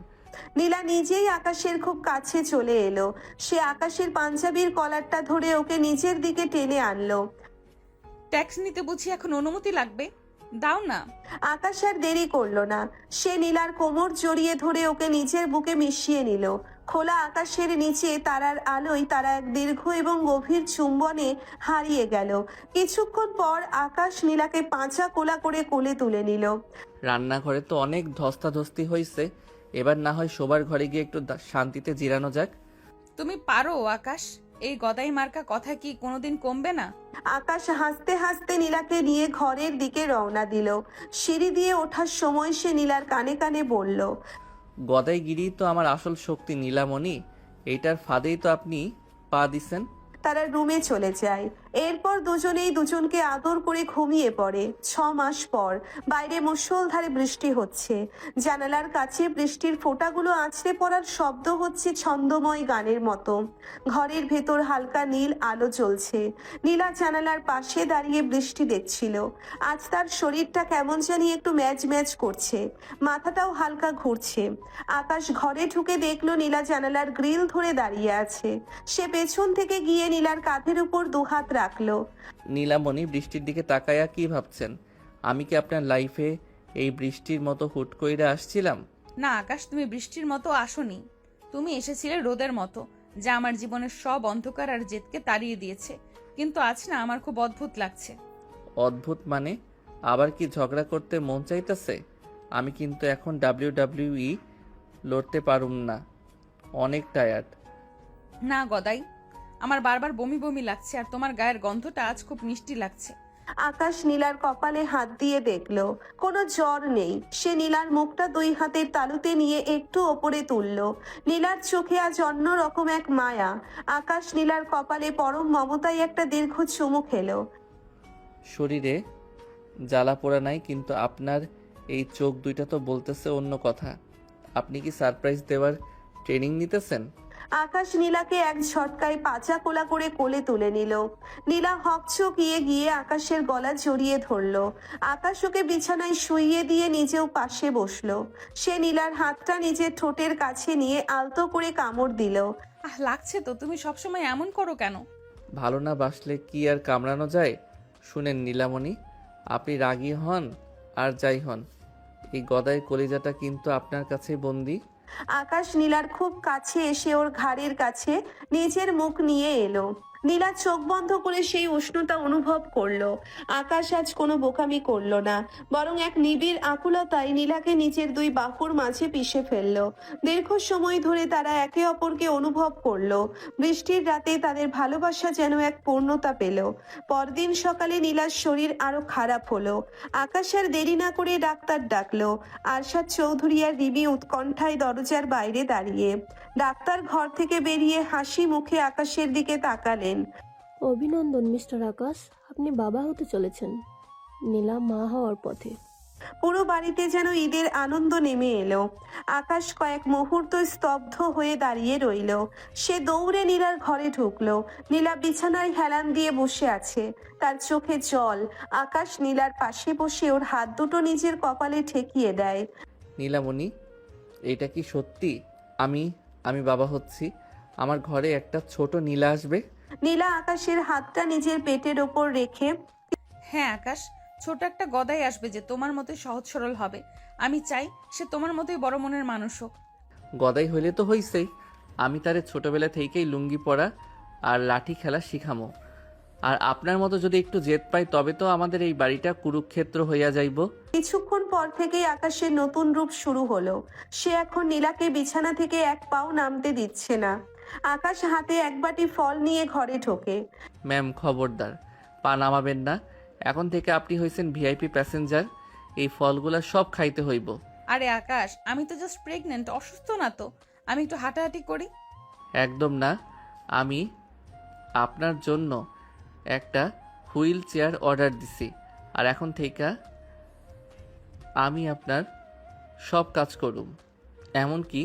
নীলা নিজেই আকাশের খুব কাছে চলে এলো। সে আকাশের পাঞ্জাবির কলারটা ধরে ওকে নিজের দিকে টেনে আনলো। ট্যাক্স নিতে বুঝি এখন অনুমতি লাগবে? দাও না। আকাশ আর দেরি করলো না। সে নীলার কোমর জড়িয়ে ধরে ওকে নিজের বুকে মিশিয়ে নিল। খোলা আকাশের নিচে তারার আলোয় তারা এক দীর্ঘ এবং গভীর চুম্বনে হারিয়ে গেল। কিছুক্ষণ পর আকাশ নীলাকে পাঁচা কোলা করে কোলে তুলে নিল। রান্নাঘরে তো অনেক ধস্তাধস্তি হয়েছে, এবার না হয় শোবার ঘরে গিয়ে একটু শান্তিতে জিরানো যাক। তুমি পারো আকাশ, এই গদাই মার্কা কথা কি কোনোদিন কমবে না? আকাশ হাসতে হাসতে নীলাকে নিয়ে ঘরের দিকে রওনা দিল। সিঁড়ি দিয়ে ওঠার সময় সে নীলার কানে কানে বলল, গদাইগিরি তো আমার আসল শক্তি নীলামণি, এইটার ফাঁদেই তো আপনি পা দিছেন। তারা রুমে চলে যায়। এরপর দুজনেই দুজনকে আদর করে ঘুমিয়ে পড়ে। 6 মাস পর বাইরে মুষলধারে বৃষ্টি হচ্ছে। জানালার কাছে বৃষ্টির ফোঁটাগুলো আছড়ে পড়ার শব্দ হচ্ছে ছন্দময় গানের মতো। ঘরের ভেতর হালকা নীল আলো জ্বলছে। নীলা জানালার পাশে দাঁড়িয়ে বৃষ্টি দেখছিল। আজ তার শরীরটা কেমন জানি একটু ম্যাজ ম্যাজ করছে, মাথাটাও হালকা ঘুরছে। আকাশ ঘরে ঢুকে দেখলো নীলা জানালার গ্রিল ধরে দাঁড়িয়ে আছে। সে পেছন থেকে গিয়ে নীলার কাঁধের উপর দুহাত রাখলো। নীলামণি, বৃষ্টির দিকে তাকায়া কি ভাবছেন? আমি কি আপনার লাইফে এই বৃষ্টির মতো হুট কইরা আসছিলাম? না আকাশ, তুমি বৃষ্টির মতো আসোনি। তুমি এসেছিলে রোদের মতো, যা আমার জীবনের সব অন্ধকার আর জেদকে তাড়িয়ে দিয়েছে। কিন্তু আজ না আমার খুব অদ্ভুত লাগছে। অদ্ভুত মানে? আবার কি ঝগড়া করতে মন চাইতেছে? আমি কিন্তু এখন WWE লড়তে পারুম না, অনেক টায়ার্ড। না গদাই, আমার বারবার বমি বমি লাগছে, আর তোমার গায়ের গন্ধটা আজ খুব মিষ্টি লাগছে। আকাশ নীলার কপালে হাত দিয়ে দেখলো কোনো জ্বর নেই। সে নীলার মুখটা 2 হাতের তালুতে নিয়ে একটু ওপরে তুললো। নীলার চোখে আজ অন্য রকম এক মায়া। আকাশ নীলার কপালে পরম মমতায় একটা দীর্ঘ চুমু খেলো। শরীরে জ্বালা পোড়া নাই, কিন্তু আপনার এই চোখ দুইটা তো বলতেছে অন্য কথা। আপনি কি সারপ্রাইজ দেওয়ার ট্রেনিং নিতেছেন? আকাশ নীলাকে এক ঝটকায় পাচা কোলা করে কোলে তুলে নিল। নীলা হকচকিয়ে গিয়ে আকাশের গলা জড়িয়ে ধরলো। আকাশ ওকে বিছানায় শুইয়ে দিয়ে নিজেও পাশে বসলো। সে নীলার হাতটা নিজের ঠোঁটের কাছে নিয়ে আলতো করে কামড় দিল। লাগছে তো, তুমি সবসময় এমন করো কেন? ভালো না বাসলে কি আর কামড়ানো যায়? শুনেন নীলামণি, আপনি রাগী হন আর যাই হন, এই গদাই কলিজাটা কিন্তু আপনার কাছেই বন্দি। আকাশ নীলার খুব কাছে এসে ওর ঘাড়ের কাছে নিজের মুখ নিয়ে এলো। নীলা চোখ বন্ধ করে সেই উষ্ণতা অনুভব করলো। আকাশ আজ কোনো বোকামি করলো না, বরং এক নিবিড় আকুলতায় নীলাকে নিজের 2 বাহুর মাঝে পিষে ফেললো। দীর্ঘ সময় ধরে তারা একে অপরকে অনুভব করলো। বৃষ্টির রাতে তাদের ভালোবাসা যেন এক পূর্ণতা পেল। পরদিন সকালে নীলার শরীর আরো খারাপ হলো। আকাশ আর দেরি না করে ডাক্তার ডাকলো। আরশাদ চৌধুরী আর রিমি উৎকণ্ঠায় দরজার বাইরে দাঁড়িয়ে। ডাক্তার ঘর থেকে বেরিয়ে হাসি মুখে আকাশের দিকে তাকালেন। অভিনন্দন মিস্টার আকাশ, আপনি বাবা হতে চলেছেন। নীলা মা হওয়ার পথে। পুরো বাড়িতে যেন ঈদের আনন্দ নেমে এলো। আকাশ কয়েক মুহূর্ত স্তব্ধ হয়ে দাঁড়িয়ে রইল। সে দৌড়ে নীলার ঘরে ঢুকলো। নীলা বিছানায় হেলান দিয়ে বসে আছে, তার চোখে জল। আকাশ নীলার পাশে বসে ওর হাত দুটো নিজের কপালে ঠেকিয়ে দেয়। নীলামণি, এটা কি সত্যি? আমি বাবা হচ্ছি? আমার ঘরে একটা ছোট নীলা আসবে? নীলা আকাশের হাতটা নিজের পেটের ওপর রেখে, হ্যাঁ আকাশ, ছোট একটা গদাই আসবে যে তোমার মতোই সহজ সরল হবে। আমি চাই সে তোমার মতোই বড় মনের মানুষ হোক। গদাই হইলে তো হইছেই। আমি তারে ছোটবেলা থেকেই লুঙ্গি পরা আর লাঠি খেলা শিখামো। আর আপনার মতো যদি একটু জেদ পাই তবে তো আমাদের এই বাড়িটা কুরুক্ষেত্র হইয়া যাইব। কিছুক্ষণ পর থেকেই আকাশের নতুন রূপ শুরু হলো। সে এখন নীলাকে বিছানা থেকে এক পাও নামতে দিচ্ছে না। আকাশ হাতে এক বাটি ফল নিয়ে ঘরে ঢোকে। ম্যাম খবরদার, পা নামাবেন না। এখন থেকে আপনি হইছেন ভিআইপি প্যাসেঞ্জার। এই ফলগুলা সব খাইতে হইব। আরে আকাশ, আমি তো জাস্ট প্রেগনেন্ট, অসুস্থ না তো। আমি একটু হাঁটাহাঁটি করি। একদম না। আমি আপনার জন্য একটা হুইল চেয়ার অর্ডার দিছি, আর এখন থেকে আমি আপনার সব কাজ করুম। এমনকি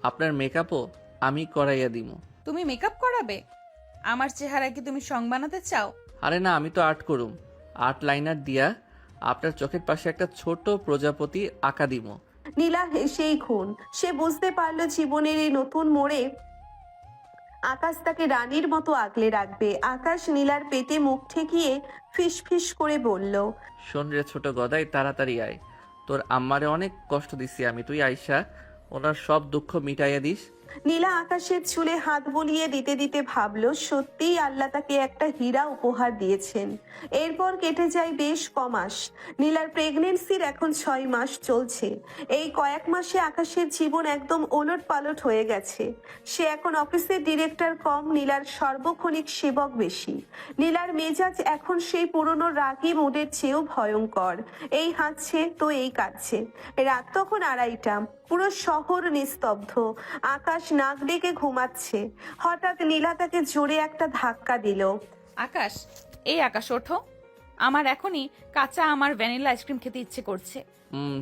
আপনার মেকআপও আমি করাইয়া দিব। তুমি মেকআপ করাবে? আমার চেহারা কি তুমি সং বানাতে চাও? আরে না, আমি তো আর্ট করুম। আর্ট লাইনার দিয়া আপনার চোখের পাশে একটা ছোট প্রজাপতি আঁকা দিব। নীলা হেসেই খুন। সে বুঝতে পারলো জীবনের এই নতুন মোড়ে আকাশ তাকে রানীর মতো আগলে রাখবে। আকাশ নীলার পেটে মুখ ঠেকিয়ে ফিস ফিস করে বলল, শোন রে ছোট গদাই, তাড়াতাড়ি আয়। তোর আম্মারে অনেক কষ্ট দিছি আমি, তুই আইসা ওনার সব দুঃখ মিটাইয়া দিস। নীলা আকাশের চুলে হাত বুলিয়ে দিতে দিতে ভাবলো সত্যিই আল্লাহ তাকে একটা হীরা উপহার দিয়েছেন। এরপর কেটে যায় বেশ কমাস। নীলার প্রেগনেন্সির এখন 6 মাস চলছে। এই কয়েক মাসে আকাশের জীবন একদম ওলট পালট হয়ে গেছে। সে এখন অফিসের ডিরেক্টর কম, নীলার সর্বক্ষণিক সেবক বেশি। নীলার মেজাজ এখন সেই পুরনো রাগী মুডের চেয়েও ভয়ঙ্কর। এই হাঁটছে তো এই কাটছে। রাত তখন 2:30। পুরো শহর নিস্তব্ধ। আকাশ নাক ডেকে ঘুমাচ্ছে। হঠাৎ নীলা তাকে জোরে একটা ধাক্কা দিল। আকাশ, এই আকাশ ওঠো। আমার এখনই কাঁচা আমার ভ্যানিলা আইসক্রিম খেতে ইচ্ছে করছে।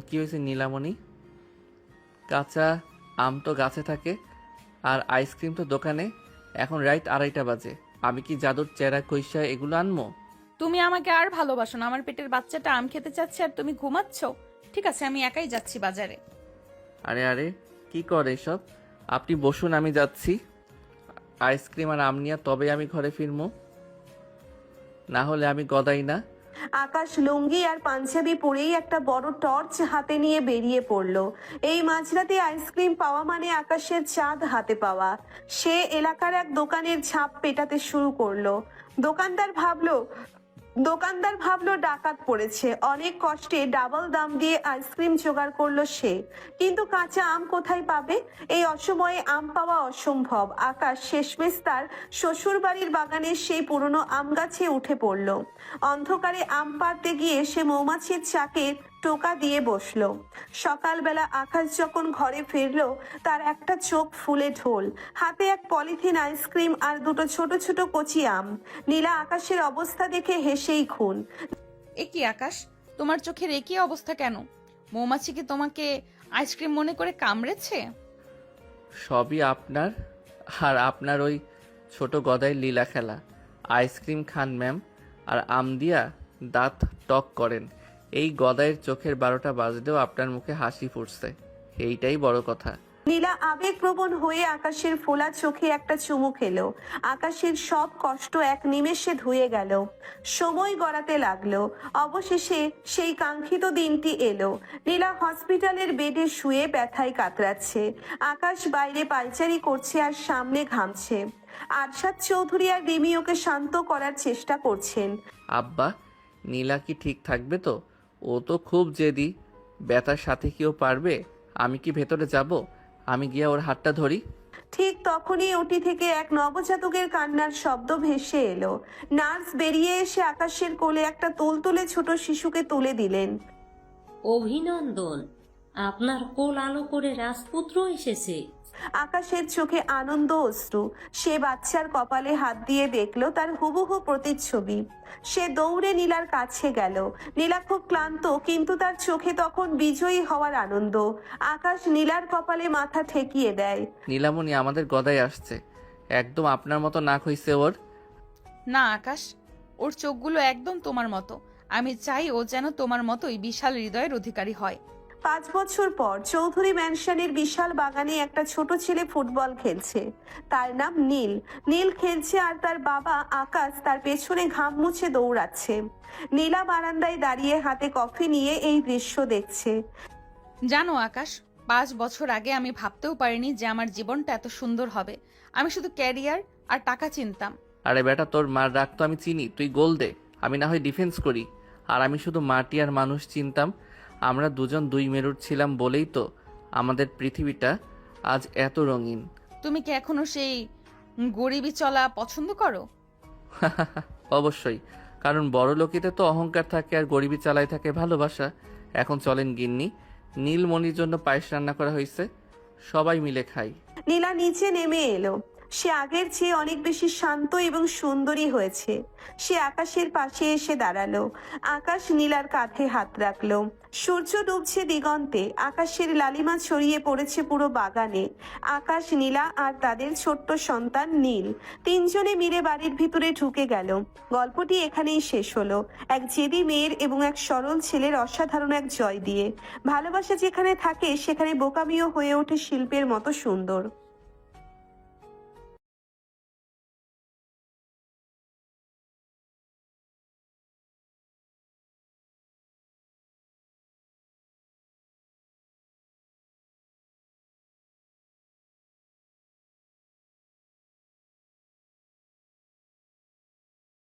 কি হয়েছে নীলামণি? কাঁচা আম তো গাছে থাকে, আর আইসক্রিম তো দোকানে। এখন রাইট 2:30 বাজে। আমি কি জাদুর চেরা কইসা এগুলো আনবো? তুমি আমাকে আর ভালোবাসো না। আমার পেটের বাচ্চাটা আম খেতে চাচ্ছে আর তুমি ঘুমাচ্ছ। ঠিক আছে, আমি একাই যাচ্ছি বাজারে। আরে আরে, কি করে এসব? আপনি বসুন, আমি যাচ্ছি। আইসক্রিম আর আম নিয়ে তবে আমি ঘরে ফিরবো, না হলে আমি গদাই না। আকাশ লুঙ্গি আর পাঞ্জাবি পরেই একটা বড় টর্চ হাতে নিয়ে বেরিয়ে পড়লো। এই মাঝরাতে আইসক্রিম পাওয়া মানে আকাশের চাঁদ হাতে পাওয়া। সে এলাকার এক দোকানের ঝাঁপ পেটাতে শুরু করলো। দোকানদার ভাবলো ডাকাত পড়েছে। অনেক কষ্টে ডাবল দাম দিয়ে আইসক্রিম জোগাড় করলো সে। কিন্তু কাঁচা আম কোথায় পাবে? এই অসময়ে আম পাওয়া অসম্ভব। আকাশ শেষমেশ তার শ্বশুর বাড়ির বাগানের সেই পুরনো আম গাছে উঠে পড়লো। অন্ধকারে আম পাড়তে গিয়ে সে মৌমাছির চাকে টোকা দিয়ে বসলো। সকালবেলা আকাশ যখন ঘরে ফিরলো, তার একটা চোখ ফুলে ঢোল। হাতে এক পলিথিন আইসক্রিম আর দুটো ছোট ছোট কচি আম। নীলা আকাশের অবস্থা দেখে হেসেই খুন। এ কি আকাশ, তোমার চোখের একই অবস্থা কেন? মৌমাছি কি তোমাকে আইসক্রিম মনে করে কামড়েছে? সবই আপনার আর আপনার ওই ছোট গদাই লীলা খেলা। আইসক্রিম খান ম্যাম, আর আম দিয়া দাঁত টক করেন। এই গদাইয়ের চোখের 12টা বাজলেও আপনার মুখে হাসি ফুটছে, এইটাই বড় কথা। নীলা আবেগপ্রবণ হয়ে আকাশের ফোলা চোখে একটা চুমু খেলো। আকাশের সব কষ্ট এক নিমেষে ধুয়ে গেল। সময় গড়াতে লাগলো। অবশেষে সেই কাঙ্ক্ষিত দিনটি এলো। নীলা হসপিটালের বেডে শুয়ে ব্যথায় কাতরাচ্ছে। আকাশ বাইরে পায়চারি করছে আর সামনে ঘামছে। আরশাদ চৌধুরী আর রিমি ওকে শান্ত করার চেষ্টা করছেন। আব্বা, নীলা কি ঠিক থাকবে তো? ও তো খুব জেদি। ব্যথার সাথে কেউ পারবে? আমি কি ভেতরে যাব? আমি গিয়ে ওর হাতটা ধরি। ঠিক তখনই ওটি থেকে এক নবজাতকের কান্নার শব্দ ভেসে এলো। নার্স বেরিয়ে এসে আকাশের কোলে একটা তুলতুলে ছোট শিশুকে তুলে দিলেন। অভিনন্দন, আপনার কোল আলো করে রাজপুত্র এসেছে। আকাশের চোখে আনন্দ অশ্রু। সে বাচ্চার কপালে হাত দিয়ে দেখলো তার হুবহু প্রতিচ্ছবি। সে দৌড়ে নীলার কাছে গেল। নীলা খুব ক্লান্ত, কিন্তু তার চোখে তখন বিজয়ী হওয়ার আনন্দ। আকাশ নীলার কপালে মাথা ঠেকিয়ে দেয়। নীলামণি, আমাদের গদাই আসছে। একদম আপনার মতো নাক হইছে ওর। না আকাশ, ওর চোখগুলো একদম তোমার মতো। আমি চাই ও যেন তোমার মতোই বিশাল হৃদয়ের অধিকারী হয়। 5 বছর পর চৌধুরী ম্যানশনের বিশাল বাগানে একটা ছোট ছেলে ফুটবল খেলছে। তার নাম নীল। নীল খেলছে আর তার বাবা আকাশ তার পেছনে ঘাম মুছে দৌড়াচ্ছে। নীলা বারান্দায় দাঁড়িয়ে হাতে কফি নিয়ে এই দৃশ্য দেখছে। জানো আকাশ, 5 বছর আগে আমি ভাবতেও পারিনি যে আমার জীবনটা এত সুন্দর হবে। আমি শুধু ক্যারিয়ার আর টাকা চিনতাম। আরে বেটা, তোর মার রাগ তো আমি চিনি, তুই গোল দে, আমি না হয় ডিফেন্স করি। আর আমি শুধু মাটি আর মানুষ চিনতাম। আমরা দুজন দুই মেরুর ছিলাম বলেই তো আমাদের পৃথিবীটা আজ এত রঙিন। তুমি কি এখনো সেই গরিবী চলা পছন্দ করো? অবশ্যই, কারণ বড় লোকেতে তো অহংকার থাকে আর গরিবী চালায় থাকে ভালোবাসা। এখন চলেন গিন্নি, নীলমণির জন্য পায়েস রান্না করা হয়েছে, সবাই মিলে খাই। নীলা নিচে নেমে এলো। সে আগের চেয়ে অনেক বেশি শান্ত এবং সুন্দরী হয়েছে। সে আকাশের পাশে এসে দাঁড়ালো। আকাশ নীলার কাঁধে হাত রাখলো। সূর্য ডুবছে দিগন্তে, আকাশের লালিমা ছড়িয়ে পড়েছে পুরো বাগানে। আকাশ, নীলা আর তাদের ছোট্ট সন্তান নীল তিনজনে মিলে বাড়ির ভিতরে ঢুকে গেল। গল্পটি এখানেই শেষ হলো, এক জেদি মেয়ের এবং এক সরল ছেলের অসাধারণ এক জয় দিয়ে। ভালোবাসা যেখানে থাকে সেখানে বোকামিও হয়ে ওঠে শিল্পের মতো সুন্দর।